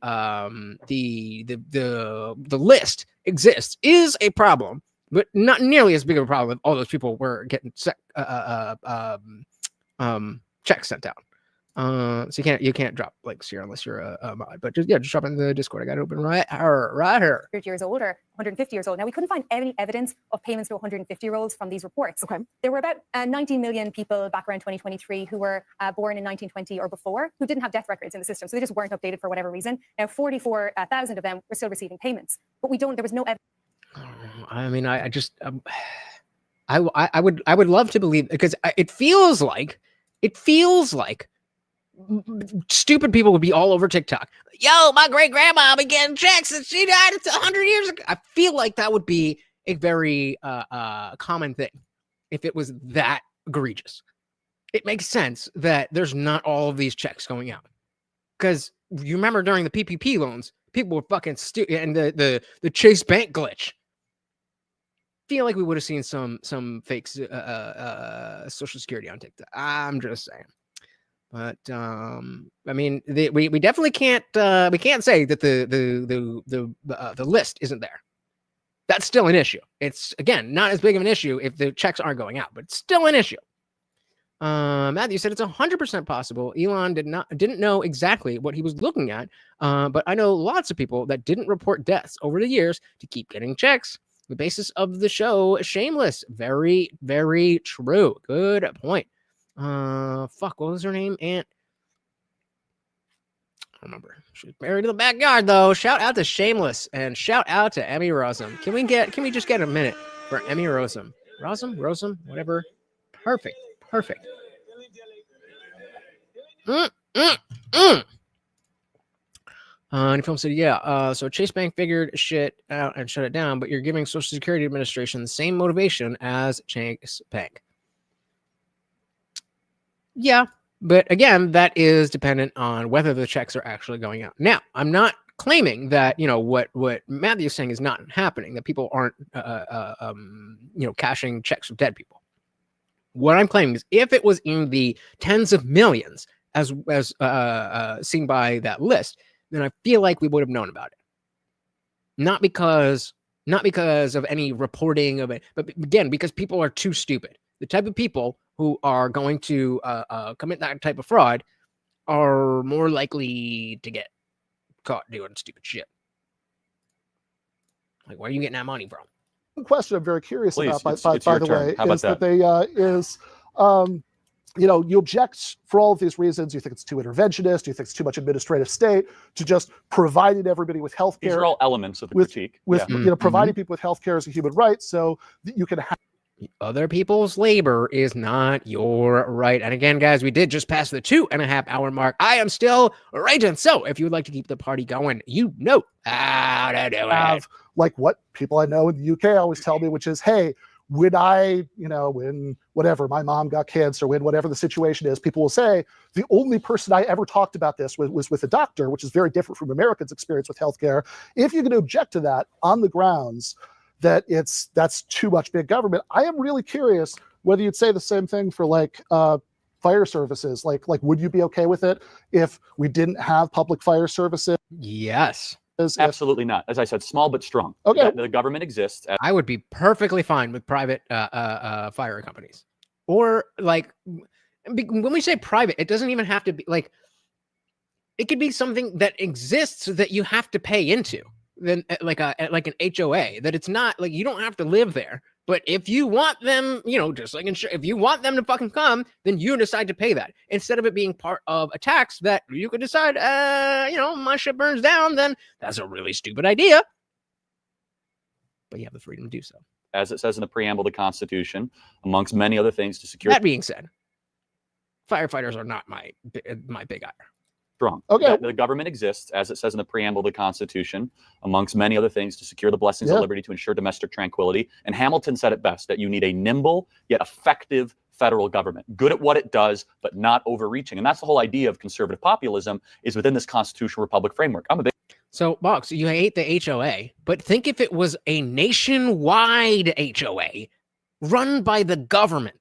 A: list exists is a problem, but not nearly as big of a problem if all those people were getting checks sent out. So you can't drop links here unless you're a mod. But just drop in the Discord. I got it open right here.
G: 100 years old or 150 years old. Now, we couldn't find any evidence of payments to 150-year-olds from these reports.
F: Okay.
G: There were about 19 million people back around 2023 who were born in 1920 or before who didn't have death records in the system, so they just weren't updated for whatever reason. Now, 44,000 of them were still receiving payments, but there was no evidence.
A: I mean, I would love to believe, because it feels like stupid people would be all over TikTok. Yo, my great grandma be getting checks and she died 100 years ago. I feel like that would be a very common thing if it was that egregious. It makes sense that there's not all of these checks going out, because you remember during the PPP loans, people were fucking stupid, and the Chase Bank glitch. Feel like we would have seen some fake Social Security on TikTok. I'm just saying. But I mean, we definitely can't say that the list isn't there. That's still an issue. It's, again, not as big of an issue if the checks aren't going out, but it's still an issue. Matthew said it's 100% possible Elon didn't know exactly what he was looking at, but I know lots of people that didn't report deaths over the years to keep getting checks. The basis of the show, Shameless. Very, very true. Good point. What was her name? Aunt? I don't remember. She's married in the backyard, though. Shout out to Shameless and shout out to Emmy Rossum. Can we just get a minute for Emmy Rossum? Rossum, whatever. Perfect. And film said, so Chase Bank figured shit out and shut it down, but you're giving Social Security Administration the same motivation as Chase Bank. Yeah, but again, that is dependent on whether the checks are actually going out. Now, I'm not claiming that, what Matthew's saying is not happening, that people aren't, cashing checks from dead people. What I'm claiming is if it was in the tens of millions as seen by that list, then I feel like we would have known about it. Not because of any reporting of it, but again, because people are too stupid. The type of people who are going to commit that type of fraud are more likely to get caught doing stupid shit. Like, where are you getting that money from?
C: One question I'm very curious about, by the way, is
B: that
C: you object for all of these reasons. You think it's too interventionist. You think it's too much administrative state to just providing everybody with healthcare.
B: These are all elements of the critique.
C: Providing people with healthcare as a human right, so that you can have.
A: Other people's labor is not your right. And again, guys, we did just pass the 2.5 hour mark. I am still raging. So if you would like to keep the party going, you know how to do it.
C: Like what people I know in the UK always tell me, which is, hey, when when whatever, my mom got cancer, when whatever the situation is, people will say, the only person I ever talked about this was with a doctor, which is very different from Americans' experience with healthcare. If you're going to object to that on the grounds that that's too much big government, I am really curious whether you'd say the same thing for fire services. Like would you be okay with it if we didn't have public fire services?
A: Yes.
B: Absolutely not. As I said, small but strong.
C: Okay.
B: The government exists.
A: I would be perfectly fine with private fire companies. Or when we say private, it doesn't even have to be it could be something that exists that you have to pay into. Then like an HOA, that it's not like you don't have to live there, but if you want them, just like if you want them to fucking come, then you decide to pay that instead of it being part of a tax that you could decide, my shit burns down, then that's a really stupid idea, but you have the freedom to do so.
B: As it says in the preamble of the Constitution, amongst many other things to secure.
A: That being said, firefighters are not my big ire.
B: Strong.
C: Okay.
B: The government exists, as it says in the preamble of the Constitution, amongst many other things, to secure the blessings of liberty, to ensure domestic tranquility. And Hamilton said it best, that you need a nimble yet effective federal government. Good at what it does, but not overreaching. And that's the whole idea of conservative populism, is within this constitutional republic framework. I'm a big
A: So, Box, you hate the HOA, but think if it was a nationwide HOA run by the government.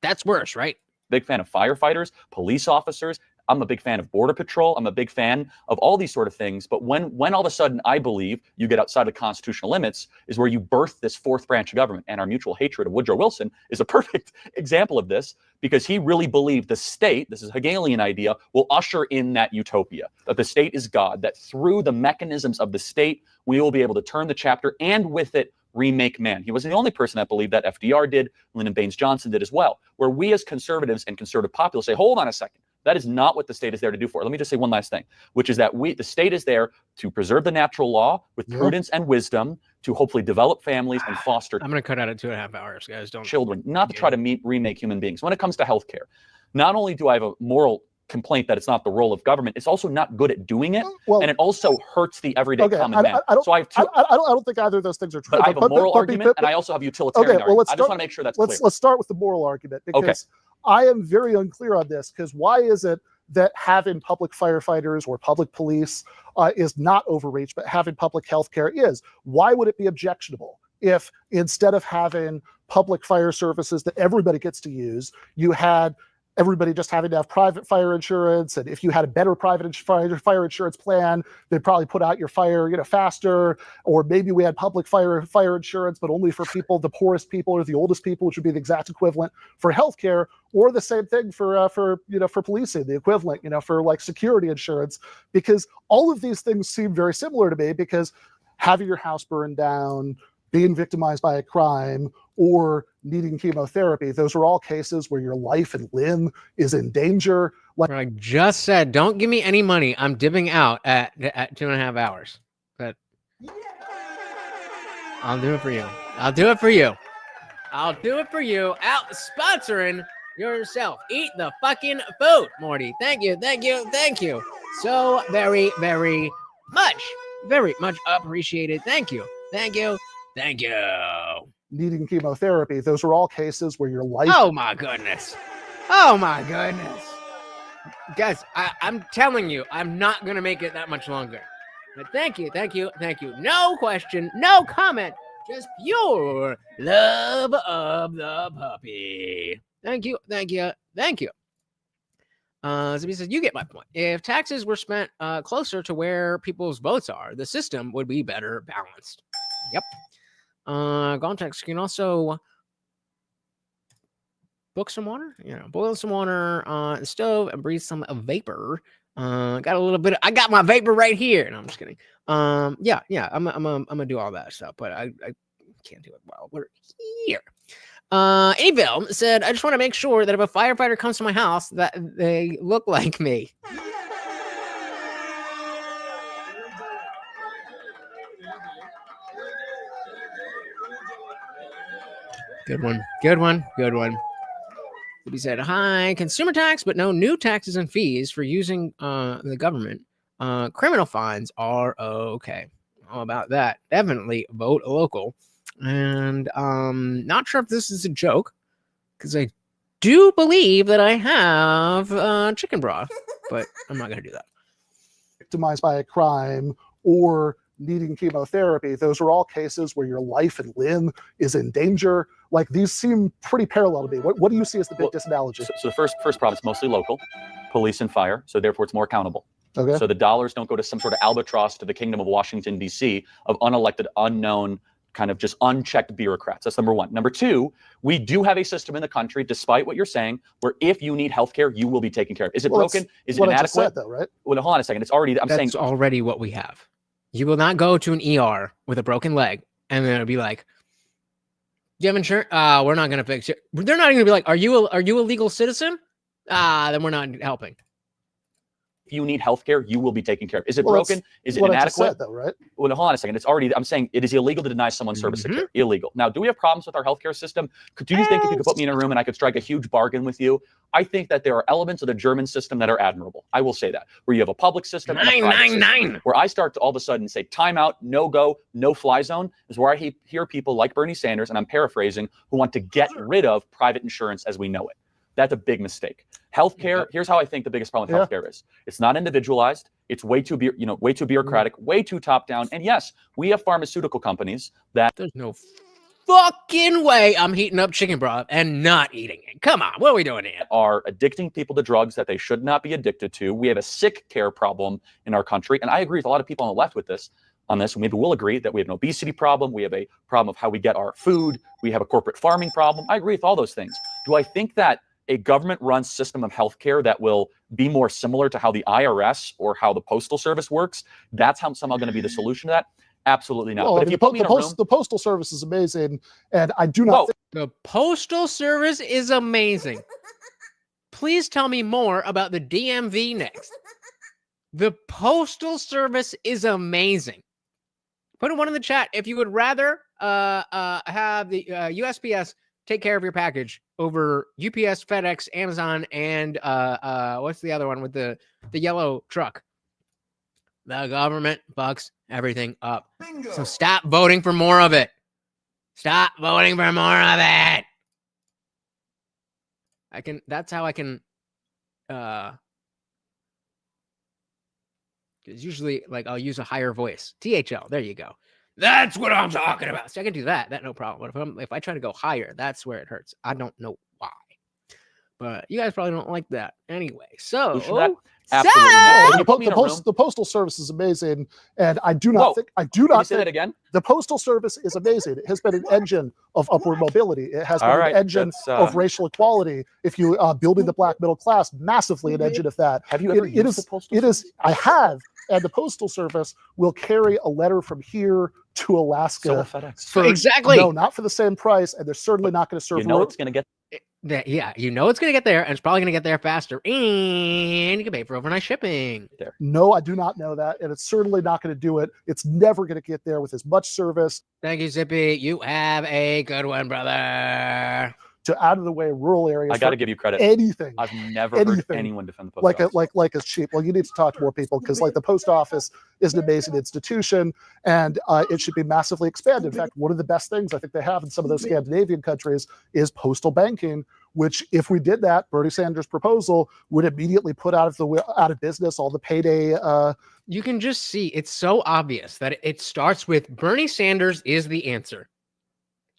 A: That's worse, right?
B: big fan of firefighters, police officers. I'm a big fan of Border Patrol. I'm a big fan of all these sort of things. But when all of a sudden I believe you get outside the constitutional limits is where you birth this fourth branch of government. And our mutual hatred of Woodrow Wilson is a perfect example of this, because he really believed the state, this is a Hegelian idea, will usher in that utopia, that the state is God, that through the mechanisms of the state, we will be able to turn the chapter and with it remake man. He wasn't the only person that believed that. FDR did, Lyndon Baines Johnson did as well, where we as conservatives and conservative populists say, hold on a second. That is not what the state is there to do for. Let me just say one last thing, which is that the state is there to preserve the natural law with prudence and wisdom, to hopefully develop families and foster.
A: I'm going to cut out at 2.5 hours, guys. Don't
B: children, not to try to remake human beings. When it comes to healthcare, not only do I have a moral complaint that it's not the role of government, it's also not good at doing it, and it also hurts the everyday common man.
C: I don't think either of those things are true.
B: But I have a moral argument, and I also have utilitarian argument. I just want to make sure that's clear.
C: Let's start with the moral argument, because I am very unclear on this, because why is it that having public firefighters or public police is not overreach, but having public health care is? Why would it be objectionable if instead of having public fire services that everybody gets to use, you had everybody just having to have private fire insurance? And if you had a better private fire insurance plan, they'd probably put out your fire, faster. Or maybe we had public fire insurance, but only for people, the poorest people or the oldest people, which would be the exact equivalent for healthcare, or the same thing for policing, the equivalent, for like security insurance. Because all of these things seem very similar to me, because having your house burned down, being victimized by a crime, or needing chemotherapy, those are all cases where your life and limb is in danger.
A: Like I just said, don't give me any money. I'm dipping out at 2.5 hours. But I'll do it for you. I'll do it for you. I'll do it for you. Out sponsoring yourself. Eat the fucking food, Morty. Thank you. Thank you. Thank you. So very, very much appreciated. Thank you. Thank you. Thank you.
C: Needing chemotherapy, those are all cases where your life.
A: Oh my goodness. Oh my goodness. Guys, I'm telling you, I'm not going to make it that much longer. But thank you. Thank you. Thank you. No question, no comment, just pure love of the puppy. Thank you. Thank you. Thank you. So he says, you get my point. If taxes were spent closer to where people's votes are, the system would be better balanced. Yep. Context, you can also boil some water on the stove and breathe some vapor. Got a little bit. I got my vapor right here. No, I'm just kidding. Yeah. I'm gonna do all that stuff, but I can't do it while we're here. Avil said, I just want to make sure that if a firefighter comes to my house, that they look like me. Good one. He said, hi, consumer tax, but no new taxes and fees for using the government. Criminal fines are okay. All about that. Definitely vote local. And not sure if this is a joke, because I do believe that I have chicken broth, but I'm not going to do that.
C: Victimized by a crime or needing chemotherapy, those are all cases where your life and limb is in danger. Like, these seem pretty parallel to me. What do you see as the big disanalogy?
B: So the first problem is mostly local, police and fire, so therefore it's more accountable.
C: Okay.
B: So the dollars don't go to some sort of albatross to the kingdom of Washington, D.C. of unelected, unknown, kind of just unchecked bureaucrats. That's number one. Number two, we do have a system in the country, despite what you're saying, where if you need healthcare, you will be taken care of. Is it broken? Is it inadequate? I just said,
C: though, right?
B: Well, hold on a second. That's
A: already what we have. You will not go to an ER with a broken leg and then it'll be like, do you have insurance? We're not going to fix it. They're not going to be like, are you a legal citizen? Then we're not helping.
B: If you need healthcare, you will be taken care of. Is it
C: Well,
B: broken? Is it
C: what I just
B: inadequate?
C: said, though, right?
B: Well, hold on a second. I'm saying it is illegal to deny someone service to care. Illegal. Now, do we have problems with our healthcare system? Do you think if you could put me in a room and I could strike a huge bargain with you? I think that there are elements of the German system that are admirable. I will say that. Where you have a public system and a private system. Where I start to all of a sudden say timeout, no go, no fly zone is where I hear people like Bernie Sanders, and I'm paraphrasing, who want to get rid of private insurance as we know it. That's a big mistake. Healthcare, here's how I think the biggest problem with healthcare is. It's not individualized. It's way too bureaucratic, way too top down. And yes, we have pharmaceutical companies that
A: There's no fucking way I'm heating up chicken broth and not eating it. Come on, what are we doing here?
B: are addicting people to drugs that they should not be addicted to. We have a sick care problem in our country. And I agree with a lot of people on the left with this. On this, maybe we'll agree that we have an obesity problem. We have a problem of how we get our food. We have a corporate farming problem. I agree with all those things. Do I think that a government-run system of healthcare that will be more similar to how the IRS or how the Postal Service works, that's how somehow going to be the solution to that? Absolutely not.
C: Well,
B: But if you put me in a room,
C: the Postal Service is amazing, and I do not think
A: The Postal Service is amazing. Please tell me more about the DMV next. The Postal Service is amazing. Put one in the chat if you would rather have the USPS take care of your package over UPS, FedEx, Amazon, and what's the other one with the yellow truck? The government fucks everything up. Bingo. So stop voting for more of it. Stop voting for more of it. That's how I can, because usually like I'll use a higher voice. THL, there you go. That's what I'm talking about. So I can do that. That no problem. But if I try to go higher, that's where it hurts. I don't know why. But you guys probably don't like that anyway. So
B: absolutely
C: the Postal Service is amazing, and I do not think
B: say that again.
C: The Postal Service is amazing. It has been an engine of upward mobility. It has been an engine of racial equality. If you building the black middle class, massively an engine of that.
B: Have you ever used the Postal Service?
C: I have, and the Postal Service will carry a letter from here to Alaska.
B: So FedEx.
A: Exactly.
C: No, not for the same price, and they're certainly not going to serve.
B: You know it's going to get.
A: Yeah, you know it's going to get there, and it's probably going to get there faster, and you can pay for overnight shipping.
B: There.
C: No, I do not know that, and it's certainly not going to do it. It's never going to get there with as much service.
A: Thank you, Zippy. You have a good one, brother.
C: To out of the way rural areas.
B: I got to give you credit.
C: Anything.
B: I've never heard anyone defend the post office.
C: Like it's cheap. Well, you need to talk to more people because like the post office is an amazing institution and it should be massively expanded. In fact, one of the best things I think they have in some of those Scandinavian countries is postal banking, which if we did that, Bernie Sanders' proposal would immediately put out of business all the payday.
A: You can just see it's so obvious that it starts with Bernie Sanders is the answer.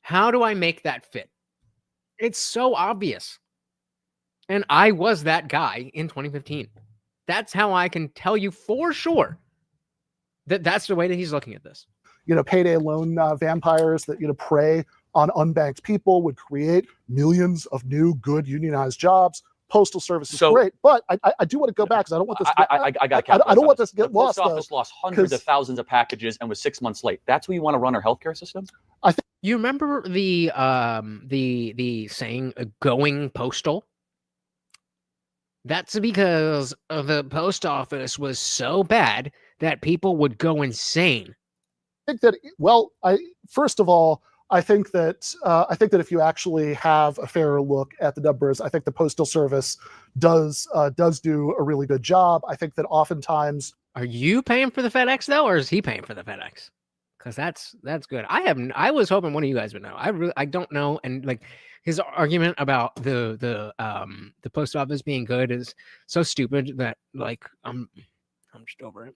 A: How do I make that fit? It's so obvious. And I was that guy in 2015. That's how I can tell you for sure that that's the way that he's looking at this.
C: Payday loan vampires that, prey on unbanked people would create millions of new, good unionized jobs. Postal Service is great, but I do want to go back because I don't want this. I don't want this to get lost.
B: The post office lost hundreds of thousands of packages and was 6 months late. That's where you want to run our healthcare system.
C: I think
A: you remember the saying "going postal." That's because the post office was so bad that people would go insane.
C: I think that first of all. I think that if you actually have a fairer look at the numbers, I think the Postal Service does do a really good job. I think that oftentimes.
A: Are you paying for the FedEx though, or is he paying for the FedEx? Because that's good. I was hoping one of you guys would know. I don't know, and like his argument about the post office being good is so stupid that like I'm just over it.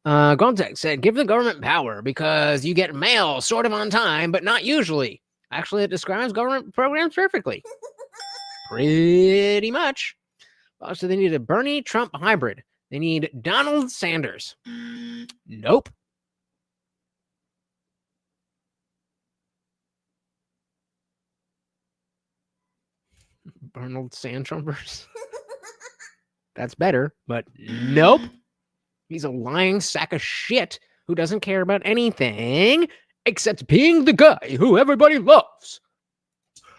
A: Gontek said, give the government power because you get mail sort of on time, but not usually. Actually, it describes government programs perfectly. Pretty much. So they need a Bernie Trump hybrid. They need Donald Sanders. Nope. Arnold Sandtrumpers. That's better, but nope. He's a lying sack of shit who doesn't care about anything except being the guy who everybody loves.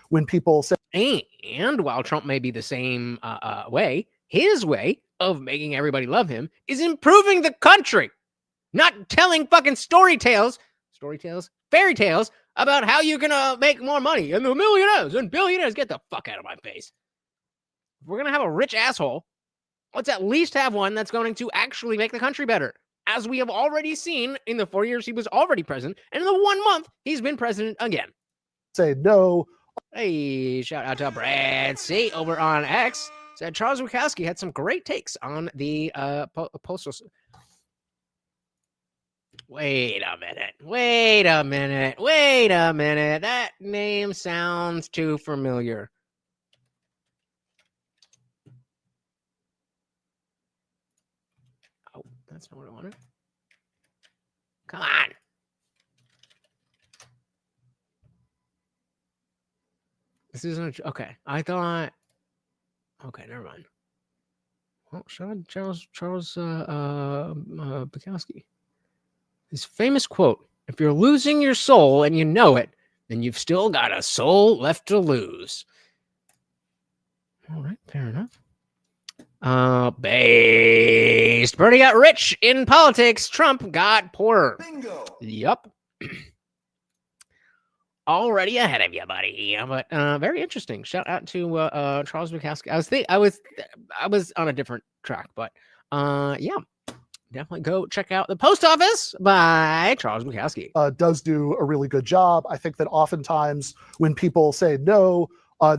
C: When people say,
A: and while Trump may be the same way, his way of making everybody love him is improving the country, not telling fucking fairy tales about how you're gonna make more money. And the millionaires and billionaires, get the fuck out of my face. If we're gonna have a rich asshole, let's at least have one that's going to actually make the country better, as we have already seen in the 4 years he was already president, and in the 1 month he's been president again.
C: Say no.
A: Hey, shout out to Brad C over on X. Said Charles Bukowski had some great takes on the postal. Wait a minute. That name sounds too familiar. Oh, that's not what I wanted. Come on. This isn't okay. I thought. Okay, never mind. Well, Charles Bukowski. His famous quote: "If you're losing your soul and you know it, then you've still got a soul left to lose." All right, fair enough. Based. Bernie got rich in politics. Trump got poorer.
H: Bingo.
A: Yup. Already ahead of you, buddy. But very interesting. Shout out to Charles Bukowski. I was on a different track, but yeah, definitely go check out The Post Office by Charles Bukowski.
C: Does do a really good job. I think that oftentimes when people say no,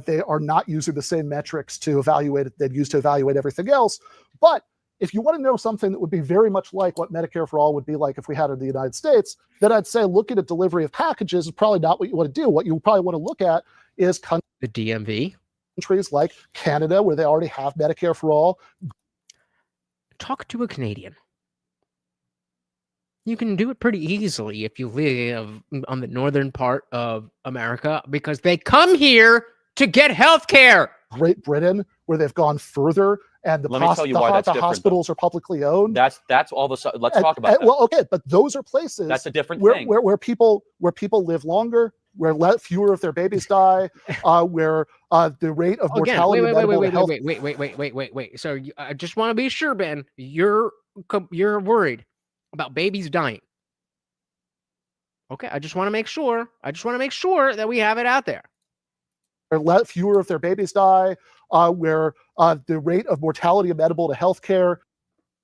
C: they are not using the same metrics to evaluate it they'd use to evaluate everything else. But if you want to know something that would be very much like what Medicare for All would be like if we had it in the United States, then I'd say looking at delivery of packages is probably not what you want to do. What you probably want to look at is
A: the DMV.
C: Countries like Canada, where they already have Medicare for All.
A: Talk to a Canadian. You can do it pretty easily if you live on the northern part of America, because they come here to get health care.
C: Great Britain, where they've gone further, and the hospitals are publicly owned.
B: That's all the. Let's talk about that.
C: Well, okay, but those are places.
B: That's a different thing.
C: Where people live longer, where fewer of their babies die, where the rate of mortality.
A: Wait. So I just want to be sure, Ben, you're worried about babies dying. Okay, I just want to make sure. That we have it out there.
C: Where fewer of their babies die, where the rate of mortality amenable to health care.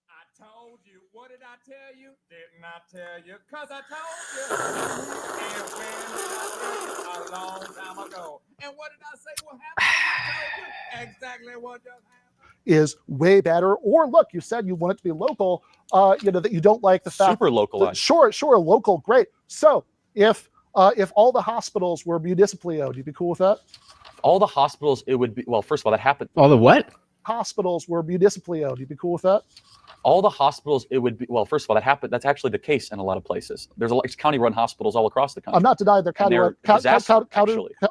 E: I told you. What did I tell you? Didn't I tell you? Because I told you. And when did I tell you? A long time ago. And what did I say? What happened? I told you exactly what just happened.
C: Is way better. Or look, you said you want it to be local, that you don't like the fact.
B: Super localized.
C: Sure, local, great. So if all the hospitals were municipally owned, you'd be cool with that?
B: All the hospitals, it would be, well, first of all, that happened.
A: All the what?
C: Hospitals were municipally owned. You'd be cool with that?
B: All the hospitals, it would be, well, first of all, that happened. That's actually the case in a lot of places. There's a lot of county-run hospitals all across the country.
C: I'm not denying they're county-run.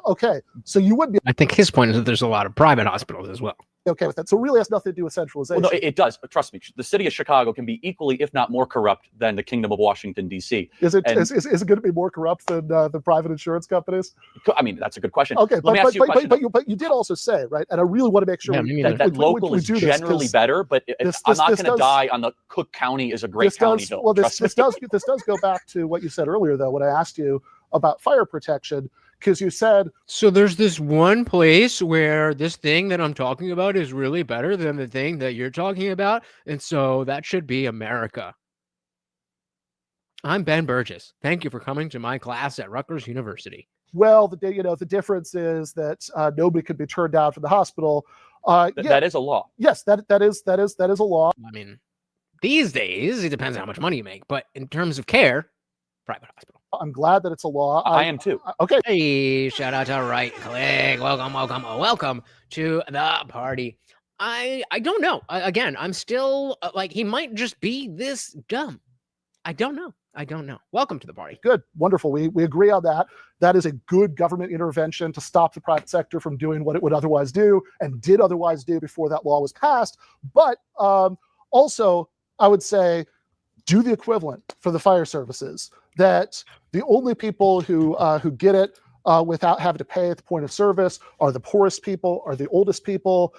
C: Okay, so you would be.
A: I think his point is that there's a lot of private hospitals as well.
C: Okay with that. So it really has nothing to do with centralization.
B: Well, no, it does. Trust me. The city of Chicago can be equally, if not more corrupt than the Kingdom of Washington, D.C.
C: Is it going to be more corrupt than the private insurance companies?
B: I mean, that's a good question.
C: Okay, but you did also say, right, and I really want to make sure
B: that local is generally better, but I'm not going to die on the Cook County is a great county hill.
C: Well, this does go back to what you said earlier, though, when I asked you about fire protection. Because you said...
A: So there's this one place where this thing that I'm talking about is really better than the thing that you're talking about. And so that should be America. I'm Ben Burgis. Thank you for coming to my class at Rutgers University.
C: Well, the difference is that nobody could be turned down from the hospital.
B: That is a law.
C: Yes, that is a law.
A: I mean, these days, it depends on how much money you make. But in terms of care, private hospital.
C: I'm glad that it's a law.
B: I am too.
C: Okay.
A: Hey, shout out to Right Click. Welcome to the party. I don't know. Again, I'm still he might just be this dumb. I don't know. Welcome to the party.
C: Good. Wonderful. We agree on that. That is a good government intervention to stop the private sector from doing what it would otherwise do and did otherwise do before that law was passed. But also, I would say, do the equivalent for the fire services. That the only people who get it without having to pay at the point of service are the poorest people, are the oldest people.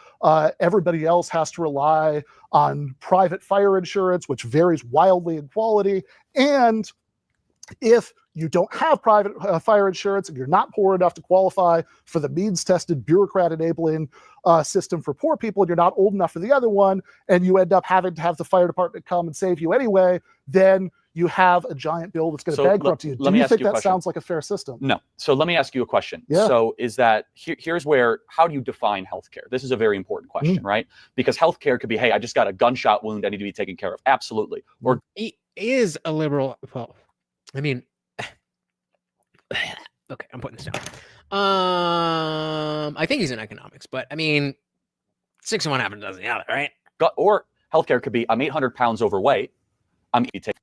C: Everybody else has to rely on private fire insurance, which varies wildly in quality. And if you don't have private fire insurance and you're not poor enough to qualify for the means-tested bureaucrat-enabling system for poor people, and you're not old enough for the other one, and you end up having to have the fire department come and save you anyway, then you have a giant bill that's going to bankrupt you. Do you think that sounds like a fair system?
B: No. So let me ask you a question.
C: Yeah.
B: So is that, here's where, how do you define healthcare? This is a very important question, right? Because healthcare could be, hey, I just got a gunshot wound, I need to be taken care of. Absolutely. Or
A: he is a liberal. Well, I mean, okay, I'm putting this down. I think he's in economics, but I mean, 6 of one half a dozen the other, right?
B: or healthcare could be, I'm 800 pounds overweight, I'm taking.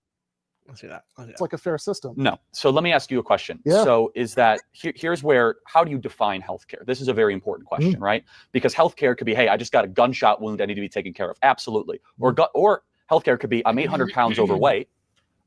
A: Let's do that.
C: It's like a fair system.
B: No. So let me ask you a question.
C: Yeah.
B: So is that, here's where, how do you define healthcare? This is a very important question, right? Because healthcare could be, hey, I just got a gunshot wound, I need to be taken care of. Absolutely. Or healthcare could be, I'm 800 pounds overweight,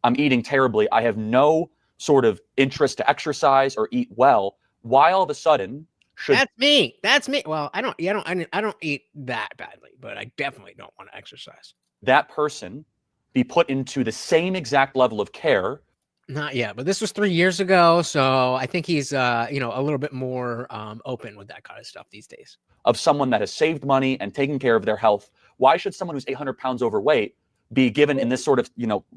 B: I'm eating terribly, I have no sort of interest to exercise or eat well. Why all of a sudden should...
A: That's me. Well, I don't eat that badly, but I definitely don't want to exercise.
B: That person be put into the same exact level of care?
A: Not yet, but this was 3 years ago, so I think he's a little bit more open with that kind of stuff these days.
B: Of someone that has saved money and taken care of their health. Why should someone who's 800 pounds overweight be given in this sort of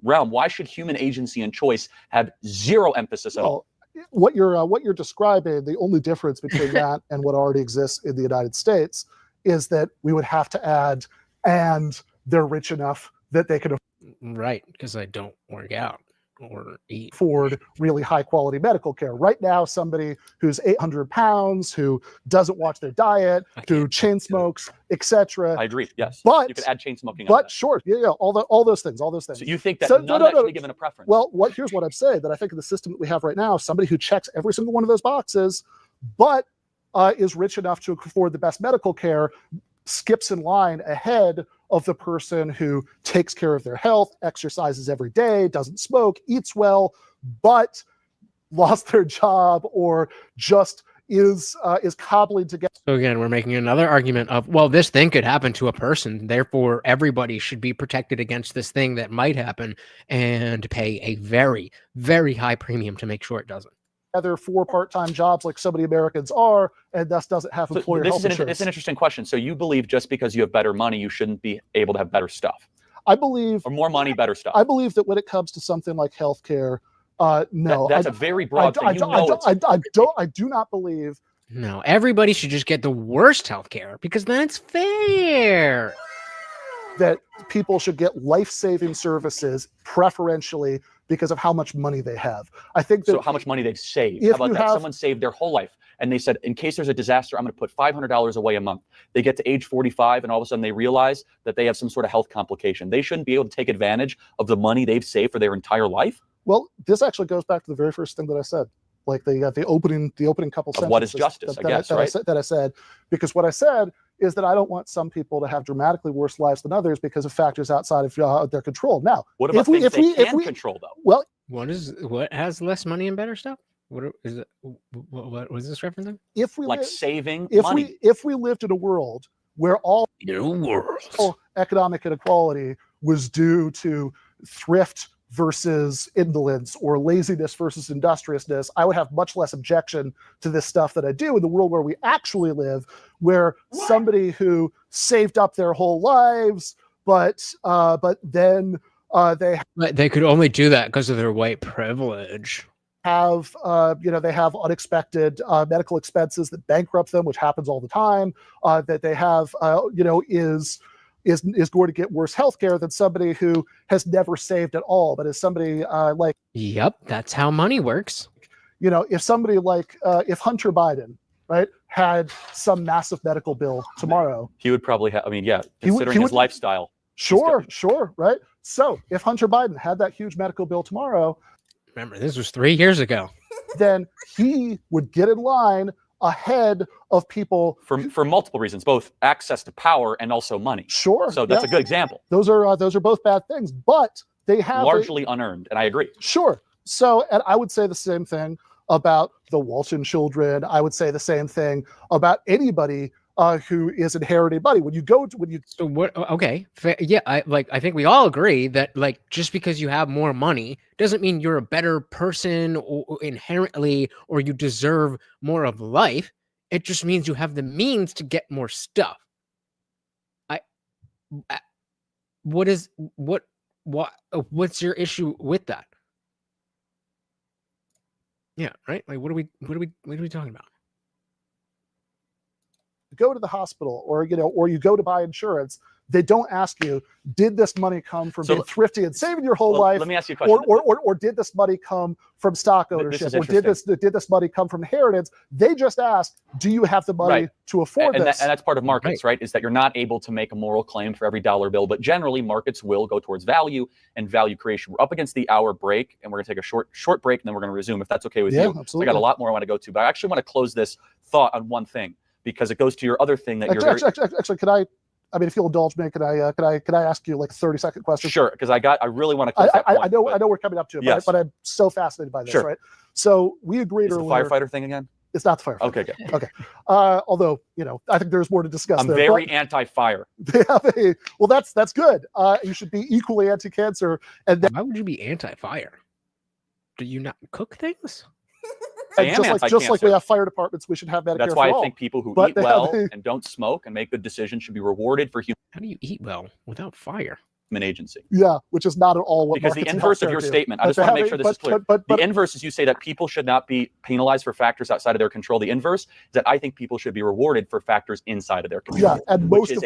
B: realm? Why should human agency and choice have zero emphasis at all?
C: What you're describing, the only difference between that and what already exists in the United States is that we would have to add, and they're rich enough that they can
A: Right, because I don't work out or eat.
C: afford really high quality medical care. Right now, somebody who's 800 pounds, who doesn't watch their diet, who chain smokes, etc.
B: I agree. Yes,
C: but
B: you could add chain smoking.
C: But sure, all those things.
B: So you think that none of that should be given a preference?
C: Well, here's what I'm saying, that I think in the system that we have right now, somebody who checks every single one of those boxes, but is rich enough to afford the best medical care, skips in line ahead of the person who takes care of their health, exercises every day, doesn't smoke, eats well, but lost their job or just is cobbling together.
A: So again, we're making another argument of, well, this thing could happen to a person, therefore everybody should be protected against this thing that might happen and pay a very, very high premium to make sure it doesn't.
C: Other 4 part-time jobs like so many Americans are, and thus doesn't have employer health insurance.
B: It's an interesting question. So you believe just because you have better money, you shouldn't be able to have better stuff?
C: I believe...
B: Or more money, better stuff?
C: I believe that when it comes to something like healthcare, no.
B: That's a very broad thing.
C: I do not believe...
A: No, everybody should just get the worst healthcare because then it's fair.
C: That people should get life-saving services preferentially because of how much money they have. I think that...
B: So how much money they've saved. How about that? Someone saved their whole life and they said, in case there's a disaster, I'm going to put $500 away a month. They get to age 45 and all of a sudden they realize that they have some sort of health complication. They shouldn't be able to take advantage of the money they've saved for their entire life?
C: Well, this actually goes back to the very first thing that I said. Like the opening couple sentences.
B: Of what is justice, I guess, right?
C: That I said, because what I said is that I don't want some people to have dramatically worse lives than others because of factors outside of their control. Now,
B: what about things they can control, though?
C: Well,
A: what has less money and better stuff? What is it? What was this referencing?
C: If we
B: saving
C: money. If we lived in a world where all economic inequality was due to thrift versus indolence or laziness versus industriousness, I would have much less objection to this stuff than I do in the world where we actually live, where somebody who saved up their whole lives, but then
A: they could only do that because of their white privilege.
C: Have they have unexpected medical expenses that bankrupt them, which happens all the time. That they have is going to get worse healthcare than somebody who has never saved at all, but is somebody like...
A: Yep, that's how money works.
C: If somebody like, if Hunter Biden, right, had some massive medical bill tomorrow...
B: He would probably have, considering his lifestyle.
C: Sure, right? So if Hunter Biden had that huge medical bill tomorrow...
A: Remember, this was 3 years ago.
C: Then he would get in line ahead of people
B: for multiple reasons, both access to power and also money.
C: Sure.
B: So that's a good example.
C: Those are both bad things, but they have
B: largely unearned, and I agree.
C: Sure. So, and I would say the same thing about the Walton children. I would say the same thing about anybody who is inheriting money. When you go to, when you
A: So what? Okay, yeah, I think we all agree that like just because you have more money doesn't mean you're a better person or inherently, or you deserve more of life. It just means you have the means to get more stuff. What's your issue with that? Yeah, right. Like, what are we talking about?
C: go to the hospital, or or you go to buy insurance, they don't ask you, did this money come from being thrifty and saving your whole life?
B: Let me ask you a question.
C: Or did this money come from stock ownership? Or did this money come from inheritance? They just ask, do you have the money to afford this?
B: And that's part of markets, right? Is that you're not able to make a moral claim for every dollar bill, but generally markets will go towards value and value creation. We're up against the hour break, and we're going to take a short break, and then we're going to resume, if that's okay with you.
C: Absolutely.
B: So I got a lot more I want to go to, but I actually want to close this thought on one thing, because it goes to your other thing that
C: actually, could I mean, if you'll indulge me, could I ask you like a 30-second question?
B: Sure, because I really want to close that point,
C: I know we're coming up to it,
B: yes.
C: but I'm so fascinated by this, right? So we agreed
B: earlier. Is the firefighter thing again?
C: It's not the firefighter.
B: Okay, good.
C: Okay. Although, I think there's more to discuss.
B: I'm very anti-fire.
C: They have well, that's good. You should be equally anti-cancer. And
A: why would you be anti-fire? Do you not cook things?
C: Just like we have fire departments, we should have Medicare.
B: That's why I think people who eat well and don't smoke and make good decisions should be rewarded for human.
A: How do you eat well without fire?
B: Agency.
C: Yeah, which is not at all what.
B: Because the inverse of your statement, I just want to make sure this is clear. The inverse is you say that people should not be penalized for factors outside of their control. The inverse is that I think people should be rewarded for factors inside of their control.
C: Yeah, and most of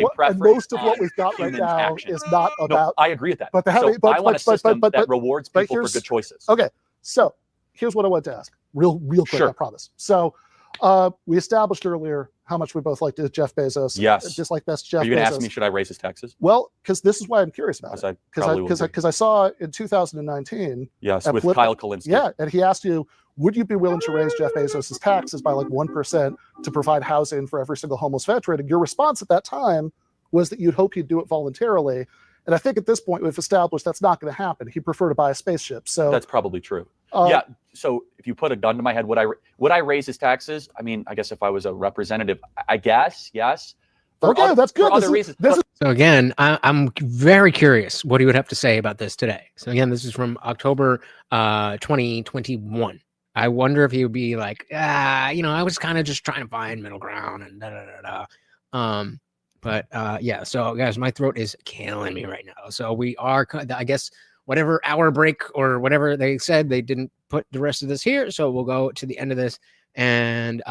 C: what we've got right now is not about.
B: No, I agree with that.
C: But
B: I want a system that rewards people for good choices.
C: Okay, so here's what I want to ask, real quick. Sure. I promise. So we established earlier how much we both liked Jeff Bezos.
B: Yes.
C: Dislike best Jeff Bezos.
B: Are you going to ask me, should I raise his taxes?
C: Well, because this is why I'm curious about it. Because I saw in 2019.
B: Yes, with Kyle Kalinske.
C: Yeah, and he asked you, would you be willing to raise Jeff Bezos' taxes by like 1% to provide housing for every single homeless veteran? And your response at that time was that you'd hope he'd do it voluntarily. And I think at this point we've established that's not going to happen. He'd prefer to buy a spaceship. So
B: that's probably true. Yeah. So if you put a gun to my head, would I raise his taxes? I mean, I guess if I was a representative, I guess yes.
C: Okay, that's good.
B: For other reasons.
A: So again, I'm very curious what he would have to say about this today. So again, this is from October 2021. I wonder if he would be like, I was kind of just trying to find middle ground and yeah, so guys, my throat is killing me right now. So we are, I guess, whatever hour break or whatever they said, they didn't put the rest of this here. So we'll go to the end of this, and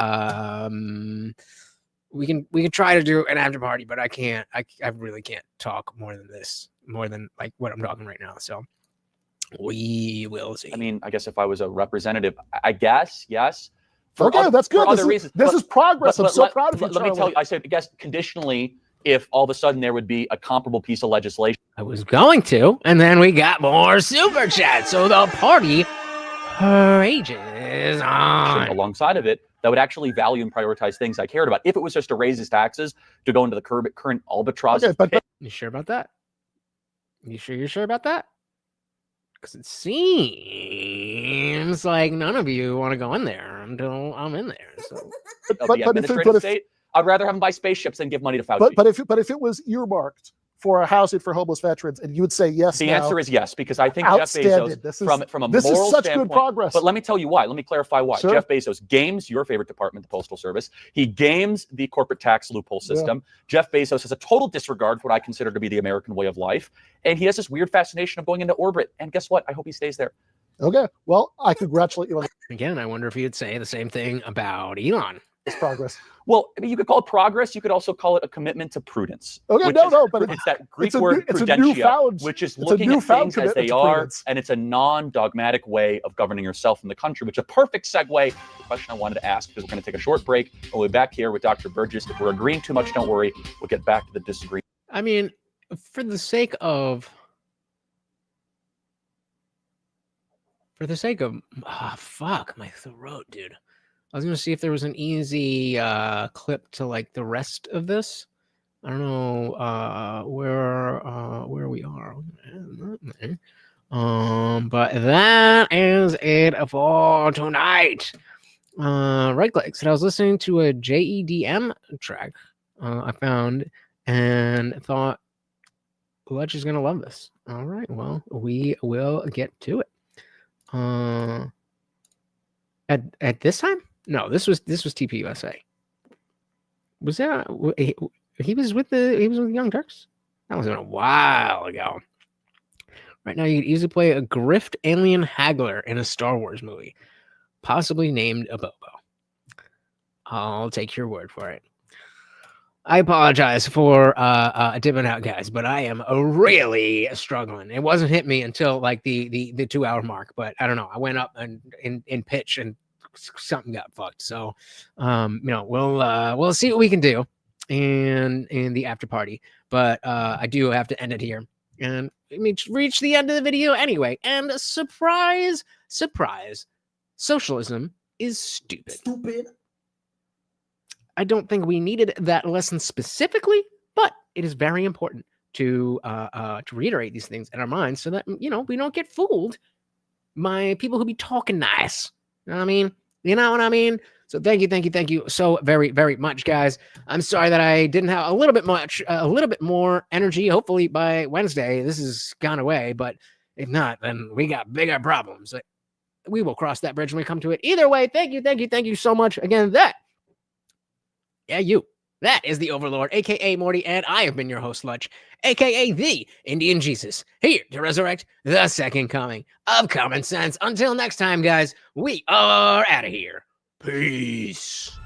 A: we can try to do an after party, but I can't. I really can't talk more than this, more than like what I'm talking right now. So we will see.
B: I mean, I guess if I was a representative, I guess yes.
C: That's good.
B: For other reasons.
C: This is progress. I'm so proud of you.
B: Let me tell you, I said, I guess conditionally, if all of a sudden there would be a comparable piece of legislation.
A: I was going to, and then we got more super chats. So the party rages on.
B: Alongside of it, that would actually value and prioritize things I cared about. If it was just to raise his taxes to go into the current albatross.
C: Okay, but
A: you sure about that? You're sure about that? Because it seems like none of you want to go in there until I'm in there. So.
B: I'd rather have them buy spaceships than give money to Fauci.
C: But if it was earmarked for a housing for homeless veterans, and you would say yes.
B: The answer is yes, because I think Jeff Bezos, from a moral
C: is such
B: standpoint,
C: good progress.
B: But let me tell you why. Let me clarify why. Sure. Jeff Bezos games your favorite department, the Postal Service. He games the corporate tax loophole system. Yeah. Jeff Bezos has a total disregard for what I consider to be the American way of life, and he has this weird fascination of going into orbit. And guess what? I hope he stays there.
C: Okay. Well, I congratulate you on
A: again. I wonder if you'd say the same thing about Elon.
C: This progress.
B: Well, I mean, you could call it progress. You could also call it a commitment to prudence.
C: Okay, but
B: it's that Greek word prudentia, which is looking at things as they are, and it's a non-dogmatic way of governing yourself in the country, which is a perfect segue to the question I wanted to ask, because we're going to take a short break. We'll be back here with Dr. Burgis. If we're agreeing too much, don't worry. We'll get back to the disagreement.
A: I mean, for the sake of fuck my throat, dude. I was going to see if there was an easy clip to like the rest of this. I don't know where we are. But that is it for tonight. Right clicks. And I was listening to a JEDM track I found and thought, Lutch is gonna love this. All right, well, we will get to it. At this time? No, this was TPUSA. Was that he was with the Young Turks? That was a while ago. Right now, you could easily play a grift alien haggler in a Star Wars movie, possibly named a Bobo. I'll take your word for it. I apologize for dipping out, guys, but I am really struggling. It wasn't hit me until like the 2 hour mark, but I don't know. I went up and in pitch and something got fucked. So, we'll see what we can do in the after party. But I do have to end it here. And reach the end of the video anyway. And surprise, socialism is stupid. I don't think we needed that lesson specifically, but it is very important to reiterate these things in our minds so that, we don't get fooled by people who be talking nice. You know what I mean? You know what I mean? So thank you so very, very much, guys. I'm sorry that I didn't have a little bit more energy. Hopefully by Wednesday, this has gone away, but if not, then we got bigger problems. We will cross that bridge when we come to it. Either way, thank you so much. Again, that is the Overlord, aka Morty, and I have been your host, Lutch, aka the Indian Jesus, here to resurrect the second coming of common sense. Until next time, guys, we are out of here. Peace.